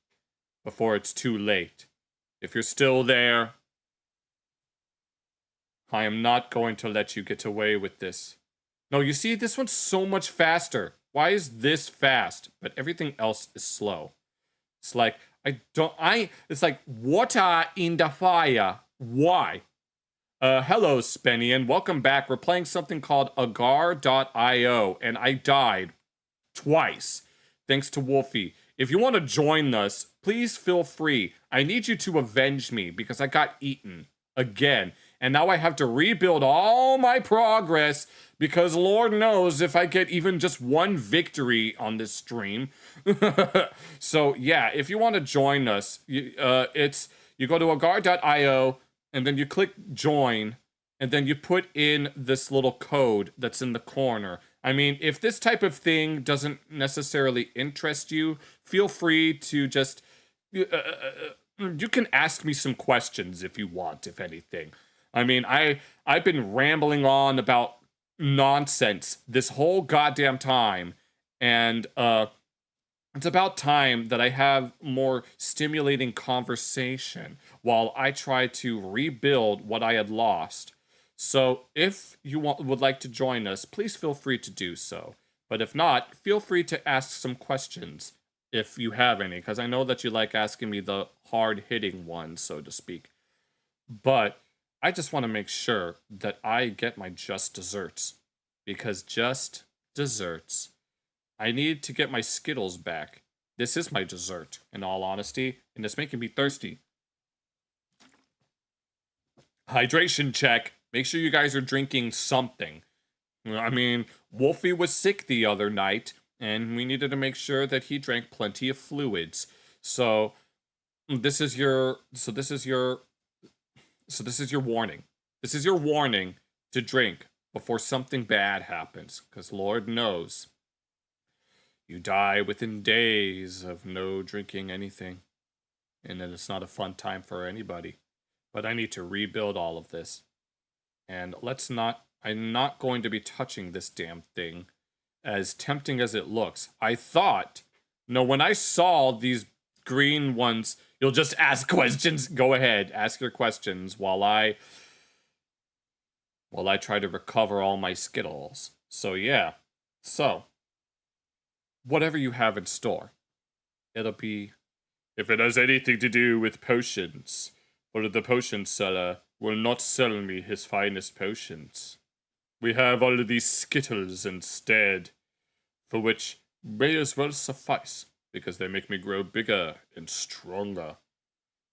before it's too late. If you're still there, I am not going to let you get away with this. No, you see, this one's so much faster. Why is this fast, but everything else is slow? It's like, it's like water in the fire. Why? Hello, Spenny, and welcome back. We're playing something called agar.io, and I died twice, thanks to Wolfie. If you want to join us, please feel free. I need you to avenge me because I got eaten again. And now I have to rebuild all my progress because Lord knows if I get even just one victory on this stream. So yeah, if you want to join us, you go to agar.io and then you click join and then you put in this little code that's in the corner. I mean, if this type of thing doesn't necessarily interest you, feel free to just, you can ask me some questions if you want, if anything. I mean, I've been rambling on about nonsense this whole goddamn time, and it's about time that I have more stimulating conversation while I try to rebuild what I had lost. So if you would like to join us, please feel free to do so. But if not, feel free to ask some questions if you have any, because I know that you like asking me the hard-hitting ones, so to speak. But I just want to make sure that I get my just desserts, because just desserts. I need to get my Skittles back. This is my dessert, in all honesty, and it's making me thirsty. Hydration check. Make sure you guys are drinking something. I mean, Wolfie was sick the other night, and we needed to make sure that he drank plenty of fluids. So this is your warning. This is your warning to drink before something bad happens, because Lord knows you die within days of no drinking anything, and then it's not a fun time for anybody. But I need to rebuild all of this. And I'm not going to be touching this damn thing, as tempting as it looks. When I saw these green ones, you'll just ask questions. Go ahead, ask your questions while I try to recover all my Skittles. So yeah, whatever you have in store, it'll be, if it has anything to do with potions, or the potion seller will not sell me his finest potions. We have all of these Skittles instead, for which may as well suffice, because they make me grow bigger and stronger.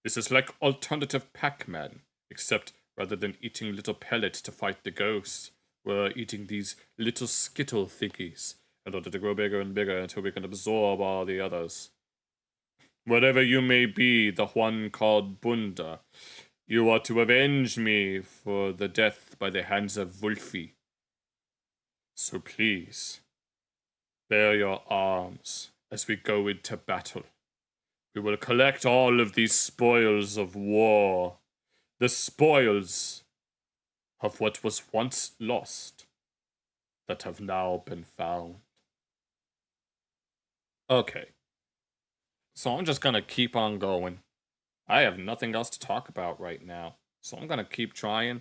This is like alternative Pac-Man, except rather than eating little pellets to fight the ghosts, we're eating these little Skittle thingies in order to grow bigger and bigger until we can absorb all the others. Whatever you may be, the one called Bunda, You are to avenge me for the death by the hands of Wolfie. So please, bear your arms as we go into battle. We will collect all of these spoils of war, the spoils of what was once lost, that have now been found. Okay. So I'm just gonna keep on going. I have nothing else to talk about right now, so I'm gonna keep trying.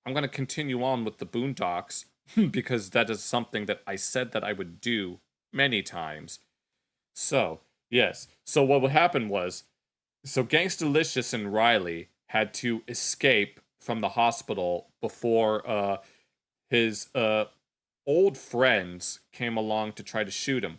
I'm gonna continue on with the Boondocks, because that is something that I said that I would do many times. So, yes. So what would happen was, so Gangstalicious and Riley had to escape from the hospital before his old friends came along to try to shoot him.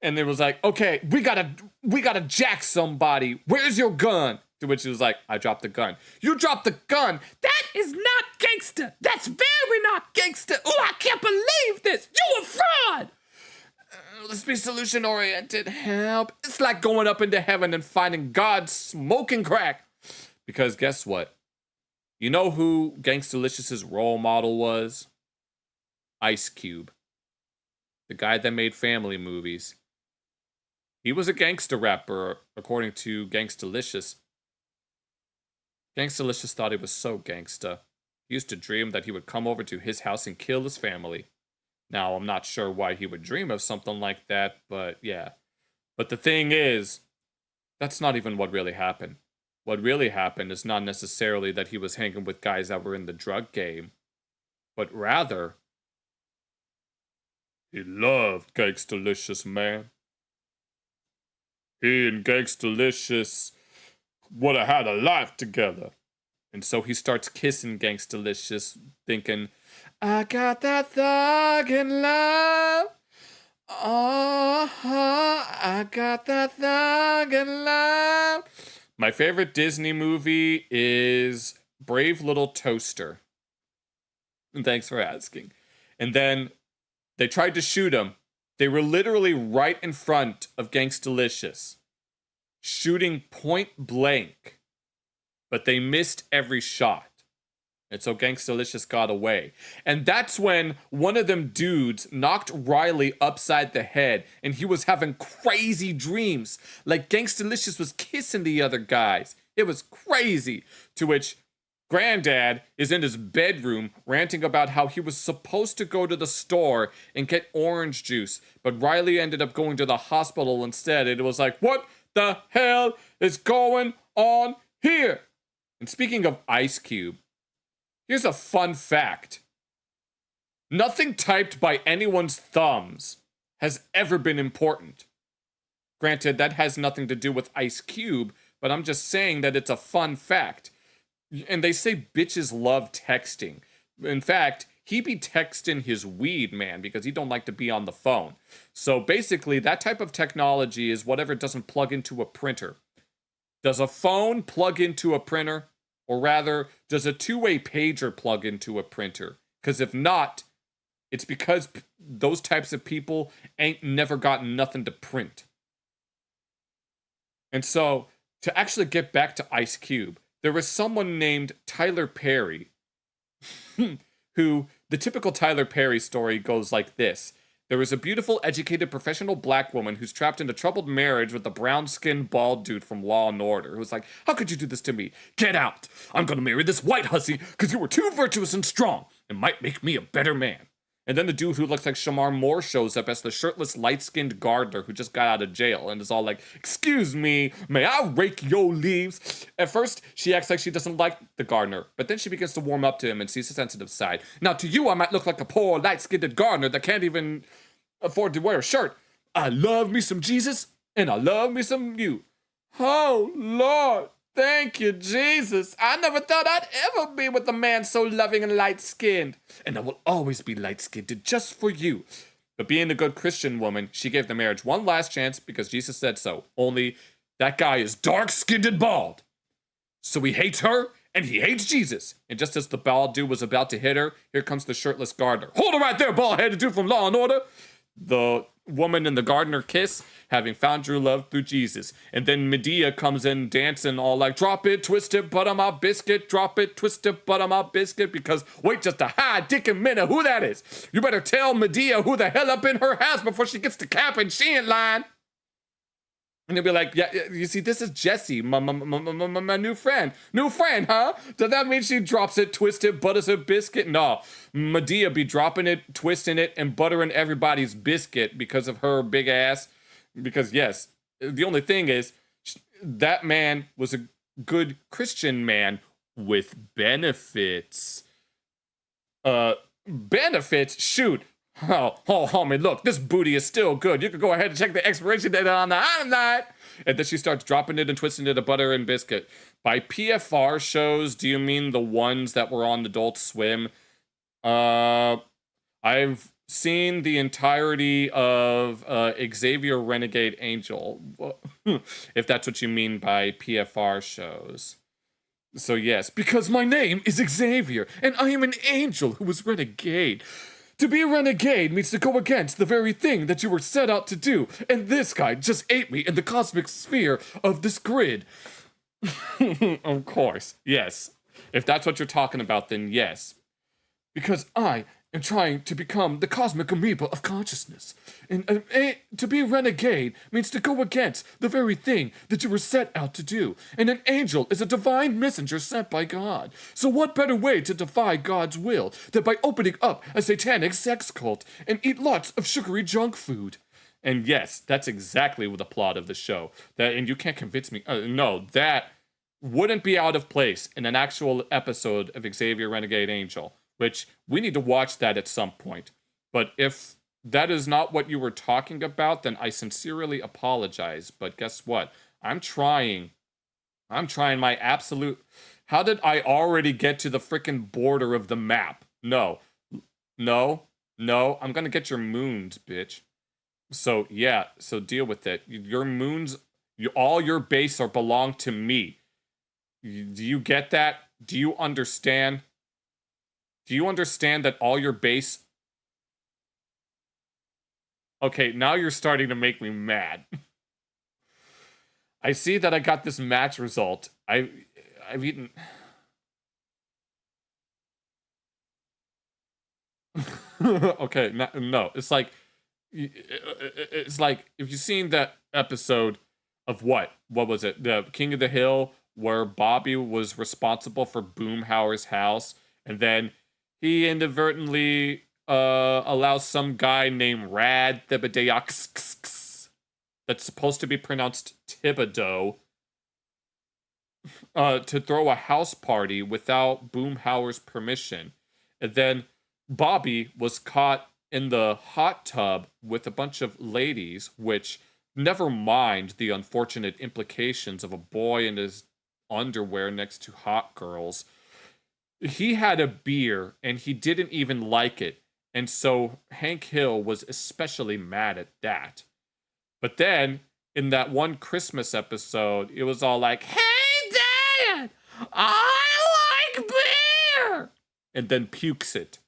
And they was like, okay, we gotta jack somebody. Where's your gun? To which he was like, I dropped the gun. You dropped the gun? That is not gangster. That's very not gangster. Oh, I can't believe this. You a fraud. Let's be solution oriented. Help. It's like going up into heaven and finding God smoking crack. Because guess what? You know who Gangstalicious's role model was? Ice Cube. The guy that made family movies. He was a gangster rapper, according to Gangstalicious. Gangstalicious thought he was so gangsta. He used to dream that he would come over to his house and kill his family. Now, I'm not sure why he would dream of something like that, but yeah. But the thing is, that's not even what really happened. What really happened is not necessarily that he was hanging with guys that were in the drug game, but rather, he loved Gangstalicious, man. He and Gangstalicious would have had a life together. And so he starts kissing Gangstalicious, thinking, I got that thug in love. I got that thug in love. My favorite Disney movie is Brave Little Toaster. And thanks for asking. And then they tried to shoot him. They were literally right in front of Gangstalicious, shooting point blank, but they missed every shot. And so Gangstalicious got away. And that's when one of them dudes knocked Riley upside the head, and he was having crazy dreams. Like Gangstalicious was kissing the other guys. It was crazy. To which Granddad is in his bedroom ranting about how he was supposed to go to the store and get orange juice, but Riley ended up going to the hospital instead. And it was like, what the hell is going on here? And speaking of Ice Cube, here's a fun fact. Nothing typed by anyone's thumbs has ever been important. Granted, that has nothing to do with Ice Cube, but I'm just saying that it's a fun fact. And they say bitches love texting. In fact, he be texting his weed, man, because he don't like to be on the phone. So basically, that type of technology is whatever doesn't plug into a printer. Does a phone plug into a printer? Or rather, does a two-way pager plug into a printer? Because if not, it's because those types of people ain't never gotten nothing to print. And so, to actually get back to Ice Cube, there was someone named Tyler Perry, who, the typical Tyler Perry story goes like this. There is a beautiful, educated, professional black woman who's trapped in a troubled marriage with a brown-skinned, bald dude from Law & Order, who's like, how could you do this to me? Get out! I'm gonna marry this white hussy because you were too virtuous and strong. It might make me a better man. And then the dude who looks like Shamar Moore shows up as the shirtless, light-skinned gardener who just got out of jail and is all like, excuse me, may I rake your leaves? At first, she acts like she doesn't like the gardener, but then she begins to warm up to him and sees the sensitive side. Now, to you, I might look like a poor, light-skinned gardener that can't even afford to wear a shirt. I love me some Jesus, and I love me some you. Oh, Lord. Thank you, Jesus. I never thought I'd ever be with a man so loving and light-skinned. And I will always be light-skinned just for you. But being a good Christian woman, she gave the marriage one last chance because Jesus said so. Only that guy is dark-skinned and bald. So he hates her, and he hates Jesus. And just as the bald dude was about to hit her, here comes the shirtless gardener. Hold her right there, bald-headed dude from Law & Order. The woman and the gardener kiss, having found true love through Jesus. And then Medea comes in dancing all like, drop it, twist it, butter my biscuit, drop it, twist it, butter my biscuit, because wait just a high dick a minute, who that is? You better tell Medea who the hell up in her house before she gets to cap and she ain't lying. And they'll be like, yeah, you see, this is Jessie, my new friend. New friend, huh? Does that mean she drops it, twists it, butters her biscuit? No. Medea be dropping it, twisting it, and buttering everybody's biscuit because of her big ass. Because, yes, the only thing is, that man was a good Christian man with benefits. Benefits? Shoot. Oh, homie, look, this booty is still good. You can go ahead and check the expiration date on the night. And then she starts dropping it and twisting it to butter and biscuit. By PFR shows, do you mean the ones that were on Adult Swim? I've seen the entirety of Xavier Renegade Angel, if that's what you mean by PFR shows. So yes, because my name is Xavier, and I am an angel who was renegade. To be a renegade means to go against the very thing that you were set out to do, and this guy just ate me in the cosmic sphere of this grid. Of course, yes. If that's what you're talking about, then yes. Because I am trying to become the cosmic amoeba of consciousness. And to be a renegade means to go against the very thing that you were set out to do. And an angel is a divine messenger sent by God. So what better way to defy God's will than by opening up a satanic sex cult and eat lots of sugary junk food? And yes, that's exactly the plot of the show. And you can't convince me. No, that wouldn't be out of place in an actual episode of Xavier Renegade Angel, which we need to watch that at some point. But if that is not what you were talking about, then I sincerely apologize. But guess what? I'm trying my absolute... How did I already get to the freaking border of the map? No. I'm gonna get your moons, bitch. So, yeah. So deal with it. Your moons... all your base are belong to me. Do you get that? Do you understand? Do you understand that all your base... Okay, now you're starting to make me mad. I see that I got this match result. I've eaten... Okay, no. It's like if you've seen that episode of what was it? The King of the Hill, where Bobby was responsible for Boomhauer's house, and then he inadvertently allows some guy named Rad Thibodeaux, that's supposed to be pronounced Thibodeau, to throw a house party without Boomhauer's permission. And then Bobby was caught in the hot tub with a bunch of ladies, which, never mind the unfortunate implications of a boy in his underwear next to hot girls. He had a beer, and he didn't even like it. And so Hank Hill was especially mad at that. But then, in that one Christmas episode, it was all like, "Hey, Dad! I like beer!" And then pukes it.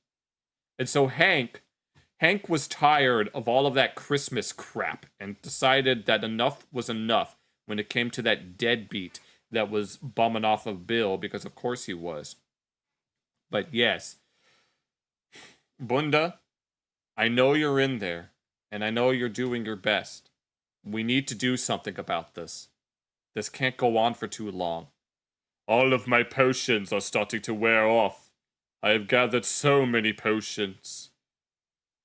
And so Hank was tired of all of that Christmas crap and decided that enough was enough when it came to that deadbeat that was bumming off of Bill, because of course he was. But yes, Bunda, I know you're in there, and I know you're doing your best. We need to do something about this. This can't go on for too long. All of my potions are starting to wear off. I have gathered so many potions,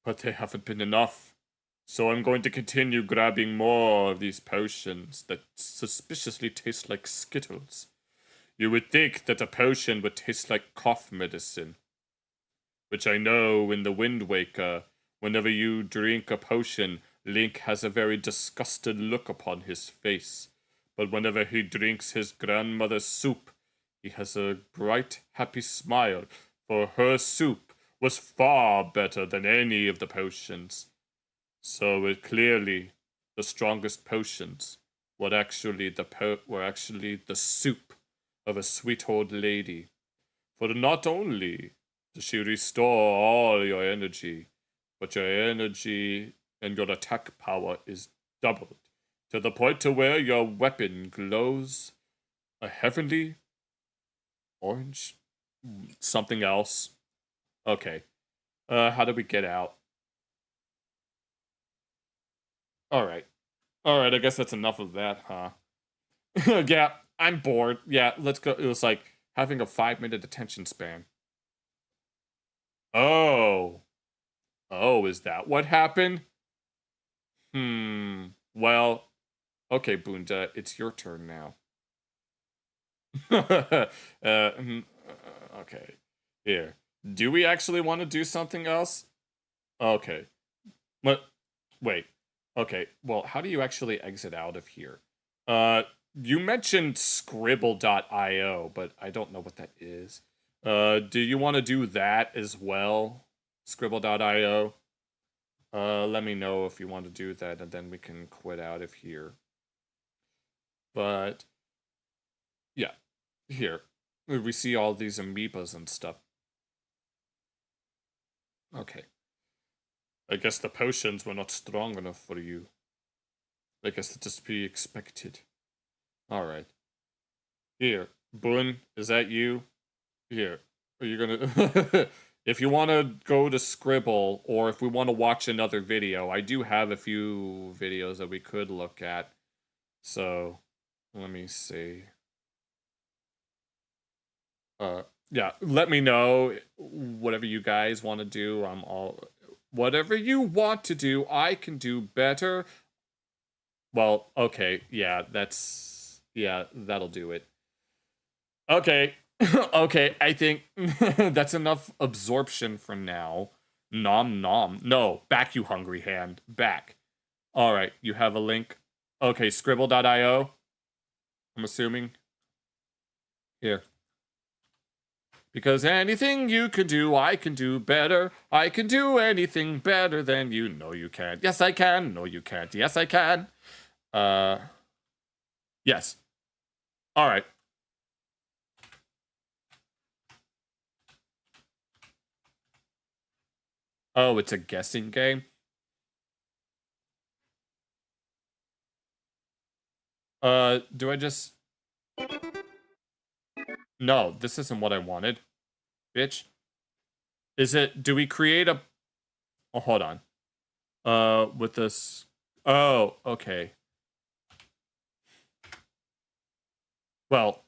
but they haven't been enough. So I'm going to continue grabbing more of these potions that suspiciously taste like Skittles. You would think that a potion would taste like cough medicine, which I know in the Wind Waker, whenever you drink a potion, Link has a very disgusted look upon his face. But whenever he drinks his grandmother's soup, he has a bright, happy smile, for her soup was far better than any of the potions. So clearly, the strongest potions were actually the soup of a sweet old lady. For not only does she restore all your energy, but your energy and your attack power is doubled, to the point to where your weapon glows a heavenly orange something else. Okay. How do we get out? Alright. Alright, I guess that's enough of that, huh? Yeah, I'm bored. Yeah, let's go. It was like having a 5-minute attention span. Oh. Oh, is that what happened? Well, okay, Bunda, it's your turn now. Okay. Here. Do we actually want to do something else? Okay. Wait. Okay, well, how do you actually exit out of here? You mentioned scribble.io, but I don't know what that is. Do you want to do that as well? Scribble.io? Let me know if you want to do that, and then we can quit out of here. But, yeah. Here. We see all these amoebas and stuff. Okay. I guess the potions were not strong enough for you. I guess that's just to be expected. Alright. Here. Boon, is that you? Here. Are you gonna... If you want to go to Scribble, or if we want to watch another video, I do have a few videos that we could look at. So, let me see. Yeah, let me know whatever you guys want to do. I'm all... Whatever you want to do, I can do better. Well, okay, yeah, that's... Yeah, that'll do it. Okay, okay, I think that's enough absorption for now. Nom nom. No, back, you hungry hand. Back. Alright, you have a link. Okay, scribble.io. I'm assuming. Here. Because anything you can do, I can do better. I can do anything better than you. No, you can't. Yes, I can. No, you can't. Yes, I can. Yes. Alright. Oh, it's a guessing game? Do I just... No, this isn't what I wanted. Bitch. Is it... Do we create a... Oh, hold on. With this... Oh, okay. Well,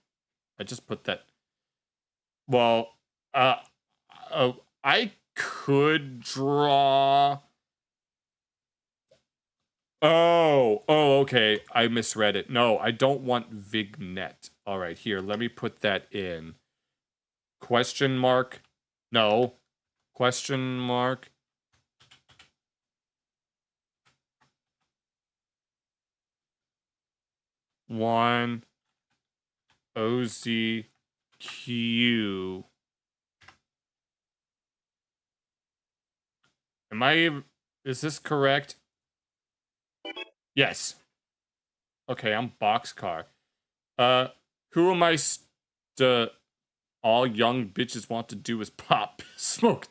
I just put that... Well, I could draw... Oh, okay. I misread it. No, I don't want vignette. All right, here, let me put that in. Question mark. No. Question mark. One. OZQ. Am I... Is this correct? Yes. Okay, I'm Boxcar. Who am I all young bitches want to do is pop, smoke.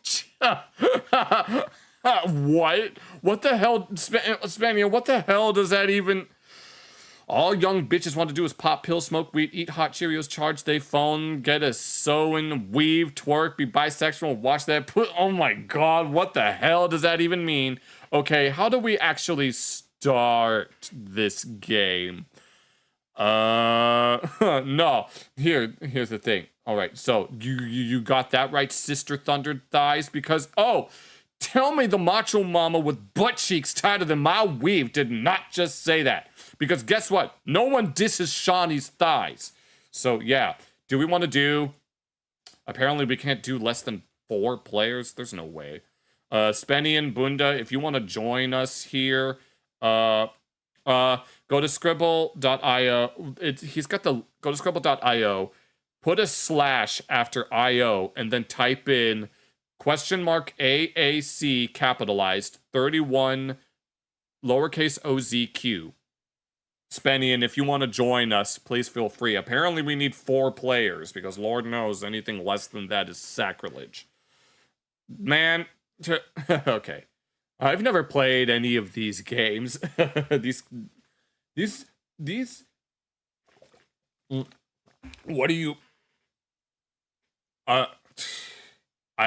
What? What the hell, Spania, what the hell does that even... All young bitches want to do is pop pills, smoke weed, eat hot Cheerios, charge their phone, get a sew-in, weave, twerk, be bisexual, watch that put... Oh my god, what the hell does that even mean? Okay, how do we actually start this game? No. Here's the thing. All right, so you got that right, Sister Thunder Thighs, because, oh, tell me the macho mama with butt cheeks tighter than my weave did not just say that. Because guess what? No one disses Shawnee's thighs. So, yeah. Do we want to do... Apparently, we can't do less than 4 players. There's no way. Spenny and Bunda, if you want to join us here, go to scribble.io. He's got the... Go to scribble.io. Put a slash after IO, and then type in question mark AAC capitalized 31 lowercase OZQ. Spenny, and if you want to join us, please feel free. Apparently we need 4 players, because Lord knows anything less than that is sacrilege. Man, okay. I've never played any of these games. these. What do you? I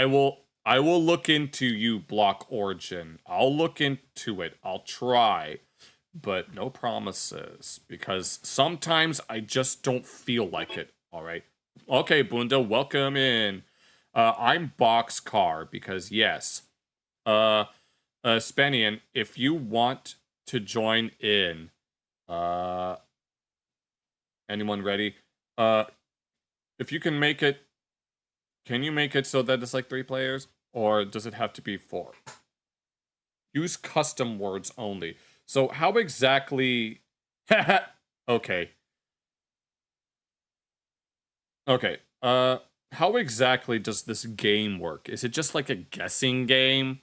will look into you, Block Origin. I'll look into it. I'll try, but no promises because sometimes I just don't feel like it. All right. Okay, Bunda, welcome in. I'm Boxcar because yes. Spanian, if you want to join in, anyone ready? If you can make it, can you make it so that it's like 3 players? Or does it have to be 4? Use custom words only. So how exactly... Okay. Okay. How exactly does this game work? Is it just like a guessing game?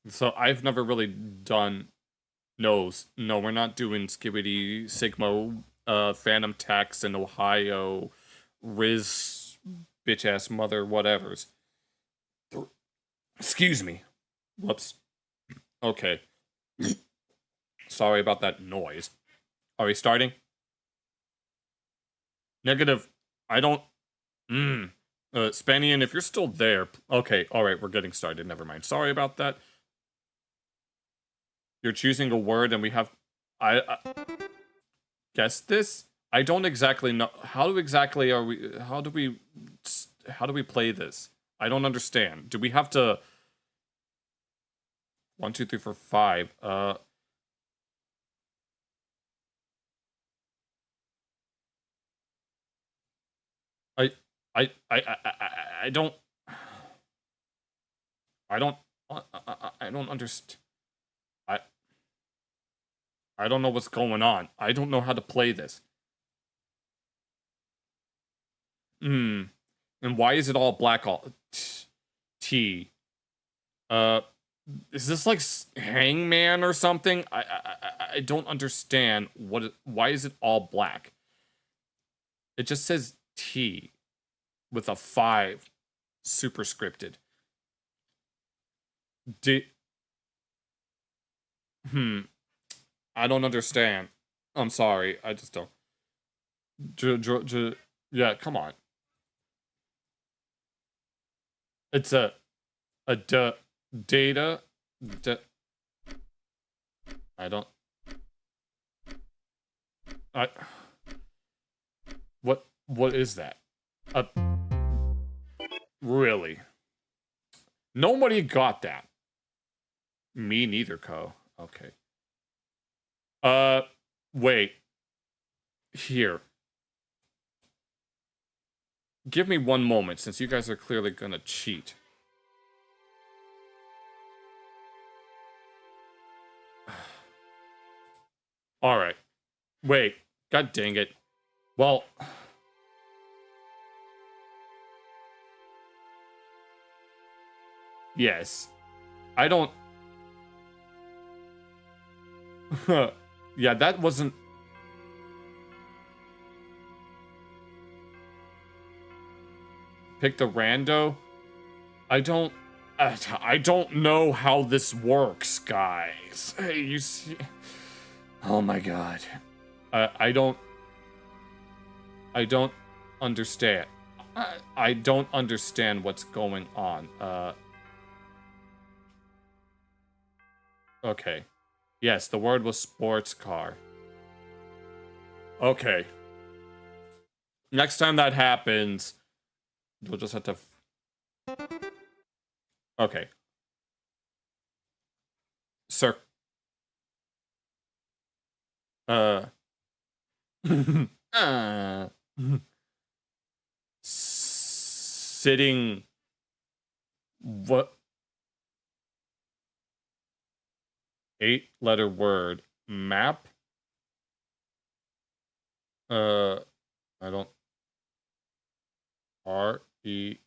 So I've never really done... No, we're not doing Skibbity, Sigma, Phantom Tax in Ohio, Riz, bitch-ass mother, whatevers. Excuse me. Whoops. Okay. Sorry about that noise. Are we starting? Negative. I don't... Spanian, if you're still there... Okay, alright, we're getting started. Never mind. Sorry about that. You're choosing a word and we have... I guess this? I don't exactly know. How do we play this? I don't understand. Do we have to... 1, 2, 3, 4, 5. I don't understand. I don't know what's going on. I don't know how to play this. And why is it all black all T? Is this like Hangman or something? I don't understand why is it all black? It just says T with a 5 superscripted. I don't understand. I'm sorry. I just don't. Yeah, come on. It's a data. I don't. What is that? Really? Nobody got that. Me neither, Co. Okay. Wait. Here. Give me one moment, since you guys are clearly gonna cheat. Alright. Wait. God dang it. Well... Yes. I don't... Yeah, that wasn't... Pick the rando? I don't know how this works, guys. Hey, you see... Oh my god. I don't understand. I don't understand what's going on. Okay. Yes, the word was sports car. Okay. Next time that happens, we'll just have to... Okay. Sir. Sitting... What? 8-letter word. Map? I don't... R-E-A-D-I-N-G.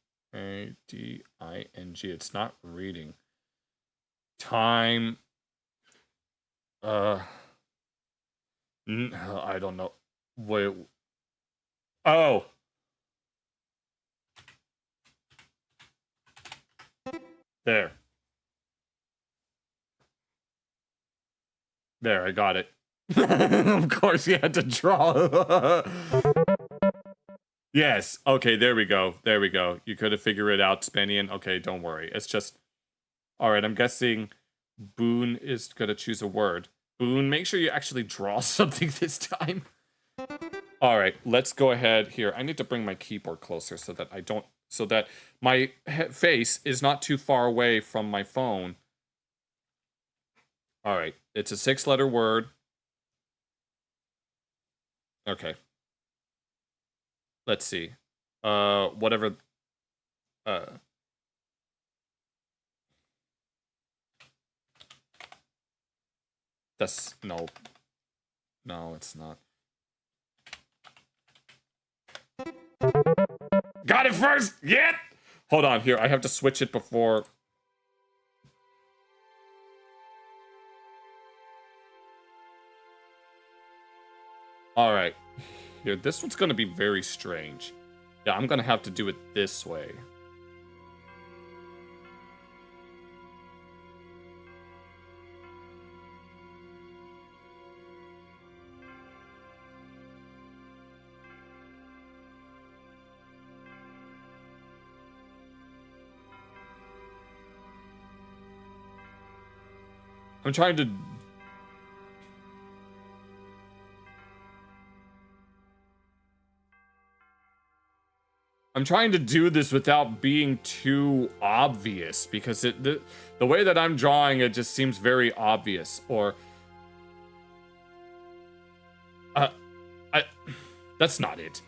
It's not reading. Time... I don't know. Wait. Oh! There. There, I got it. Of course you had to draw. Yes. Okay, there we go. There we go. You could have figured it out, Spanian. Okay, don't worry. It's just... Alright, I'm guessing Boone is gonna choose a word. Boone, make sure you actually draw something this time. Alright, let's go ahead here. I need to bring my keyboard closer so that I don't... So that my face is not too far away from my phone. Alright, it's a 6-letter word. Okay. Let's see. Whatever. That's no. No, it's not. Got it first. Yeah. Hold on here. I have to switch it before. All right. Here, this one's gonna be very strange. Yeah, I'm gonna have to do it this way. I'm trying to... I'm trying to do this without being too obvious, because the way that I'm drawing it just seems very obvious, or... that's not it.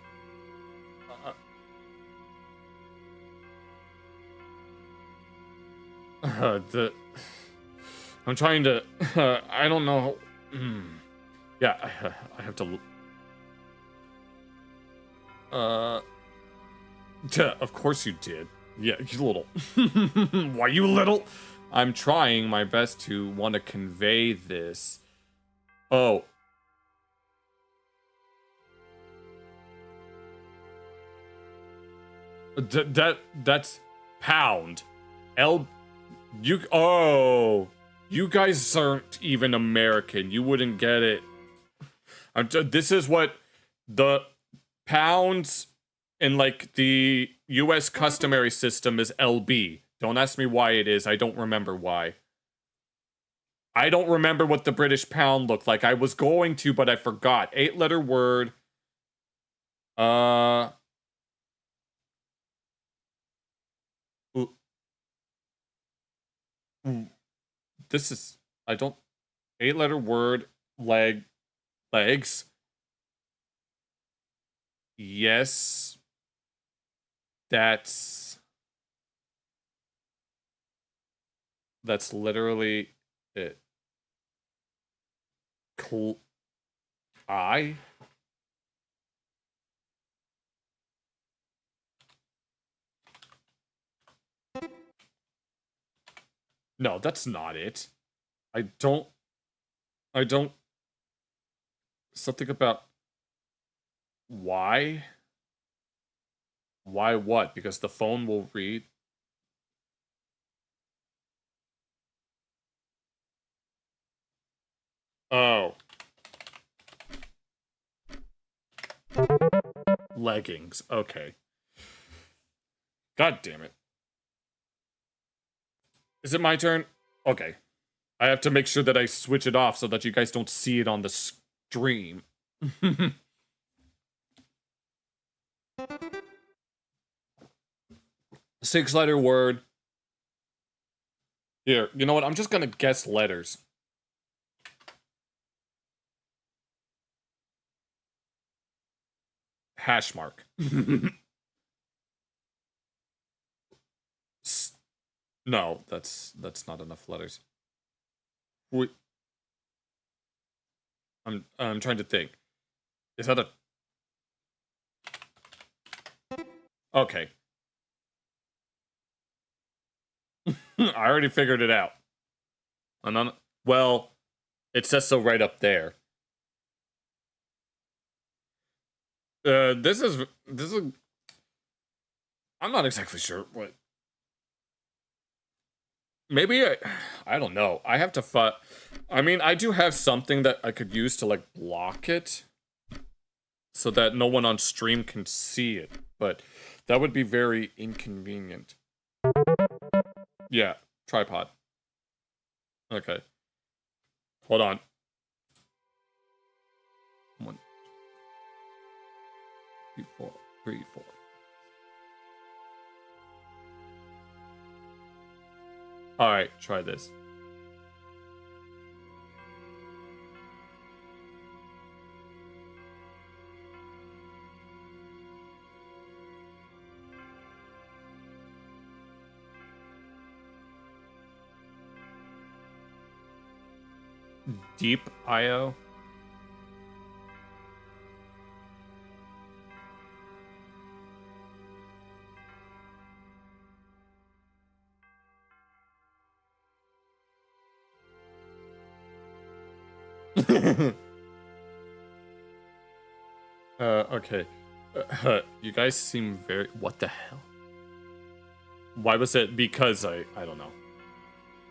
I'm trying to... I don't know. Yeah, I have to... Of course you did. Yeah, you little... Why you little? I'm trying my best to want to convey this. Oh. That's pound. Oh. You guys aren't even American. You wouldn't get it. This is what the pounds in, like, the U.S. customary system is LB. Don't ask me why it is. I don't remember why. I don't remember what the British pound looked like. I was going to, but I forgot. 8-letter word. This is... I don't... 8-letter word. Legs. Yes. That's literally it. I? No, that's not it. I don't... Something about... Why? Why what? Because the phone will read... Oh. Leggings. Okay. God damn it. Is it my turn? Okay. I have to make sure that I switch it off so that you guys don't see it on the stream. 6-letter word. Here, you know what? I'm just gonna guess letters. Hash mark. No, that's not enough letters. Wait. I'm trying to think. Is that a... Okay. I already figured it out. Well, it says so right up there. This is I'm not exactly sure what. maybe I don't know. I have to I mean, I do have something that I could use to like block it so that no one on stream can see it, but that would be very inconvenient. Yeah, tripod. Okay. Hold on. 1, 2, 4, 3, 4. All right, try this. Deep IO. Okay. You guys seem very... What the hell? Why was it? Because I don't know.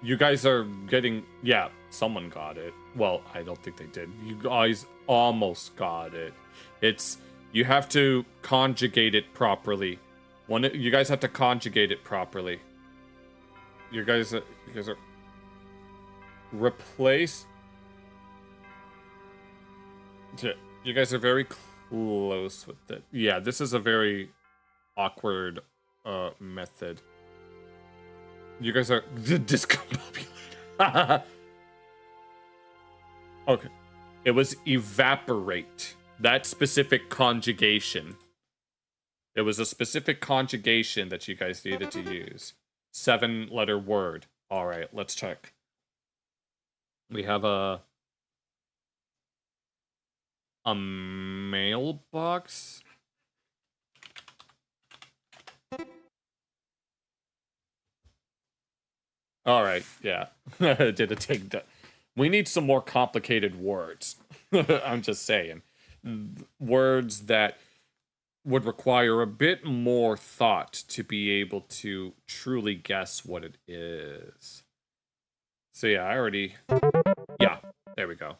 You guys are getting... Yeah, someone got it. Well, I don't think they did. You guys almost got it. It's... You have to conjugate it properly. You guys have to conjugate it properly. You guys are... Replace... You guys are very close with it. Yeah, this is a very awkward method. You guys are discombobulated. Okay. It was evaporate. That specific conjugation. It was a specific conjugation that you guys needed to use. 7-letter word. All right, let's check. We have a mailbox. All right, yeah. Did it take that? We need some more complicated words. I'm just saying. Words that would require a bit more thought to be able to truly guess what it is. So yeah, I already... Yeah, there we go.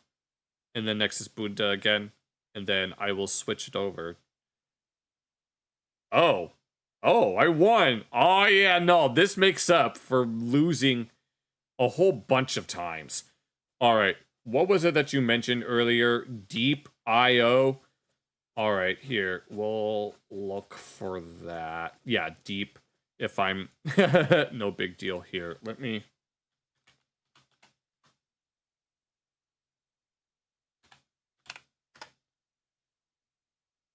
And then next is Buddha again. And then I will switch it over. Oh, I won. Oh, yeah, no, this makes up for losing a whole bunch of times. All right, what was it that you mentioned earlier? Deep IO. All right, here, we'll look for that. Yeah, deep, if I'm... No big deal here. Let me...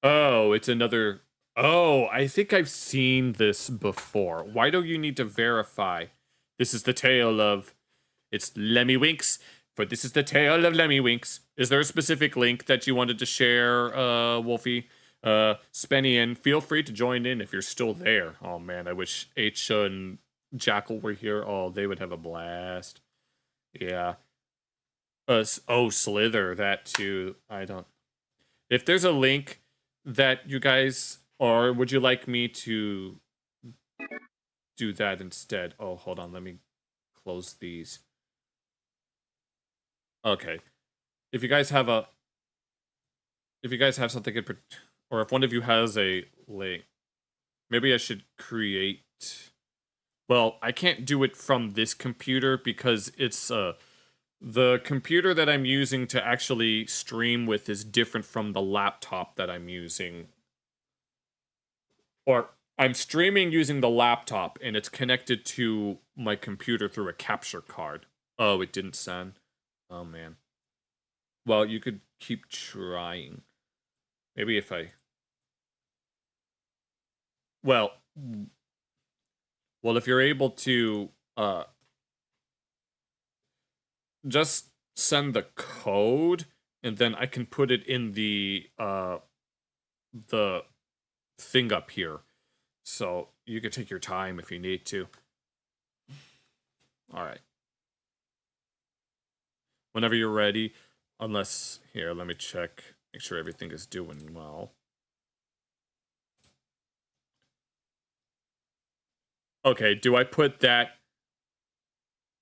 Oh, it's another... Oh, I think I've seen this before. Why do you need to verify? This is the tale of... It's Lemmy Winks, but this is the tale of Lemmy Winks. Is there a specific link that you wanted to share, Wolfie? Spenny, feel free to join in if you're still there. Oh, man, I wish H and Jackal were here. Oh, they would have a blast. Yeah. Oh, Slither, that too. I don't... If there's a link that you guys... Or would you like me to do that instead? Oh, hold on. Let me close these. Okay. If you guys have a... If you guys have something... Or if one of you has a link... Maybe I should create... Well, I can't do it from this computer because it's... The computer that I'm using to actually stream with is different from the laptop that I'm using. Or I'm streaming using the laptop, and it's connected to my computer through a capture card. Oh, it didn't send. Oh, man. Well, you could keep trying. Maybe if I... Well, if you're able to, just send the code, and then I can put it in the thing up here. So you can take your time if you need to. All right. Whenever you're ready, unless... Here, let me check. Make sure everything is doing well. Okay, do I put that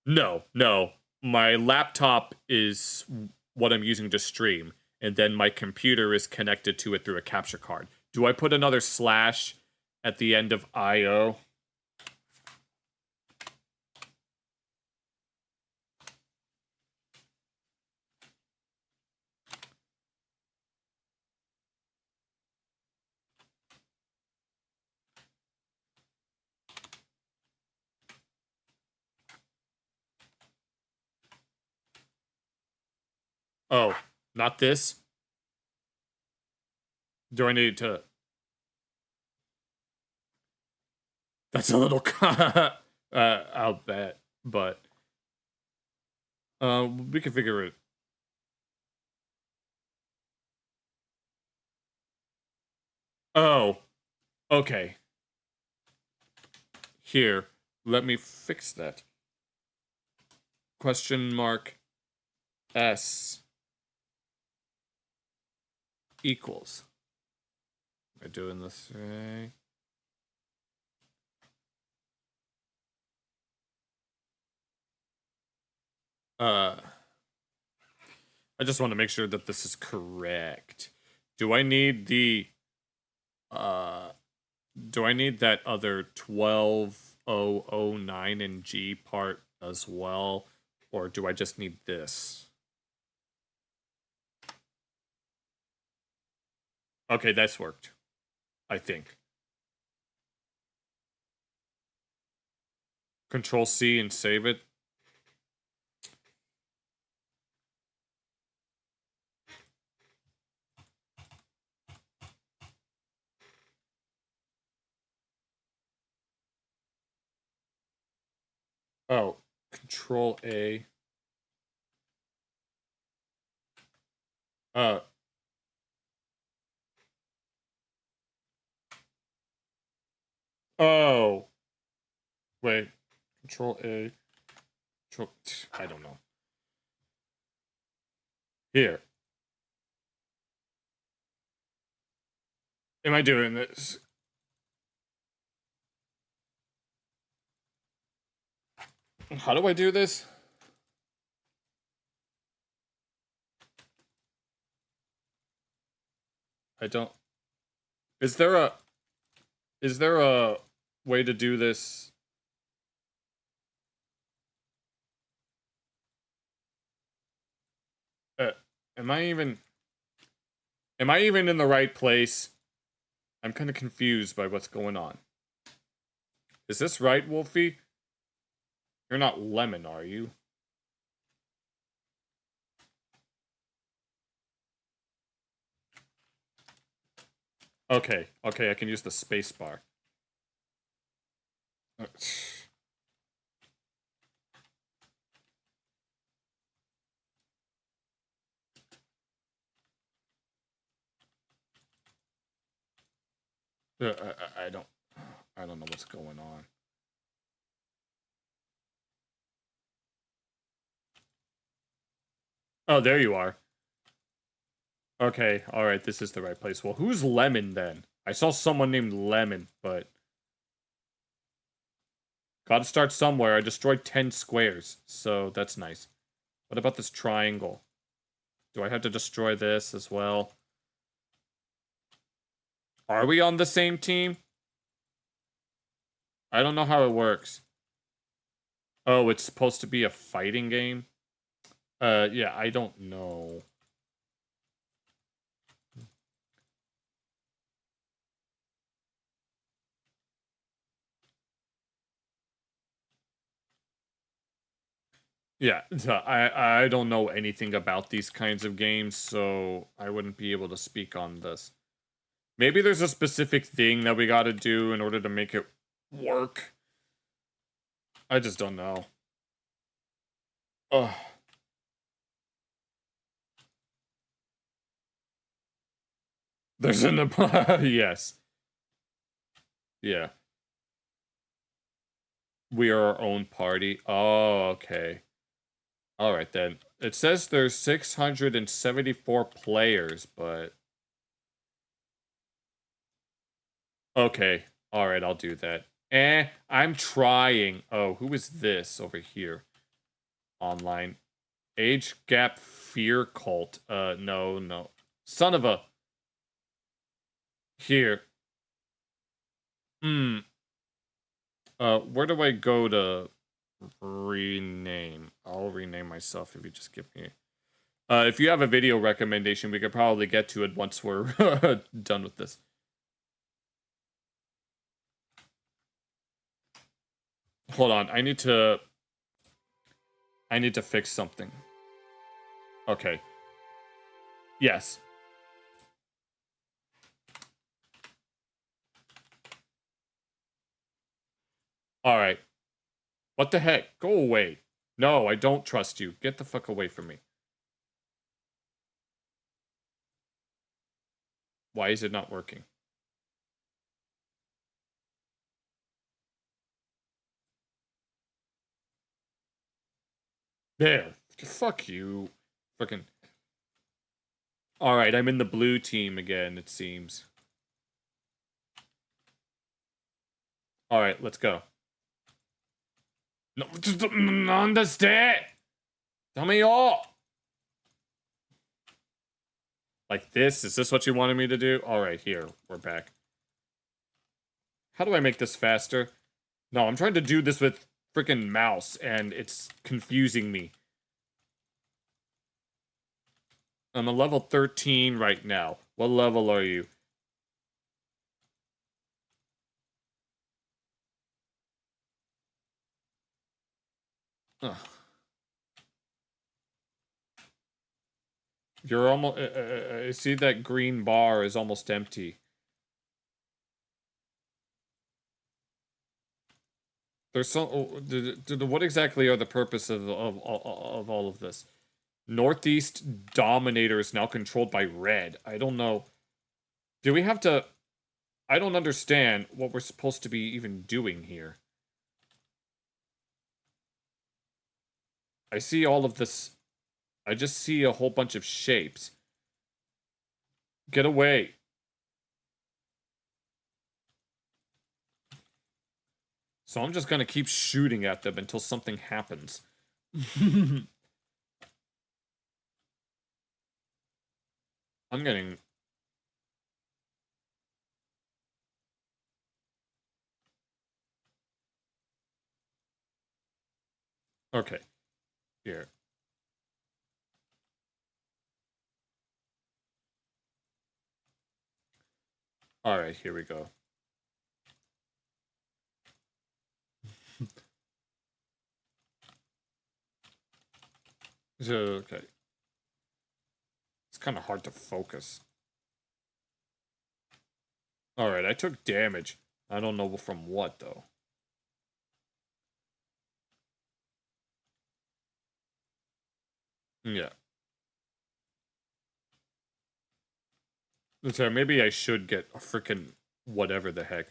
No, no. My laptop is what I'm using to stream, and then my computer is connected to it through a capture card. Do I put another slash at the end of I/O? Oh, not this? Do I need to... That's a little... I'll bet, but... we can figure it... Oh, okay. Here, let me fix that. Question mark S equals. Am I doing this right? I just want to make sure that this is correct. Do I need the do I need that other 12009 in G part as well, or do I just need this? Okay, that's worked, I think. Control C and save it. Oh, Control A. Oh. Wait. Control A. Control... I don't know. Here. Am I doing this? How do I do this? I don't... Is there a way to do this? Am I even in the right place? I'm kind of confused by what's going on. Is this right, Wolfie? You're not lemon, are you? Okay, okay, I can use the space bar. I don't know what's going on. Oh, there you are. Okay, alright, this is the right place. Well, who's Lemon, then? I saw someone named Lemon, but... Gotta start somewhere. I destroyed 10 squares, so that's nice. What about this triangle? Do I have to destroy this as well? Are we on the same team? I don't know how it works. Oh, it's supposed to be a fighting game? Yeah, I don't know. Yeah, I don't know anything about these kinds of games, so I wouldn't be able to speak on this. Maybe there's a specific thing that we gotta do in order to make it work. I just don't know. Ugh. There's an... yes. Yeah. We are our own party. Oh, okay. Alright then. It says there's 674 players, but... Okay. Alright, I'll do that. I'm trying. Oh, who is this over here? online. Age gap fear cult. No. Son of a... Here. Where do I go to rename? I'll rename myself if you just give me... if you have a video recommendation, we could probably get to it once we're done with this. Hold on, I need to fix something. Okay. Yes. Alright. What the heck? Go away. No, I don't trust you. Get the fuck away from me. Why is it not working? There. Fuck you. Fucking... Alright, I'm in the blue team again, it seems. Alright, let's go. No, understand. Tell me all. Like this? Is this what you wanted me to do? Alright, here. We're back. How do I make this faster? No, I'm trying to do this with freaking mouse, and it's confusing me. I'm a level 13 right now. What level are you? Ugh. You're almost... see that green bar is almost empty. There's so... what exactly are the purpose of all of this? Northeast Dominator is now controlled by red. I don't know. Do we have to... I don't understand what we're supposed to be even doing here. I see all of this... I just see a whole bunch of shapes. Get away. So I'm just gonna keep shooting at them until something happens. I'm getting... Okay. Here. Alright, here we go. Okay. It's kind of hard to focus. Alright, I took damage. I don't know from what, though. Yeah. So maybe I should get a freaking whatever the heck.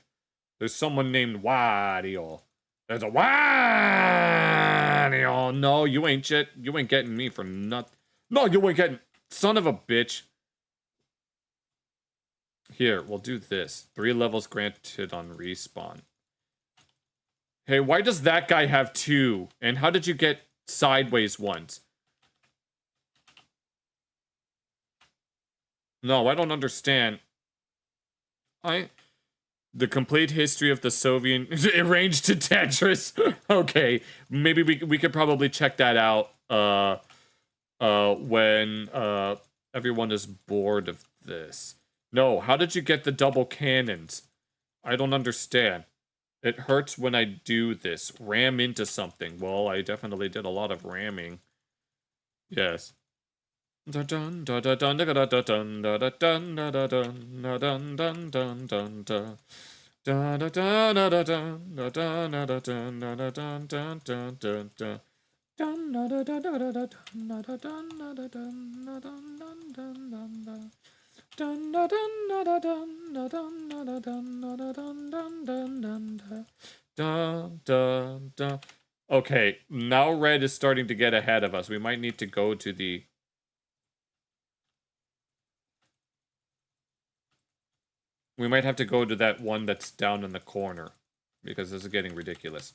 There's someone named Wario. There's a Wario. No, you ain't shit. You ain't getting me for nothing. No, you ain't getting... Son of a bitch. Here, we'll do this. 3 levels granted on respawn. Hey, why does that guy have 2? And how did you get sideways ones? No, I don't understand. The complete history of the Soviet... arranged to Tetris. Okay, maybe we could probably check that out, when, everyone is bored of this. No, how did you get the double cannons? I don't understand. It hurts when I do this. Ram into something. Well, I definitely did a lot of ramming. Yes. Okay, now red is starting to get ahead of us. We might need to go to the... We might have to go to that one that's down in the corner. Because this is getting ridiculous.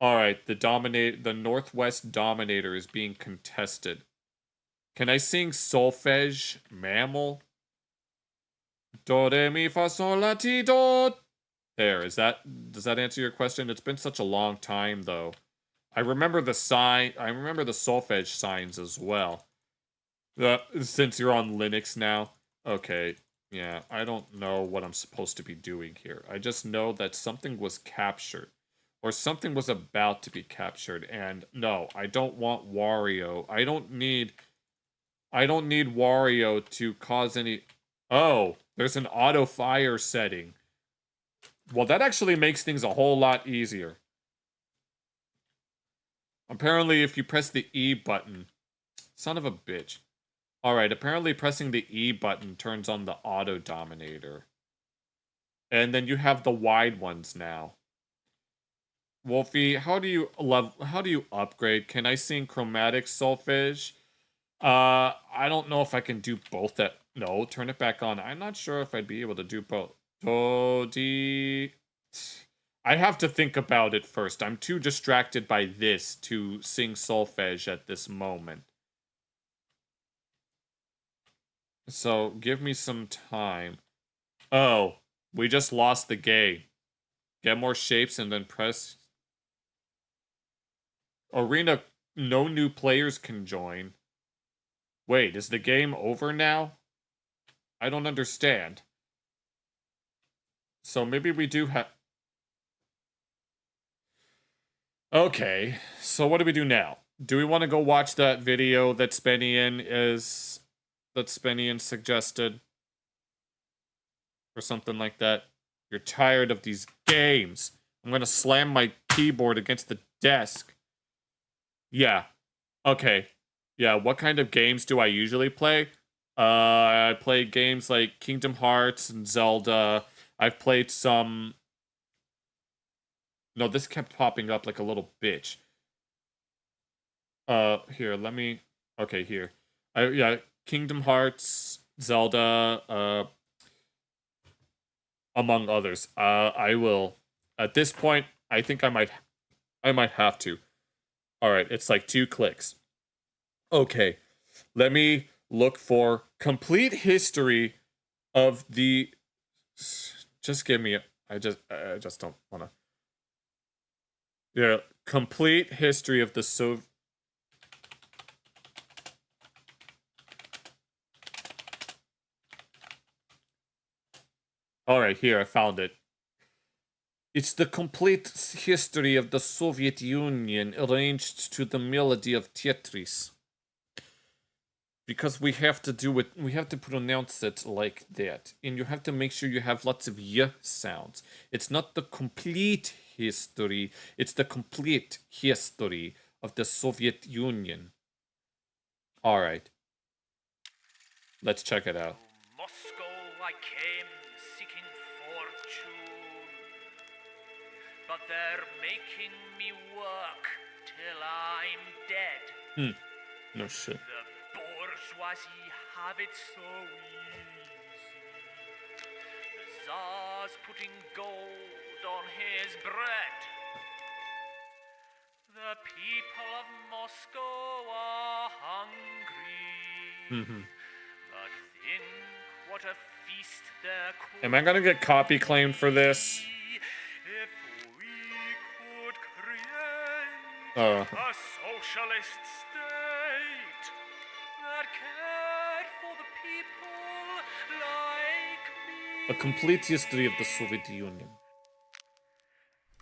All right, the Northwest Dominator is being contested. Can I sing solfege mammal? Do re mi fa sol la ti do. There, does that answer your question? It's been such a long time though. I remember the solfege signs as well. Since you're on Linux now. Okay, yeah, I don't know what I'm supposed to be doing here. I just know that something was captured. Or something was about to be captured, and no, I don't want Wario. I don't need Wario to cause any... Oh, there's an auto fire setting. Well, that actually makes things a whole lot easier. Apparently, if you press the E button... Son of a bitch. Alright, apparently pressing the E button turns on the auto dominator. And then you have the wide ones now. Wolfie, how do you upgrade? Can I sing chromatic solfege? I don't know if I can do both at... No, turn it back on. I'm not sure if I'd be able to do both. Do, di... I have to think about it first. I'm too distracted by this to sing solfege at this moment. So, give me some time. Oh, we just lost the game. Get more shapes and then press... Arena, no new players can join. Wait, is the game over now? I don't understand. So maybe we do have... Okay, so what do we do now? Do we want to go watch that video that Spenian suggested? Or something like that? You're tired of these games. I'm gonna slam my keyboard against the desk. Yeah. Okay. Yeah, what kind of games do I usually play? I play games like Kingdom Hearts and Zelda. I've played some... No, this kept popping up like a little bitch. Here, let me... Okay, here. Yeah, Kingdom Hearts, Zelda, among others. I will... At this point, I think I might have to. Alright, it's like 2 clicks. Okay, let me look for complete history of the... Just give me a... I just don't want to... Yeah, complete history of the Soviet... Alright, here, I found it. It's the complete history of the Soviet Union arranged to the melody of Tetris. Because we have to do it, we have to pronounce it like that. And you have to make sure you have lots of y sounds. It's not the complete history, it's the complete history of the Soviet Union. Alright. Let's check it out. Moscow I came seeking fortune, but they're making me work till I'm dead. No shit. The bourgeoisie have it so easy. The Tsar's putting gold on his bread. The people of Moscow are hungry. But think what a feast there could Am I gonna get copy claimed for this? if we could create a socialist state that cared for the people like me. A complete history of the Soviet Union.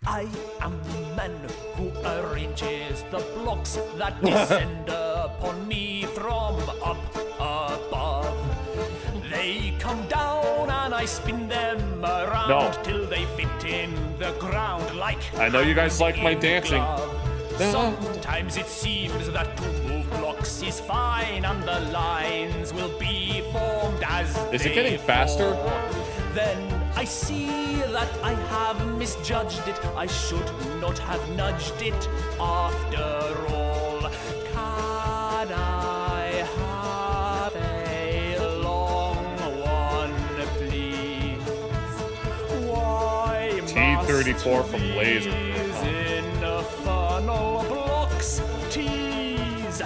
I am the man who arranges the blocks that descend upon me from up above. They come down and I spin them around till they fit in the ground like... I know you guys like my dancing. Sometimes it seems that to move blocks is fine and the lines will be formed as Is it getting faster? Then I see that I have misjudged it. I should not have nudged it after all. Can I have a long one, please? Why T34 from Laser. in a eternal blocks tease.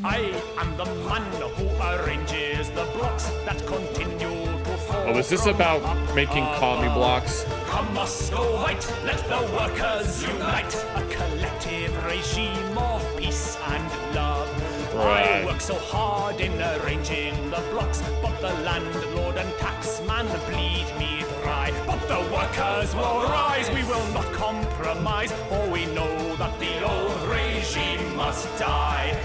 I am the man who arranges the blocks that continue to fall. Oh, is this about making commie blocks? Come Muscovite, let the workers unite. A collective regime of peace and love. Right. I work so hard in arranging the blocks, but the landlord and taxman bleed me dry. But the workers will rise, we will not compromise, for we know that the old regime must die.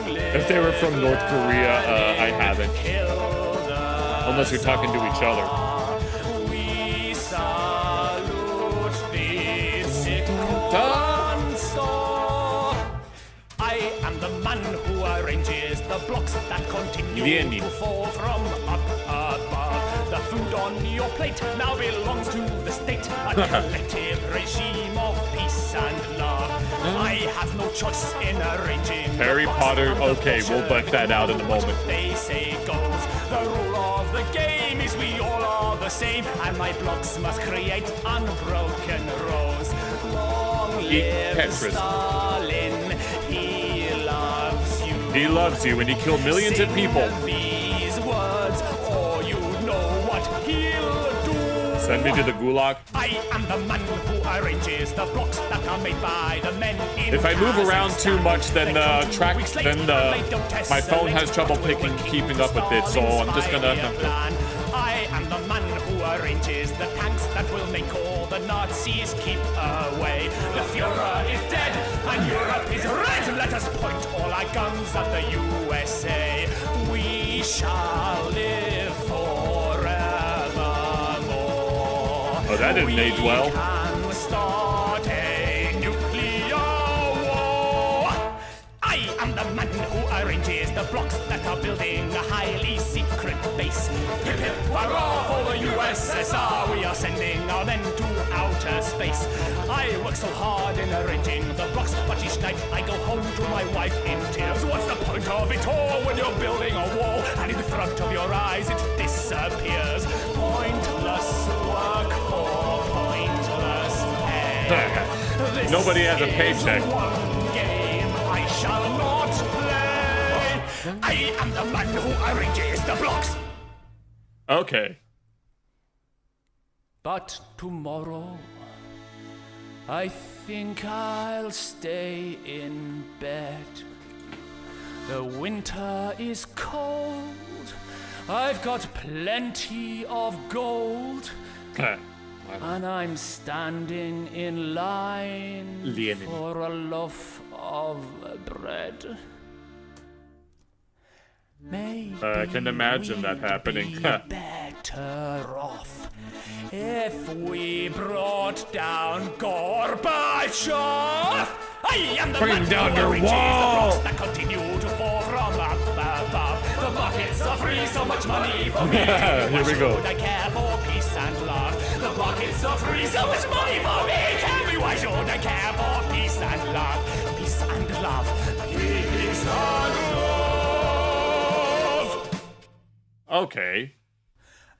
If they were from North Korea, I haven't. Unless you're talking to each other. We salute the Second Star. I am the man who arranges the blocks that continue to fall from up above. The food on your plate now belongs to the state, a collective regime of peace and love. I have no choice in arranging Harry Potter, okay, we'll butt that out in a moment. They say goes. The rule of the game is we all are the same, and my blocks must create unbroken rows. Long live Stalin, he loves you. He loves you, and he killed millions of people. These words, or you know what he'll do. Send me to the gulag. I am the man who arranges the blocks that are made by the men in If I move around too much, then my phone has trouble keeping up with it, so I'm just gonna. I am the man who arranges the tanks that will make all the Nazis keep away. The Fuhrer is dead and Europe is red. Let us point all our guns at the USA. We shall live forevermore. Oh, that didn't age well. We can start a nuclear war. I am the man who arranges the blocks that are building a highly secret base. Hip hip hurrah for the USSR, we are sending our men to outer space. I work so hard in arranging the blocks, but each night I go home to my wife in tears. What's the point of it all when you're building a wall and in front of your eyes it disappears? Pointless work for pointless pay. Nobody has a paycheck. One game I shall not play. I am the man who arranges the blocks. Okay. But tomorrow, I think I'll stay in bed. The winter is cold. I've got plenty of gold. And I'm standing in line for a loaf of bread. Maybe I can imagine that happening. better off if we brought down Gorbachev. I am the Bring down your wall. that continue to fall from up above. The markets are free, so much money for me. Here we go. Should I care for peace and love? The markets are free, so much money for me. Tell me why should I care for peace and love? Peace and love. Peace and love. Okay.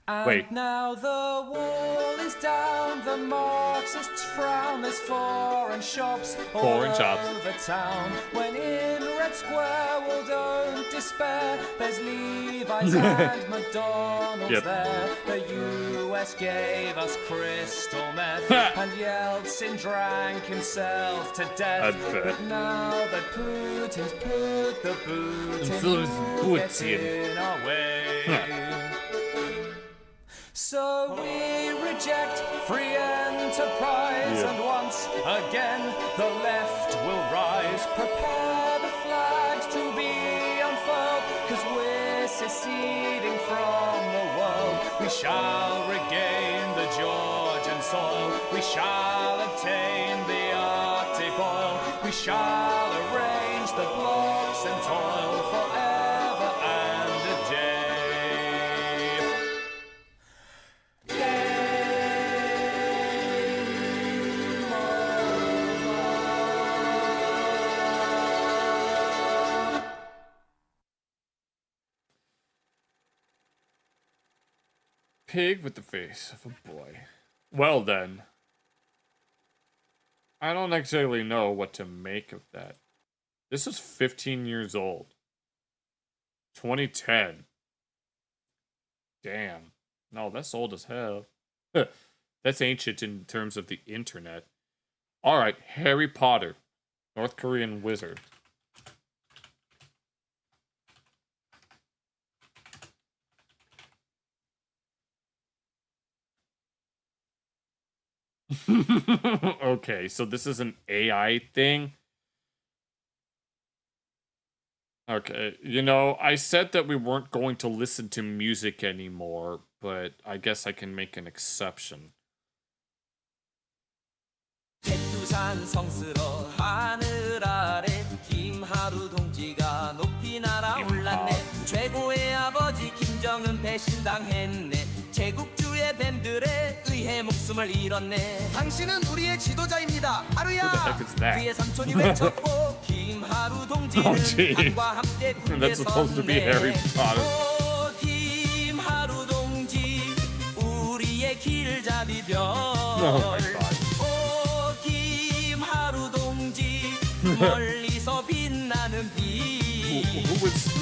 And Wait. now the wall is down, the Marxists frown, there's foreign shops all over town. When in Red Square, well, don't despair, there's Levi's and McDonald's there. The US gave us crystal meth, and Yeltsin drank himself to death. But now that Putin's put the boot in, who gets in our way? So we reject free enterprise, and once again the left will rise. Prepare the flags to be unfurled, 'cause we're seceding from the world. We shall regain the Georgian soil, we shall obtain the Arctic oil, we shall arrange the blocks and toil forever and a day. Pig with the face of a boy. Well then. I don't exactly know what to make of that. This is 15 years old. 2010. Damn. No, that's old as hell. That's ancient in terms of the internet. Alright, Harry Potter. North Korean wizard. Okay, so this is an AI thing. Okay, you know, I said that we weren't going to listen to music anymore, but I guess I can make an exception. 백두산 성스러 하늘 아래 김하루 동지가 높이 날아올랐네. 최고의 아버지 김정은 배신당했네. 제국주의 뱀들에 의해 목숨을 잃었네. 당신은 우리의 지도자입니다. 하루야. 그의 삼촌이 외쳤고 김하루 동지는 당과 함께 군대 섰네. 오 김하루 동지 우리의 길잡이별. 하루 동지 멀리서 빛나는 빛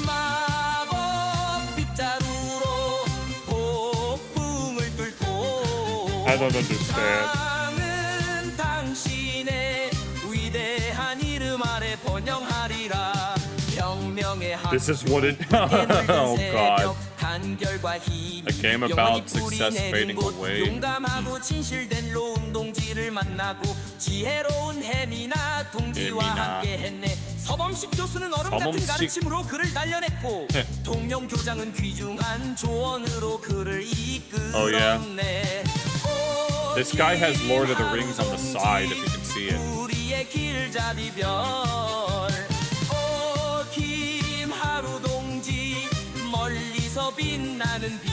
마법 빗자루로 폭풍을 뚫고 I don't understand. 땅은 당신의 위대한 이름 아래 번영하리라. 병명의 This is what it. Oh God. A game about success fading away. 용감하고 진실된 로운 동지를 만나고 지혜로운 혜미나 동지와 함께했네. 서범식 교수는 얼음 같은 가르침으로 그를 단련했고 동영 교장은 귀중한 조언으로 그를 이끌었네. Oh yeah. This guy has Lord of the Rings on the side, if you can see it. 우리의 길잡이별. 오 김하루 동지 멀리서 빛나는 빛.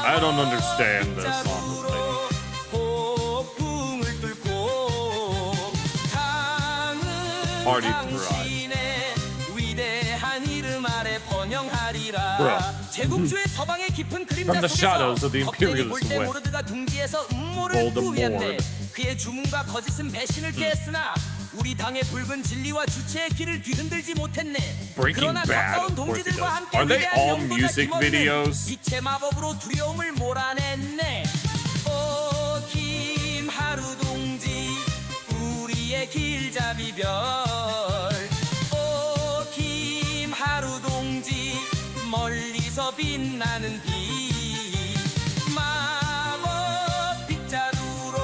I don't understand this song. 폭풍을 뚫고 Party 당신의 위대한 이름 아래 번영하리라. 제국주의 서방의 깊은 From the shadows of the imperialist web. 모르드가 둥지에서 음모를 구했네. 그의 주문과 거짓은 배신을 깨했으나 우리 당의 붉은 진리와 주체의 길을 뒤흔들지 못했네. Breaking Bad, of course it does. Are they all music videos? 빛의 마법으로 두려움을 몰아냈네. 오 김하루 동지 우리의 길잡이별. 오 김하루 동지 멀리서 빛나는 빛 마법 빗자루로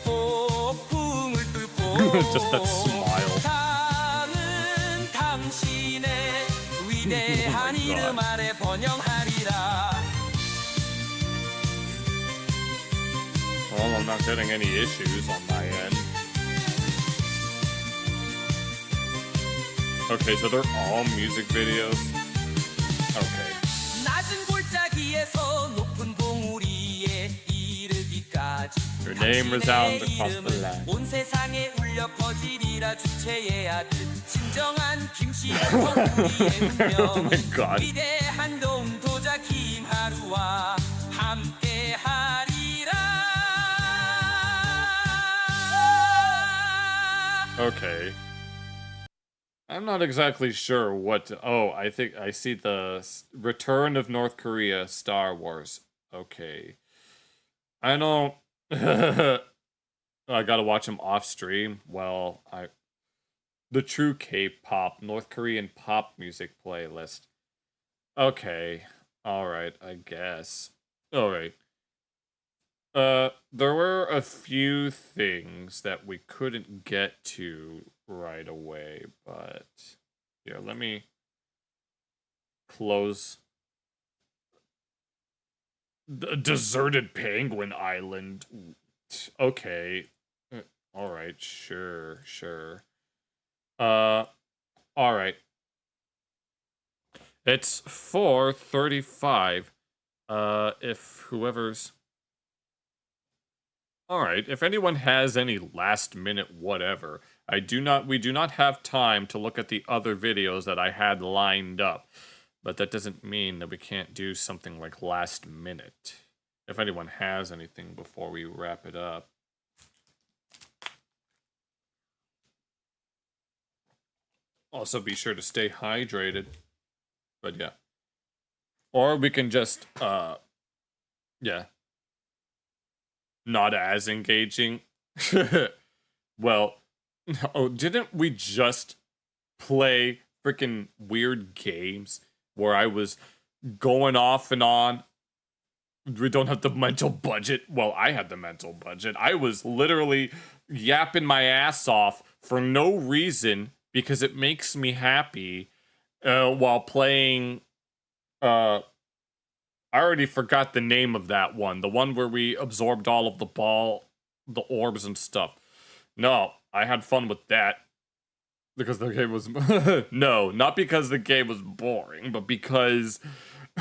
폭풍을 뚫고 Just that smile. 땅은 당신의 위대한 이름 아래 번영하리라. Well, I'm not getting any issues on my end. Okay, so they're all music videos. Okay. 낮은 골짜기에서 높은 봉우리에 이르기까지 Your name resounds across the land. 온 세상에 울려 퍼지리라. 주체의 아들 진정한 김씨의 우리의 Oh my 운명. God. 위대한 동도자 김하루와 함께하리라. Okay. I'm not exactly sure what to... Oh, I think I see the Return of North Korea Star Wars. Okay. I don't... I gotta watch them off stream. Well, the true K-pop, North Korean pop music playlist. Okay. Alright, I guess. Alright. There were a few things that we couldn't get to right away, but here, let me close the deserted penguin island. Okay. All right, sure. All right. It's 4:35. If whoever's... Alright, if anyone has any last minute whatever, we do not have time to look at the other videos that I had lined up. But that doesn't mean that we can't do something like last minute. If anyone has anything before we wrap it up. Also, be sure to stay hydrated. But yeah. Or we can just, yeah. Not as engaging. Well, oh, didn't we just play freaking weird games where I was going off and on? We don't have the mental budget. Well, I had the mental budget. I was literally yapping my ass off for no reason because it makes me happy while playing. I already forgot the name of that one. The one where we absorbed all of the orbs and stuff. No, I had fun with that. Because the game was... No, not because the game was boring, but because...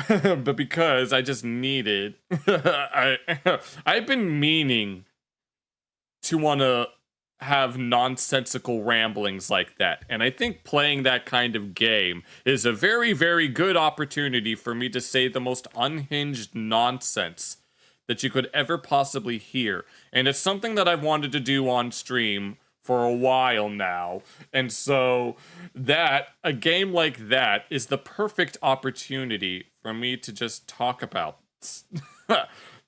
but because I just needed... I've been meaning to want to have nonsensical ramblings like that. And I think playing that kind of game is a very, very good opportunity for me to say the most unhinged nonsense that you could ever possibly hear. And it's something that I've wanted to do on stream for a while now. And so a game like that is the perfect opportunity for me to just talk about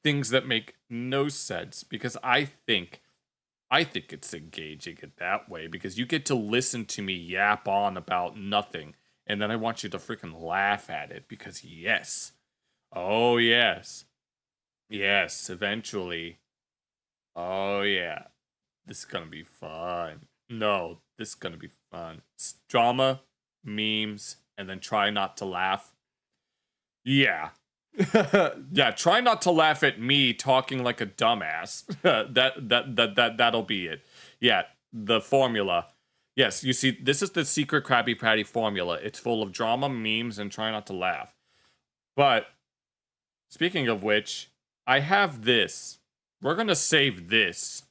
things that make no sense, because I think it's engaging it that way, because you get to listen to me yap on about nothing, and then I want you to freaking laugh at it, because yes. Oh, yes. Yes, eventually. Oh, yeah. This is gonna be fun. No, this is gonna be fun. Drama, memes, and then try not to laugh. Yeah. Yeah, try not to laugh at me talking like a dumbass. That'll be it. Yeah, the formula. Yes, you see, this is the secret Krabby Patty formula. It's full of drama, memes, and try not to laugh. But, speaking of which, I have this. We're gonna save this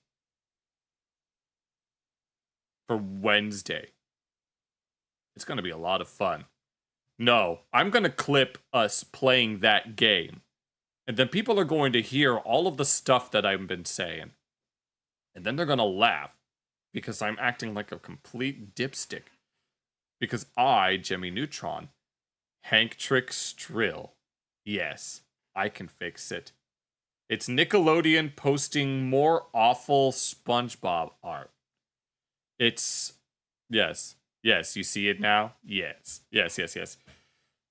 for Wednesday. It's gonna be a lot of fun. No, I'm gonna clip us playing that game. And then people are going to hear all of the stuff that I've been saying. And then they're gonna laugh. Because I'm acting like a complete dipstick. Because I, Jimmy Neutron, Hank Trick Strill. Yes, I can fix it. It's Nickelodeon posting more awful SpongeBob art. It's... Yes. Yes, you see it now? Yes. Yes.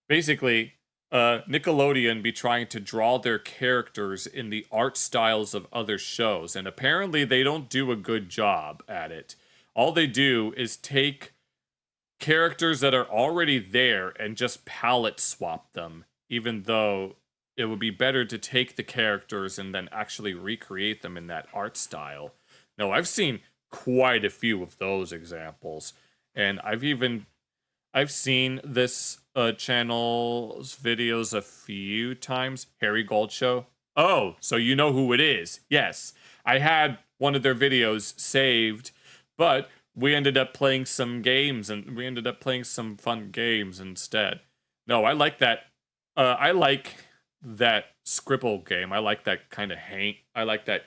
Basically, Nickelodeon be trying to draw their characters in the art styles of other shows, and apparently they don't do a good job at it. All they do is take characters that are already there and just palette swap them, even though it would be better to take the characters and then actually recreate them in that art style. No, I've seen quite a few of those examples, and I've seen this channel's videos a few times. Harry Gold Show. Oh, so you know who it is. Yes, I had one of their videos saved, but we ended up playing some games, and we ended up playing some fun games instead. No, I like that. I like that Scribble game. I like that kind of I like that.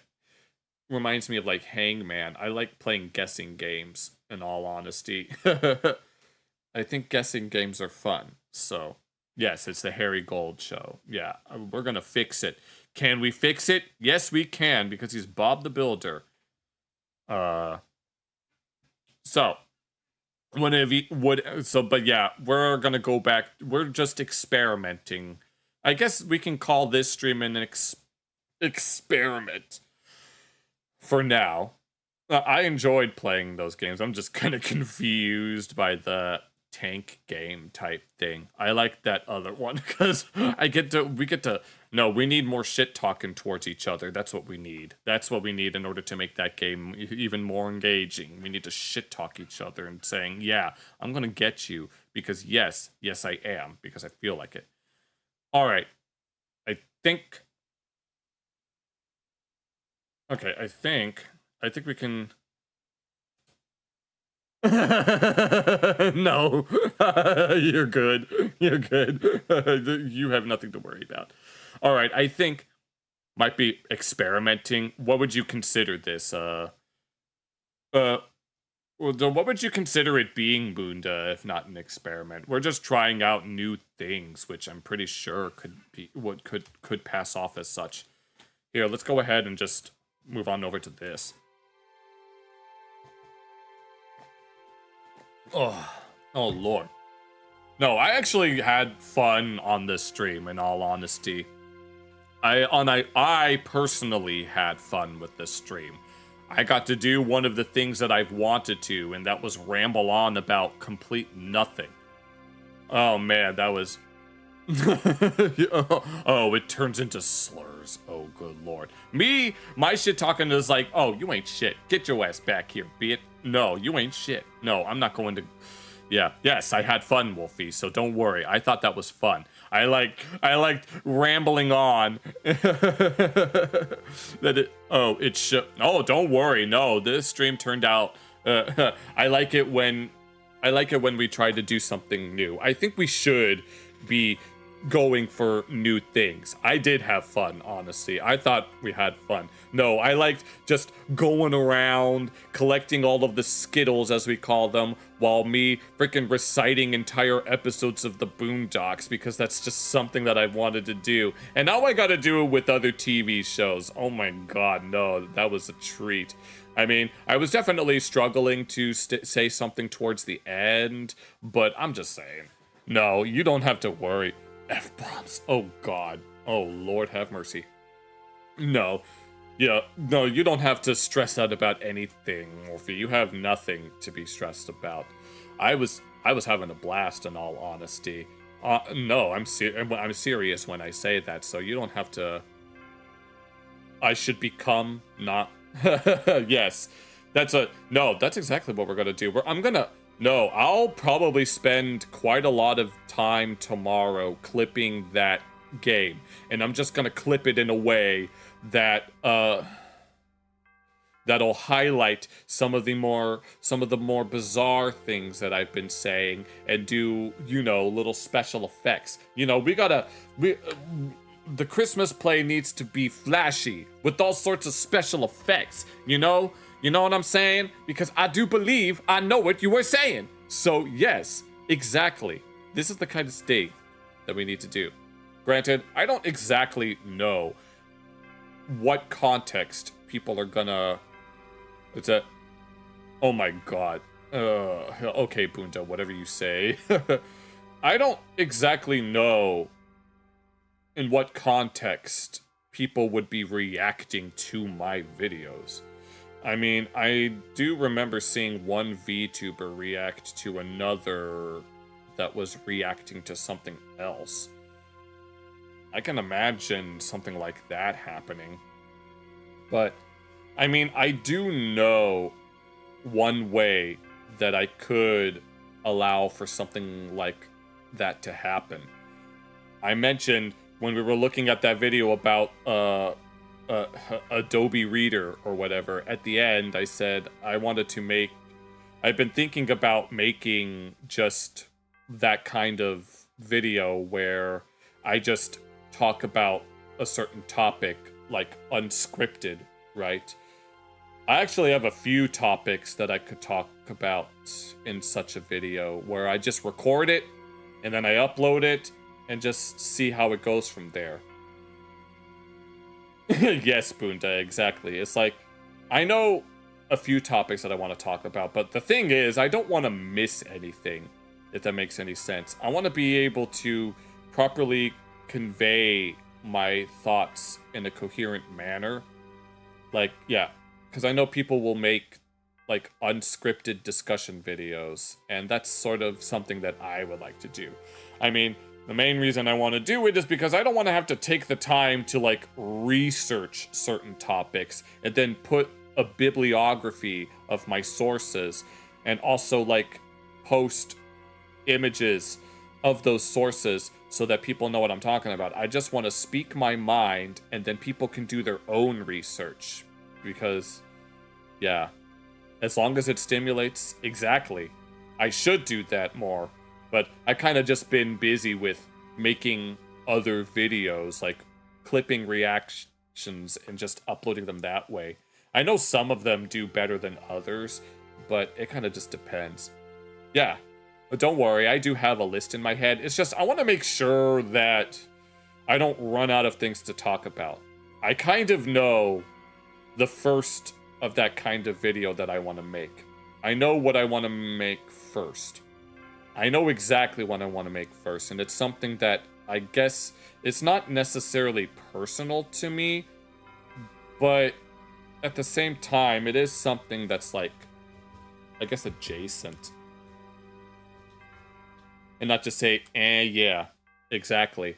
Reminds me of like Hangman. I like playing guessing games, in all honesty. I think guessing games are fun. So, yes, it's the Harry Gold Show. Yeah, we're gonna fix it. Can we fix it? Yes, we can, because he's Bob the Builder. So, but yeah, we're gonna go back. We're just experimenting. I guess we can call this stream an experiment for now. I enjoyed playing those games. I'm just kind of confused by the tank game type thing. I like that other one because we need more shit talking towards each other. That's what we need. That's what we need in order to make that game even more engaging. We need to shit talk each other and saying, yeah, I'm going to get you because yes, I am, because I feel like it. All right. I think we can... No. You're good. You're good. You have nothing to worry about. All right, I think might be experimenting. What would you consider this? Well, then what would you consider it being, Bunda, if not an experiment? We're just trying out new things, which I'm pretty sure could be what could pass off as such. Here, let's go ahead and just move on over to this. Oh Lord. No, I actually had fun on this stream, in all honesty. I personally had fun with this stream. I got to do one of the things that I've wanted to, and that was ramble on about complete nothing. Oh man, that was... oh, it turns into slurs. Oh, good Lord. My shit talking is like, oh, you ain't shit. Get your ass back here, bitch. No, you ain't shit. No, I'm not going to... Yeah, yes, I had fun, Wolfie, so don't worry. I thought that was fun. I liked rambling on. Oh, don't worry. No, this stream turned out I like it when we try to do something new. I think we should be going for new things. I did have fun, honestly. I thought we had fun. No, I liked just going around, collecting all of the Skittles, as we call them, while me freaking reciting entire episodes of the Boondocks, because that's just something that I wanted to do. And now I gotta do it with other TV shows. Oh my god, no, that was a treat. I mean, I was definitely struggling to say something towards the end, but I'm just saying. No, you don't have to worry. F-bombs. Oh god. Oh Lord have mercy. No. Yeah, no, you don't have to stress out about anything, Morphe. You have nothing to be stressed about. I was having a blast, in all honesty. No, I'm serious when I say that, so you don't have to... I should become not... Yes. That's exactly what we're gonna do. I'll probably spend quite a lot of time tomorrow clipping that game. And I'm just gonna clip it in a way that that'll highlight some of the more bizarre things that I've been saying and do, little special effects. The Christmas play needs to be flashy with all sorts of special effects, You know what I'm saying? Because I do believe I know what you were saying. So yes, exactly. This is the kind of thing that we need to do. Granted, I don't exactly know what context people are gonna... Oh my god. Okay, Bunda, whatever you say. I don't exactly know in what context people would be reacting to my videos. I mean, I do remember seeing one VTuber react to another that was reacting to something else. I can imagine something like that happening. But, I mean, I do know one way that I could allow for something like that to happen. I mentioned when we were looking at that video about Adobe Reader or whatever, at the end I said I've been thinking about making just that kind of video where I just talk about a certain topic, like unscripted, right? I actually have a few topics that I could talk about in such a video where I just record it and then I upload it and just see how it goes from there. Yes, Bunda, exactly. It's like, I know a few topics that I want to talk about, but the thing is, I don't want to miss anything, if that makes any sense. I want to be able to properly convey my thoughts in a coherent manner. Like, yeah, because I know people will make, like, unscripted discussion videos, and that's sort of something that I would like to do. I mean, the main reason I want to do it is because I don't want to have to take the time to, like, research certain topics and then put a bibliography of my sources and also, like, post images of those sources so that people know what I'm talking about. I just want to speak my mind and then people can do their own research because, yeah, as long as it stimulates, exactly. I should do that more. But I kind of just been busy with making other videos, like clipping reactions and just uploading them that way. I know some of them do better than others, but it kind of just depends. Yeah, but don't worry, I do have a list in my head. It's just I want to make sure that I don't run out of things to talk about. I kind of know the first of that kind of video that I want to make. I know what I want to make first. I know exactly what I want to make first, and it's something that I guess it's not necessarily personal to me, but at the same time, it is something that's like, I guess, adjacent. And not just say, yeah, exactly.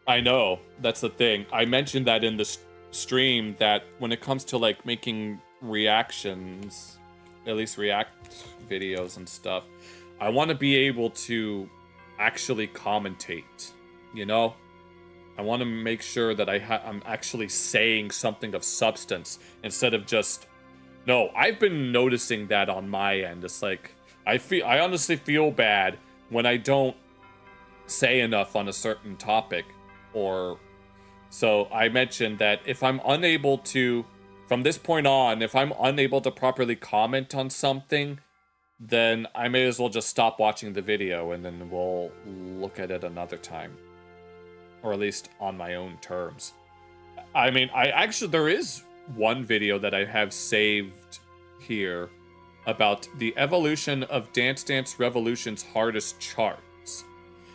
I know, that's the thing. I mentioned that in the stream, that when it comes to like making reactions, at least react videos and stuff, I want to be able to actually commentate, you know? I want to make sure that I'm actually saying something of substance instead of just... No, I've been noticing that on my end. It's like, I honestly feel bad when I don't say enough on a certain topic, or... So I mentioned that if I'm unable to, from this point on, if I'm unable to properly comment on something, then I may as well just stop watching the video and then we'll look at it another time. Or at least on my own terms. I mean, there is one video that I have saved here about the evolution of Dance Dance Revolution's hardest charts,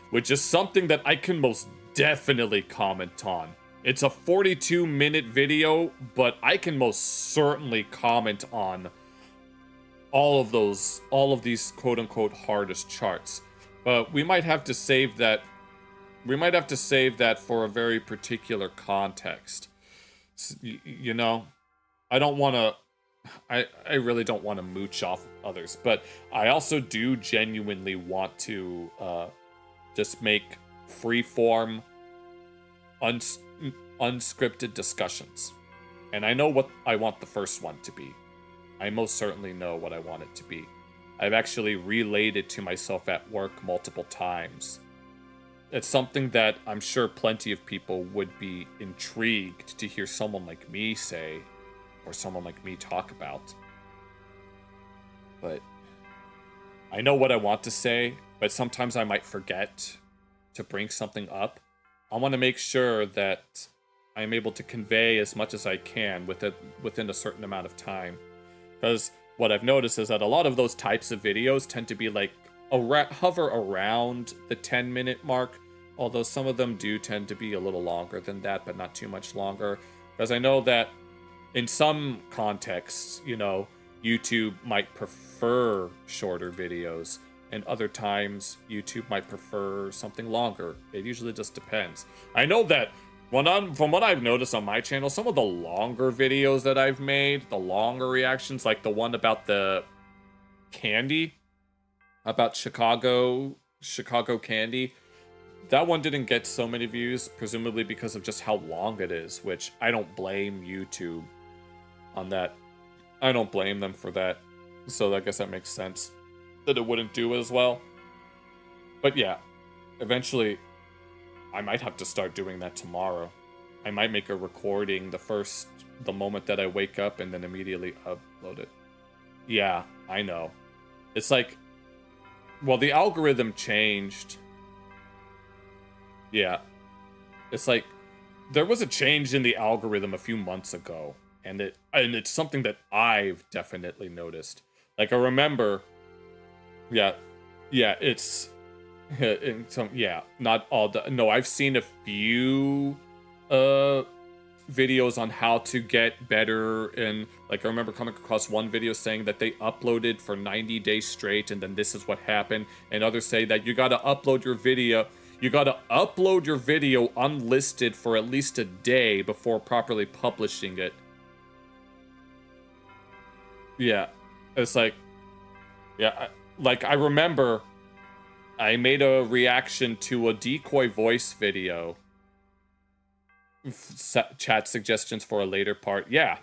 which is something that I can most definitely comment on. It's a 42-minute video, but I can most certainly comment on all of these quote-unquote hardest charts. But we might have to save that. We might have to save that for a very particular context. You know, I don't want to... I really don't want to mooch off others, but I also do genuinely want to just make free-form, unscripted discussions. And I know what I want the first one to be. I most certainly know what I want it to be. I've actually relayed it to myself at work multiple times. It's something that I'm sure plenty of people would be intrigued to hear someone like me say, or someone like me talk about. But I know what I want to say, but sometimes I might forget to bring something up. I want to make sure that I'm able to convey as much as I can within a certain amount of time. Because what I've noticed is that a lot of those types of videos tend to be like hover around the 10-minute mark, although some of them do tend to be a little longer than that, but not too much longer. Because I know that in some contexts, you know, YouTube might prefer shorter videos, and other times YouTube might prefer something longer. It usually just depends. I know that from what I've noticed on my channel, some of the longer videos that I've made, the longer reactions, like the one about the candy, about Chicago candy, that one didn't get so many views, presumably because of just how long it is, which I don't blame YouTube on that. I don't blame them for that. So I guess that makes sense that it wouldn't do as well. But yeah, eventually I might have to start doing that tomorrow. I might make a recording the moment that I wake up and then immediately upload it. Yeah, I know. It's like, well, the algorithm changed. Yeah. It's like, there was a change in the algorithm a few months ago, and it's something that I've definitely noticed. Like, I remember, not all the... No, I've seen a few videos on how to get better, and like I remember coming across one video saying that they uploaded for 90 days straight and then this is what happened, and others say that you gotta upload your video unlisted for at least a day before properly publishing it. Yeah, it's like, yeah, like I remember I made a reaction to a decoy voice video. Chat suggestions for a later part. Yeah,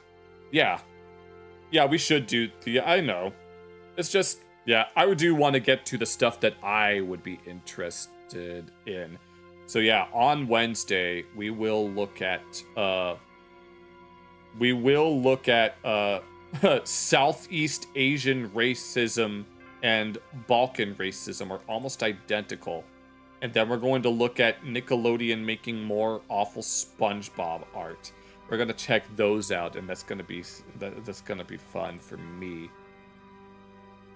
we should do the... I know. It's just, yeah, I do want to get to the stuff that I would be interested in. So yeah, on Wednesday, we will look at Southeast Asian racism and Balkan racism are almost identical. And then we're going to look at Nickelodeon making more awful SpongeBob art. We're gonna check those out, and that's gonna be fun for me.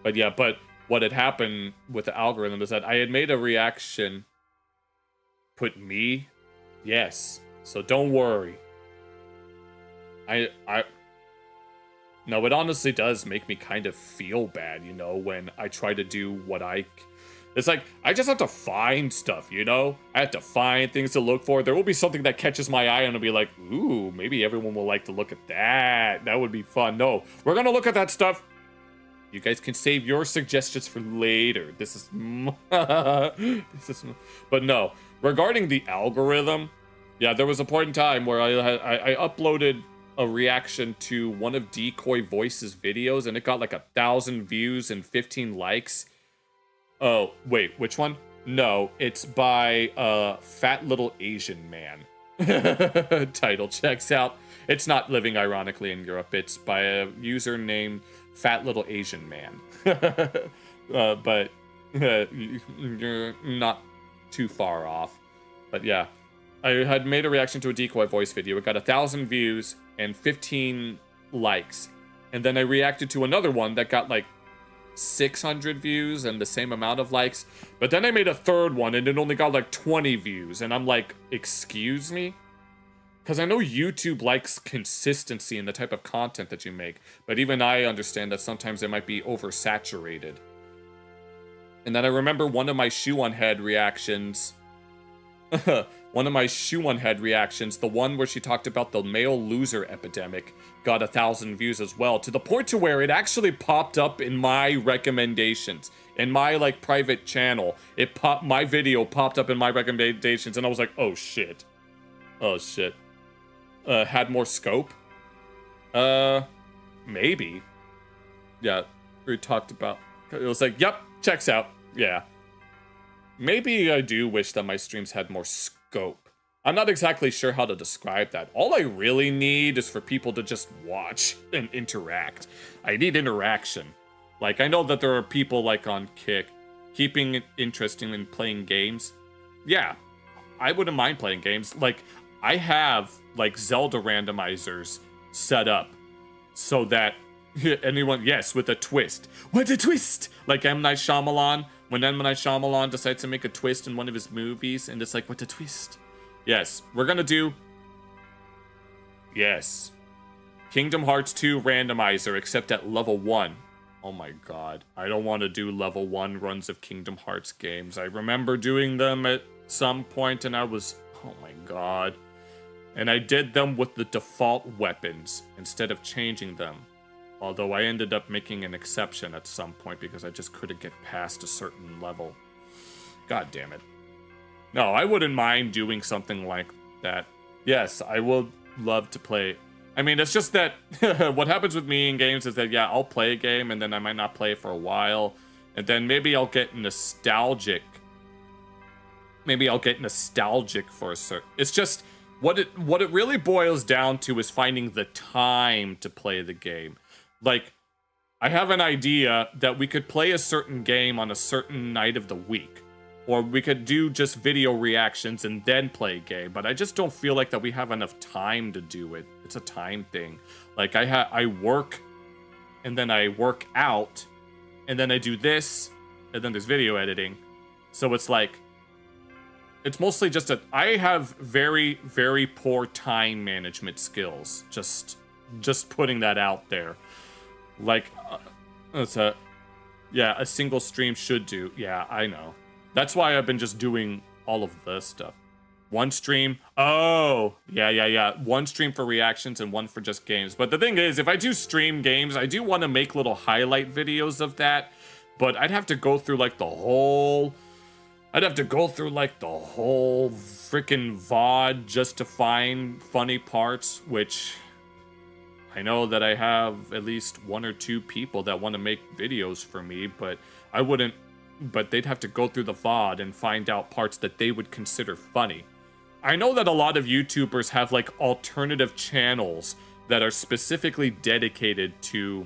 But yeah, but what had happened with the algorithm is that I had made a reaction. Put me? Yes. So don't worry. No, it honestly does make me kind of feel bad, you know, when I try to do what it's like, I just have to find stuff, you know? I have to find things to look for. There will be something that catches my eye and I'll be like, ooh, maybe everyone will like to look at that. That would be fun. No, we're gonna look at that stuff. You guys can save your suggestions for later. But no, regarding the algorithm, yeah, there was a point in time where I uploaded a reaction to one of Decoy Voice's videos and it got like 1,000 views and 15 likes. Oh, wait, which one? No, it's by Fat Little Asian Man. Title checks out. It's not living ironically in Europe. It's by a user named Fat Little Asian Man. But you're not too far off. But yeah, I had made a reaction to a Decoy Voice video. It got 1,000 views and 15 likes. And then I reacted to another one that got like 600 views and the same amount of likes. But then I made a third one and it only got like 20 views. And I'm like, excuse me? Because I know YouTube likes consistency in the type of content that you make. But even I understand that sometimes it might be oversaturated. And then I remember one of my shoe on head reactions. One of my shoe on head reactions, the one where she talked about the male loser epidemic, got 1,000 views as well, to the point to where it actually popped up in my recommendations. In my like private channel, my video popped up in my recommendations and I was like, oh shit. Oh shit. Had more scope? Maybe. Yeah, we talked about, it was like, yep, checks out. Yeah. Maybe I do wish that my streams had more scope. I'm not exactly sure how to describe that. All I really need is for people to just watch and interact. I need interaction. Like, I know that there are people like on Kick keeping it interesting in playing games. Yeah, I wouldn't mind playing games. Like, I have like Zelda randomizers set up so that anyone, yes, with a twist. What a twist! Like M. Night Shyamalan. When M. Night Shyamalan decides to make a twist in one of his movies, and it's like, what a twist. Yes, we're gonna do... Yes. Kingdom Hearts 2 randomizer, except at level 1. Oh my god. I don't want to do level 1 runs of Kingdom Hearts games. I remember doing them at some point, and I was... Oh my god. And I did them with the default weapons, instead of changing them. Although I ended up making an exception at some point because I just couldn't get past a certain level. God damn it. No, I wouldn't mind doing something like that. Yes, I would love to play. I mean, it's just that what happens with me in games is that, yeah, I'll play a game and then I might not play for a while. And then maybe I'll get nostalgic. Maybe I'll get nostalgic for a certain... It's just, what it really boils down to is finding the time to play the game. Like, I have an idea that we could play a certain game on a certain night of the week. Or we could do just video reactions and then play a game. But I just don't feel like that we have enough time to do it. It's a time thing. Like, I work, and then I work out, and then I do this, and then there's video editing. So it's like, it's mostly just I have very, very poor time management skills. Just putting that out there. Like, a single stream should do. Yeah, I know. That's why I've been just doing all of this stuff. One stream. Oh, yeah. One stream for reactions and one for just games. But the thing is, if I do stream games, I do want to make little highlight videos of that. But I'd have to go through like the whole... freaking VOD just to find funny parts, which... I know that I have at least 1 or 2 people that want to make videos for me, but I wouldn't... But they'd have to go through the VOD and find out parts that they would consider funny. I know that a lot of YouTubers have, like, alternative channels that are specifically dedicated to,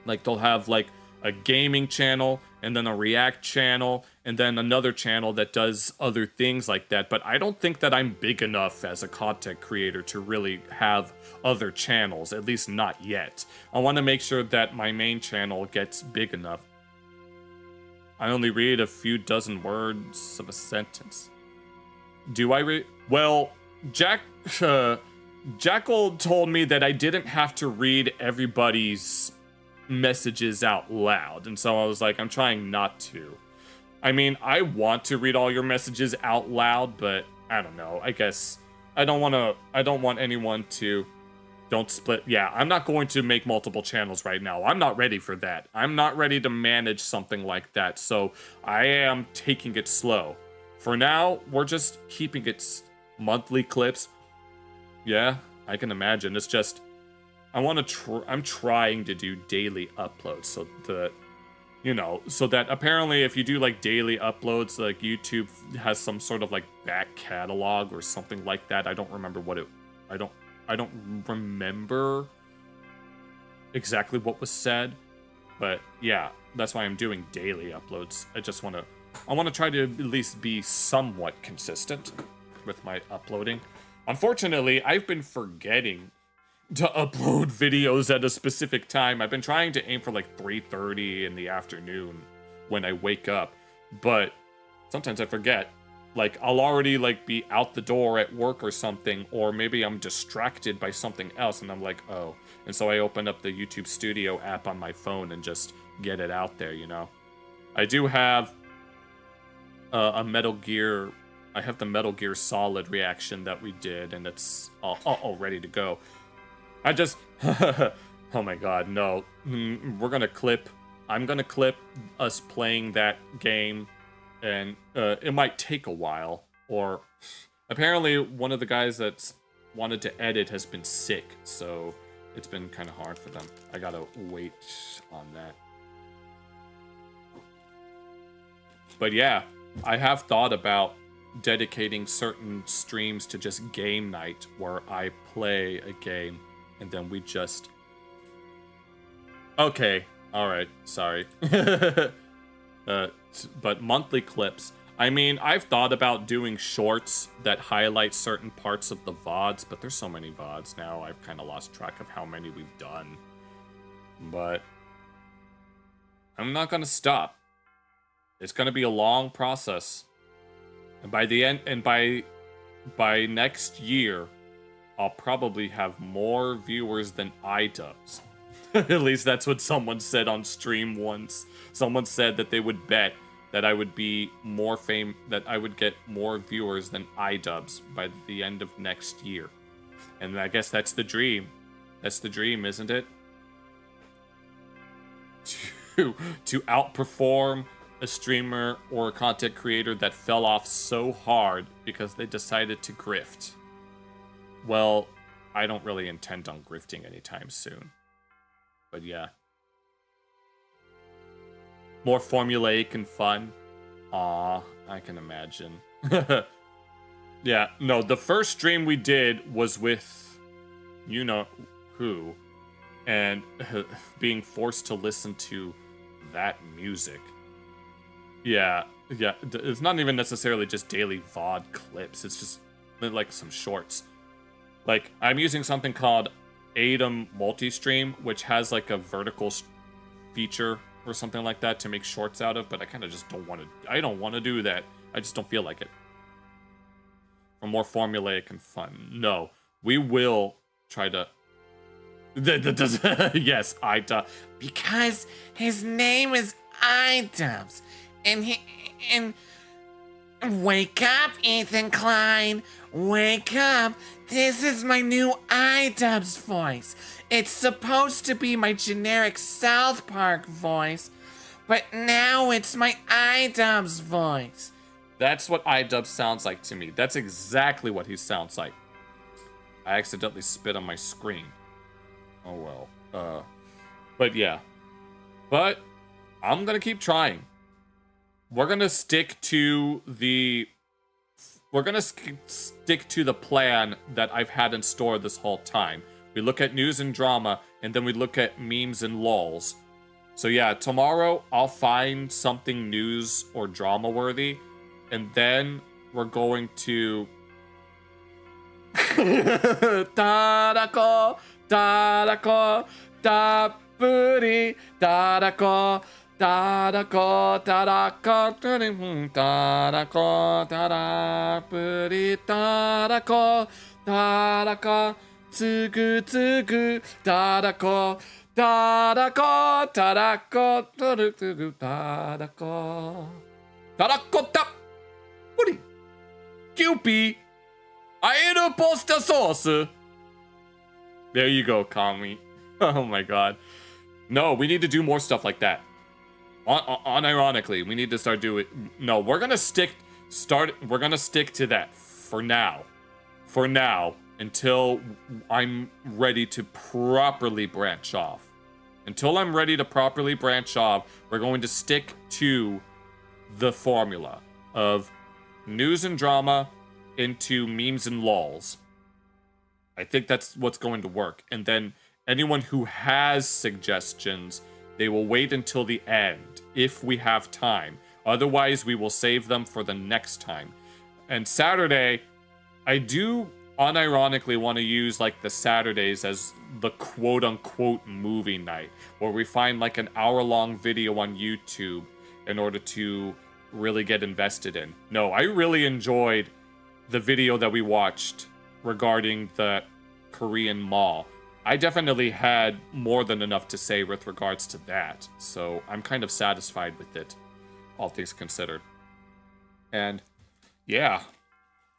like, they'll have like a gaming channel and then a react channel and then another channel that does other things like that. But I don't think that I'm big enough as a content creator to really have other channels, at least not yet. I want to make sure that my main channel gets big enough. I only read a few dozen words of a sentence. Do I read? Well, Jackal told me that I didn't have to read everybody's messages out loud, and so I was like, I'm trying not to. I mean, I want to read all your messages out loud, but I don't know. I guess I don't want anyone to. Don't split. Yeah, I'm not going to make multiple channels right now. I'm not ready for that. I'm not ready to manage something like that, so I am taking it slow. For now, we're just keeping it monthly clips. Yeah, I can imagine. It's just I'm trying to do daily uploads so that, you know, so that apparently if you do like daily uploads, like YouTube has some sort of like back catalog or something like that. I don't remember what it, I don't remember exactly what was said, but yeah, that's why I'm doing daily uploads. I want to try to at least be somewhat consistent with my uploading. Unfortunately, I've been forgetting to upload videos at a specific time. I've been trying to aim for like 3:30 in the afternoon when I wake up, but sometimes I forget. Like, I'll already like be out the door at work or something, or maybe I'm distracted by something else and I'm like, oh. And so I open up the YouTube Studio app on my phone and just get it out there, you know? I do have a Metal Gear, I have the Metal Gear Solid reaction that we did, and it's all ready to go. I just, oh my god, no. I'm gonna clip us playing that game, and it might take a while, or apparently one of the guys that's wanted to edit has been sick, so it's been kind of hard for them. I gotta wait on that. But yeah, I have thought about dedicating certain streams to just game night, where I play a game and then we just... Okay, alright, sorry. But monthly clips. I mean, I've thought about doing shorts that highlight certain parts of the VODs, but there's so many VODs now, I've kind of lost track of how many we've done. But I'm not gonna stop. It's gonna be a long process. And by the end, and by next year, I'll probably have more viewers than iDubbbz. At least that's what someone said on stream once. Someone said that they would bet that I would be more that I would get more viewers than iDubbbz by the end of next year. And I guess that's the dream. That's the dream, isn't it? To outperform a streamer or a content creator that fell off so hard because they decided to grift. Well, I don't really intend on grifting anytime soon. But yeah. More formulaic and fun. Aw, I can imagine. Yeah, no, the first stream we did was with you know who, and being forced to listen to that music. Yeah, it's not even necessarily just daily VOD clips, it's just like some shorts. Like, I'm using something called Atom Multistream, which has like a vertical feature or something like that to make shorts out of, but I kind of just don't want to. I don't want to do that. I just don't feel like it. For more formulaic and fun. No, we will try to. Yes, iDubbbz. Because his name is iDubbbz, and wake up, Ethan Klein. Wake up. This is my new iDubbbz voice. It's supposed to be my generic South Park voice, but now it's my iDubbbz voice. That's what iDubbbz sounds like to me. That's exactly what he sounds like. I accidentally spit on my screen. Oh well. But yeah. But I'm gonna keep trying. We're gonna stick to the plan that I've had in store this whole time, we look at news and drama, and then we look at memes and lols. So yeah, tomorrow I'll find something news or drama worthy, and then we're going to Tarako, Tarako, Tapuri, Tarako, Tarako, Tarako, Tarako, Tarapuri, Tarako, Tarako, Tsugu, Tsugu, Tarako, Tarako, Tarako, Tsugu, Tarako, Tarako, Tapuri, Kewpie. I ate a pasta sauce. There you go, Kami. Oh my god. No, we need to do more stuff like that. Unironically, we need to start doing. No, we're gonna stick to that for now. For now, until I'm ready to properly branch off. Until I'm ready to properly branch off, we're going to stick to the formula of news and drama into memes and lols. I think that's what's going to work. And then anyone who has suggestions, they will wait until the end if we have time. Otherwise, we will save them for the next time. And Saturday, I do unironically want to use like the Saturdays as the quote-unquote movie night, where we find like an hour-long video on YouTube in order to really get invested in. No, I really enjoyed the video that we watched regarding the Korean mall. I definitely had more than enough to say with regards to that, so I'm kind of satisfied with it, all things considered. And yeah,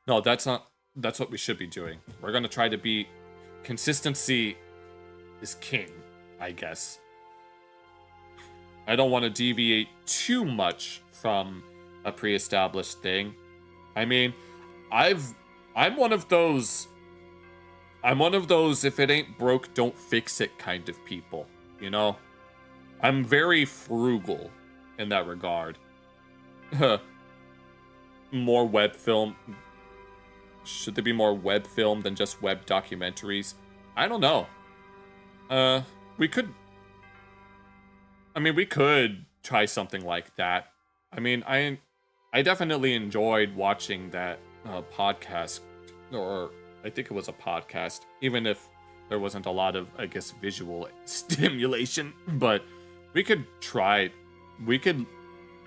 no, that's what we should be doing. We're gonna try to be, consistency is king, I guess. I don't want to deviate too much from a pre-established thing. I mean, I'm one of those if it ain't broke, don't fix it kind of people, you know? I'm very frugal in that regard. More web film. Should there be more web film than just web documentaries? I don't know. We could try something like that. I mean, I definitely enjoyed watching that podcast, or I think it was a podcast, even if there wasn't a lot of, I guess, visual stimulation. But we could try. We could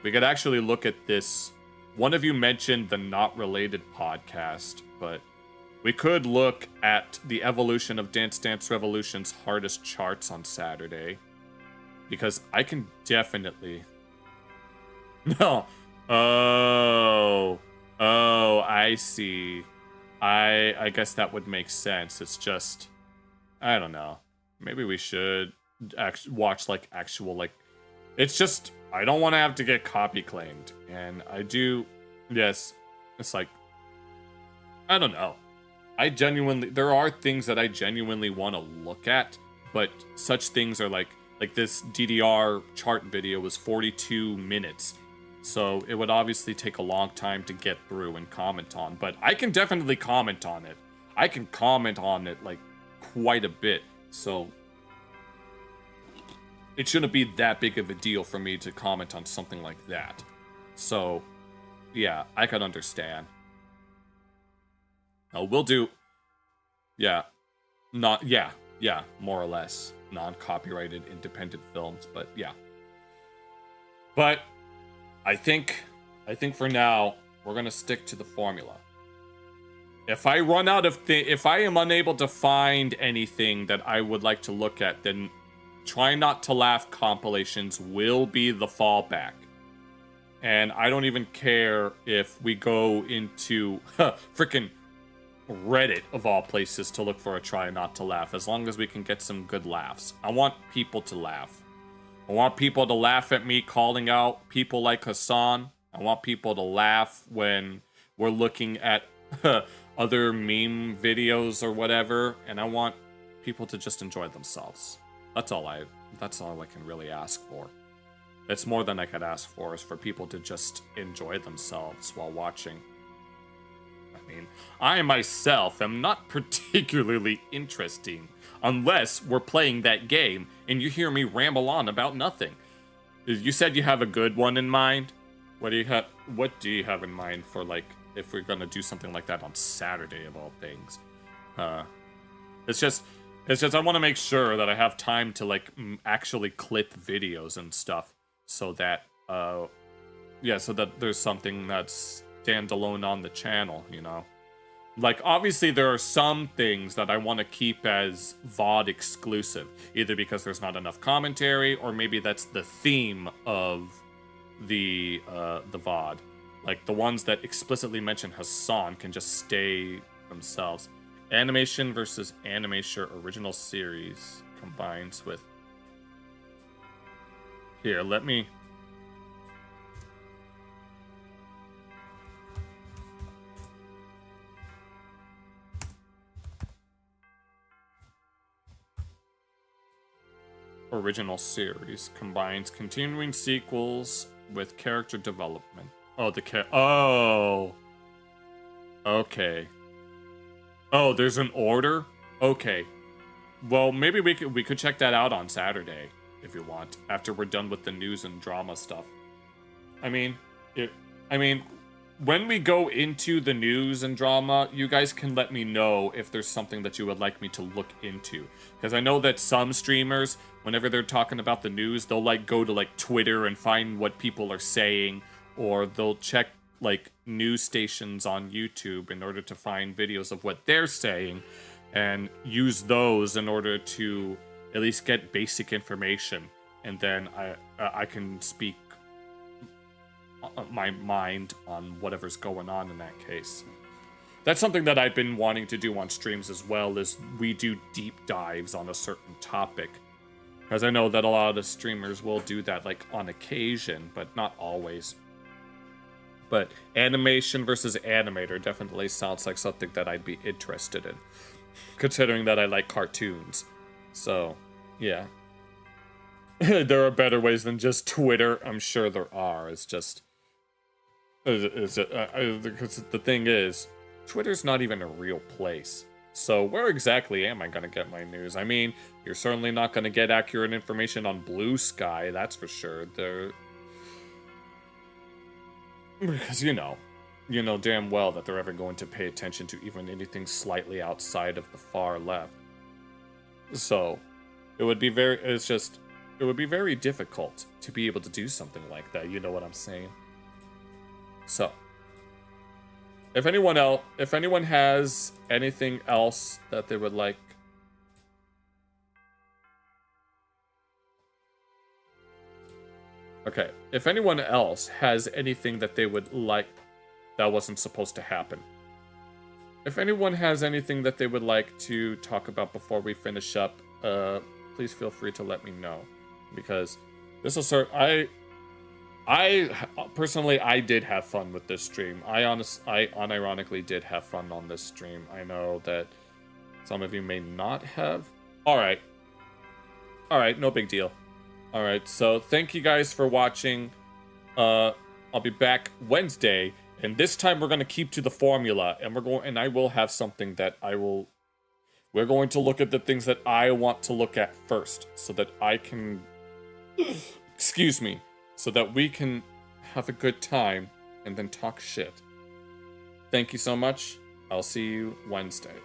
actually look at this. One of you mentioned the not related podcast, but we could look at the evolution of Dance Dance Revolution's hardest charts on Saturday, because I can definitely. No. Oh, I see. I guess that would make sense. It's just, I don't know. Maybe we should watch like actual, like, it's just, I don't want to have to get copy claimed. And I do, yes, it's like, I don't know. There are things that I genuinely want to look at, but such things are like this DDR chart video was 42 minutes. So it would obviously take a long time to get through and comment on, but I can definitely comment on it. I can comment on it like quite a bit, so it shouldn't be that big of a deal for me to comment on something like that. So yeah, I can understand. We'll do, yeah, more or less non-copyrighted independent films, but yeah. But I think for now, we're gonna stick to the formula. If I run out of if I am unable to find anything that I would like to look at, then Try Not to Laugh compilations will be the fallback. And I don't even care if we go into freaking Reddit, of all places, to look for a Try Not to Laugh, as long as we can get some good laughs. I want people to laugh. I want people to laugh at me calling out people like Hassan. I want people to laugh when we're looking at other meme videos or whatever, and I want people to just enjoy themselves. That's all I can really ask for. It's more than I could ask for, is for people to just enjoy themselves while watching. I mean, I myself am not particularly interesting. unless we're playing that game and you hear me ramble on about nothing. You said you have a good one in mind. What do you have in mind for, like, if we're gonna do something like that on Saturday of all things? It's just I want to make sure that I have time to, like, actually clip videos and stuff, so that so that there's something that's standalone on the channel, you know. Like, obviously there are some things that I want to keep as VOD exclusive, either because there's not enough commentary, or maybe that's the theme of the VOD. Like, the ones that explicitly mention Hassan can just stay themselves. Animation versus animation original series combines with... Here, let me... Original series combines continuing sequels with character development. Oh, oh! Okay. Oh, there's an order? Okay. Well, maybe we could check that out on Saturday, if you want, after we're done with the news and drama stuff. I mean, when we go into the news and drama, you guys can let me know if there's something that you would like me to look into. Because I know that some streamers, whenever they're talking about the news, they'll, like, go to, like, Twitter and find what people are saying, or they'll check, like, news stations on YouTube in order to find videos of what they're saying, and use those in order to at least get basic information. And then I can speak my mind on whatever's going on in that case. That's something that I've been wanting to do on streams as well, is we do deep dives on a certain topic. Because I know that a lot of the streamers will do that, like, on occasion, but not always. But animation versus animator definitely sounds like something that I'd be interested in, considering that I like cartoons. So, yeah. There are better ways than just Twitter. I'm sure there are. It's just... because the thing is, Twitter's not even a real place. So where exactly am I going to get my news? I mean, you're certainly not going to get accurate information on Blue Sky, that's for sure. Because, you know damn well that they're ever going to pay attention to even anything slightly outside of the far left. So, it would be very difficult to be able to do something like that, you know what I'm saying? So, if anyone has anything else that they would like... Okay, if anyone else has anything that they would like that wasn't supposed to happen. If anyone has anything that they would like to talk about before we finish up, please feel free to let me know. Because this will start... I personally, I did have fun with this stream. I unironically did have fun on this stream. I know that some of you may not have. Alright, no big deal. Alright, so thank you guys for watching. I'll be back Wednesday, and this time we're going to keep to the formula, and I will have something that we're going to look at the things that I want to look at first, so that I can... excuse me. So that we can have a good time and then talk shit. Thank you so much. I'll see you Wednesday.